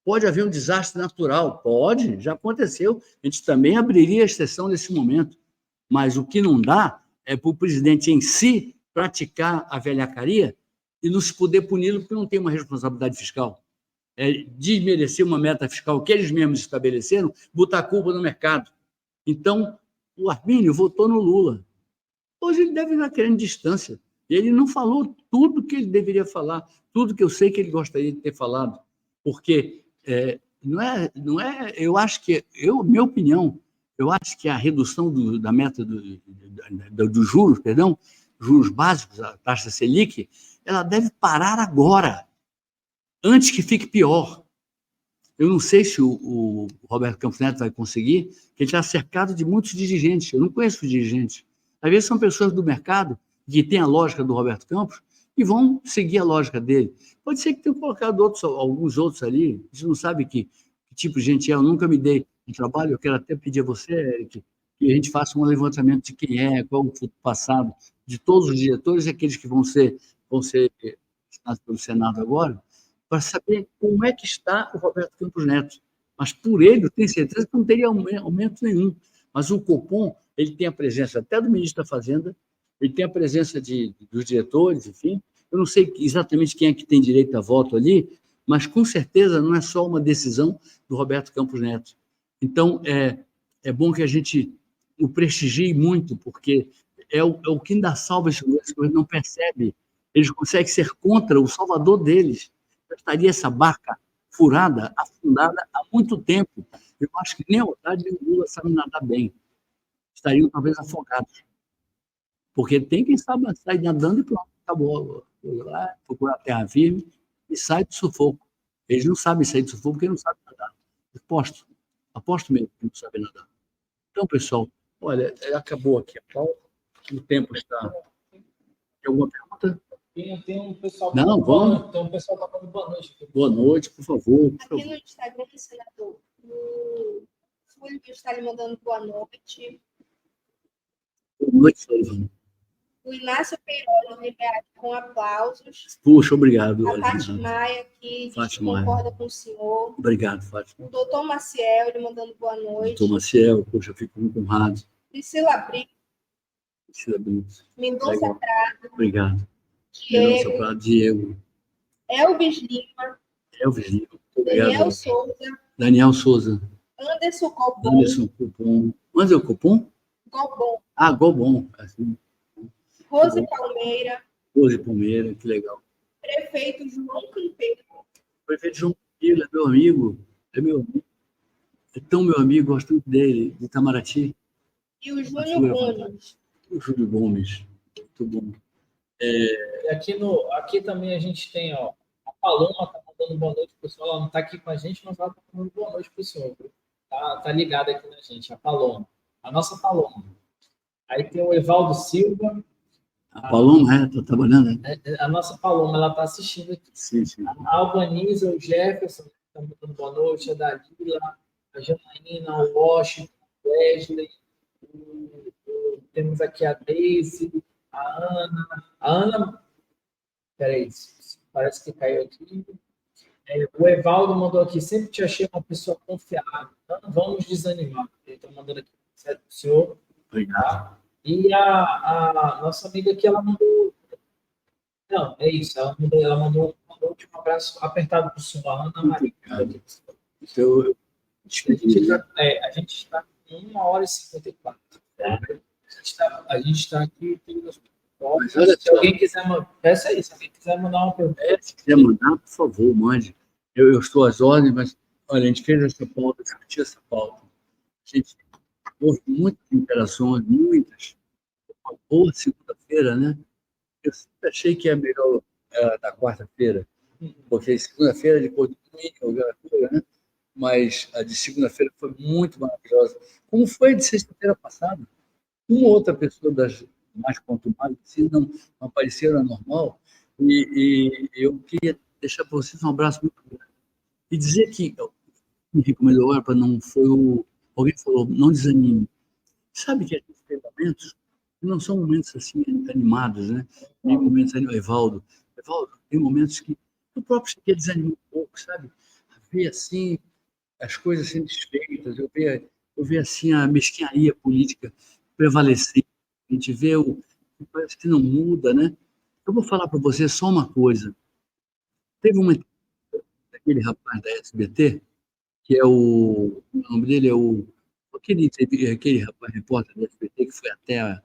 Pode haver um desastre natural? Pode, já aconteceu. A gente também abriria a exceção nesse momento. Mas o que não dá é para o presidente em si praticar a velhacaria e não se poder puni-lo porque não tem uma responsabilidade fiscal. Desmerecer uma meta fiscal que eles mesmos estabeleceram, botar a culpa no mercado. Então, o Armínio votou no Lula. Hoje ele deve estar querendo distância. Ele não falou tudo que ele deveria falar, tudo que eu sei que ele gostaria de ter falado, porque eu acho que, minha opinião, eu acho que a redução da meta dos juros, juros básicos, a taxa Selic, ela deve parar agora, antes que fique pior. Eu não sei se o Roberto Campos Neto vai conseguir, porque ele está cercado de muitos dirigentes. Eu não conheço os dirigentes. Às vezes são pessoas do mercado que têm a lógica do Roberto Campos e vão seguir a lógica dele. Pode ser que tenham colocado alguns outros ali, a gente não sabe que tipo de gente é. Eu nunca me dei um trabalho, eu quero até pedir a você, Eric, que a gente faça um levantamento de quem é, qual o passado de todos os diretores e aqueles que vão ser assinados pelo Senado agora, para saber como é que está o Roberto Campos Neto. Mas por ele, eu tenho certeza que não teria aumento nenhum. Mas o Copom, ele tem a presença até do ministro da Fazenda, ele tem a presença dos diretores, enfim. Eu não sei exatamente quem é que tem direito a voto ali, mas com certeza não é só uma decisão do Roberto Campos Neto. Então, é bom que a gente o prestigie muito, porque é o que ainda salva esse governo, não percebe. Eles conseguem ser contra o salvador deles. Já estaria essa barca furada, afundada há muito tempo. Eu acho que nem o Haddad nem o Lula sabem nadar bem. Estariam talvez afogados. Porque tem quem sabe sair nadando e pronto, acabou. Lá, procurar terra firme e sai do sufoco. Eles não sabem sair do sufoco porque não sabem nadar. Aposto mesmo que não sabem nadar. Então, pessoal, olha, acabou aqui a pauta. O tempo está... Tem alguma pergunta? Tem um pessoal não, vamos. Tem um pessoal falando boa noite. Boa noite, por favor. Aqui no Instagram, senador, o Fulvio está lhe mandando boa noite. Boa noite, Fulvio. O Inácio Queiroz lhe reage com aplausos. Puxa, obrigado. A Tati Maia, que concorda com o senhor. Obrigado, Fátima. O doutor Maciel lhe mandando boa noite. Doutor Maciel, poxa, eu fico muito honrado. Priscila Brito. Mendonça Prado. Obrigado. Diego. Elvis Lima. Obrigado. Daniel Souza. Anderson Copom. Mas é o Copom? Gobon. Ah, Gobon. Assim. Rose Palmeira. Que legal. Prefeito João Campeiro. Prefeito João Campeiro é meu amigo. É tão meu amigo, gosto muito dele, de Itamaraty. E o Júnior Gomes. O Júlio Gomes. Muito bom. E aqui também a gente tem, ó, a Paloma está mandando boa noite, pessoal. Ela não está aqui com a gente, mas ela está mandando boa noite para o senhor. Tá ligada aqui na gente, a Paloma. A nossa Paloma. Aí tem o Evaldo Silva. A Paloma, está trabalhando, né? A nossa Paloma, ela está assistindo aqui. Sim. A Albaniza, o Jefferson, está mandando boa noite. A Dalila, a Janaína, o Washington, o Wesley. Temos aqui a Daisy, a Ana. A Ana, peraí, parece que caiu aqui. O Evaldo mandou aqui, sempre te achei uma pessoa confiável. Não vamos desanimar. Ele está mandando aqui, certo, para o senhor. Obrigado. E a nossa amiga aqui, ela mandou... Não, é isso. Ela mandou um abraço apertado para o senhor, a Ana Maria. A gente está com 1h54. A gente está aqui. Se alguém quiser peça aí, se alguém quiser mandar uma pergunta. Se quiser mandar, por favor, mande. Eu estou às ordens, mas olha, a gente fez essa pauta, discutiu essa pauta. A gente houve muitas interações, muitas. Uma boa segunda-feira, né? Eu sempre achei que é melhor da quarta-feira, porque segunda-feira, depois do domingo, né? Mas a de segunda-feira foi muito maravilhosa. Como foi a de sexta-feira passada? Uma outra pessoa das mais contumazes assim, não apareceram normal, e eu queria deixar para vocês um abraço muito grande. E dizer que me recomendou agora para não foi alguém falou, não desanime. Sabe que a gente tem momentos que não são momentos assim animados, né? Nem momentos Evaldo, tem momentos que eu próprio cheguei a desanimar um pouco, sabe? Ver assim as coisas sendo desfeitas, eu ver assim a mesquinharia política prevalecer, a gente vê parece que não muda, né? Eu vou falar para você só uma coisa. Teve aquele rapaz da SBT, que é o nome dele é aquele rapaz repórter da SBT que foi até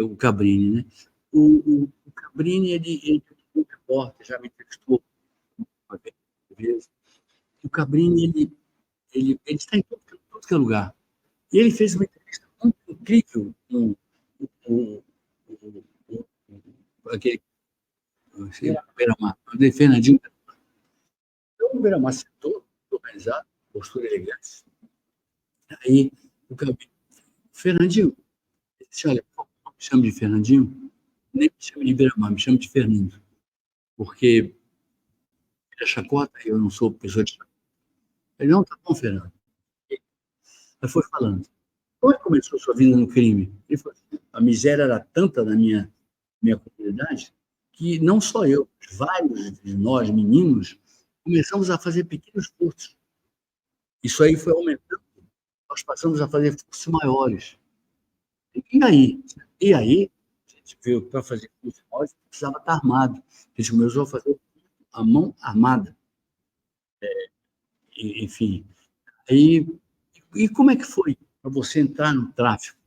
o Cabrini, né? O Cabrini, ele é um repórter, já me entrevistou uma vez. O Cabrini, ele está em tudo que é lugar. E ele fez uma entrevista muito incrível com aquele Beira-Mar, o Fernandinho. Então, o Beira-Mar sentou, organizado, postura elegante. Aí o Cabrini, Fernandinho, ele disse, olha, não me chame de Fernandinho, nem me chame de Beira-Mar, me chame de Fernando, porque é chacota, eu não sou pessoa de chacota. Ele, não, tá bom, Fernando. Aí foi falando. Como é que começou a sua vida no crime? Ele falou assim, a miséria era tanta na minha comunidade que não só eu, vários de nós, meninos, começamos a fazer pequenos furtos. Isso aí foi aumentando. Nós passamos a fazer furtos maiores. E aí? E aí, a gente veio para fazer furtos maiores, precisava estar armado. A gente começou a fazer a mão armada. Enfim. Aí, e como é que foi para você entrar no tráfico?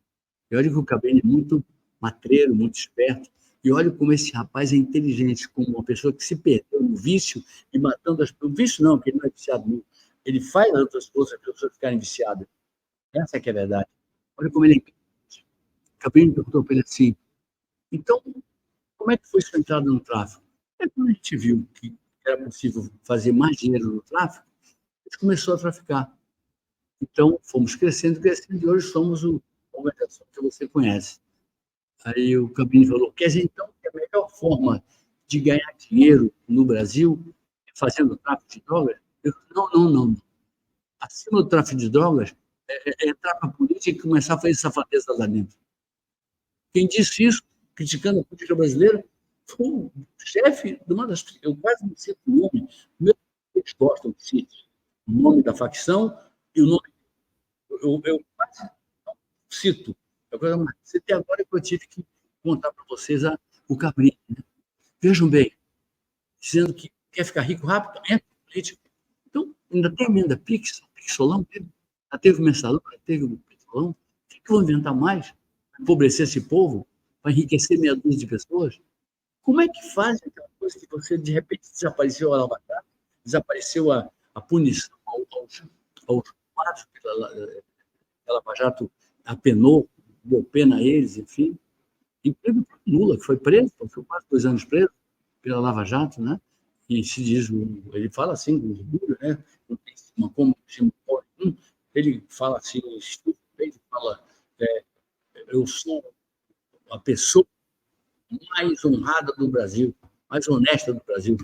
E olha que o Cabrini é muito matreiro, muito esperto. E olha como esse rapaz é inteligente, como uma pessoa que se perdeu no vício e matando as pessoas. O vício não, porque ele não é viciado, não. Ele faz as outras pessoas ficarem viciadas. Essa é que é a verdade. Olha como ele é inteligente. O Cabrini perguntou para ele assim, então, como é que foi sua entrada no tráfico? É quando a gente viu que era possível fazer mais dinheiro no tráfico, a gente começou a traficar. Então, fomos crescendo, e hoje somos a organização que você conhece. Aí o Cabrini falou, quer dizer, então, que a melhor forma de ganhar dinheiro no Brasil é fazendo tráfico de drogas? Eu falei, não. Acima do tráfico de drogas é entrar para a política e começar a fazer safadeza lá dentro. Quem disse isso, criticando a política brasileira, foi o chefe de uma das... Eu quase não cito o nome, eles gostam de citar o nome da facção e o nome... Eu quase não cito. É a coisa mais... Até agora que eu tive que contar para vocês o Cabrini. Né? Vejam bem, dizendo que quer ficar rico rápido, entra na política. Então, ainda tem emenda Pixolão, já teve o mensalão, já teve o Pixolão. O que vão inventar mais? Empobrecer esse povo? Para enriquecer meia dúzia de pessoas? Como é que faz aquela coisa que você, de repente, desapareceu a Lava Jato, desapareceu a punição aos culpados que a Lava Jato apenou, deu pena a eles, enfim. Inclusive o Lula, que foi preso, foi quase 2 anos preso pela Lava Jato, né? E se diz, ele fala assim, com orgulho, né? Não tem como ele fala assim, ele fala, eu sou a pessoa mais honrada do Brasil, mais honesta do Brasil.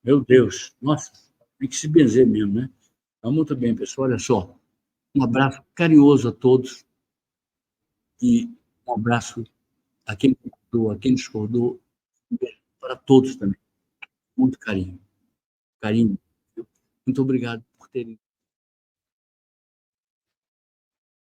Meu Deus, nossa, tem que se benzer mesmo, né? Então, muito bem, pessoal, olha só. Um abraço carinhoso a todos e um abraço a quem concordou, a quem discordou, para todos também. Muito carinho. Muito obrigado por terem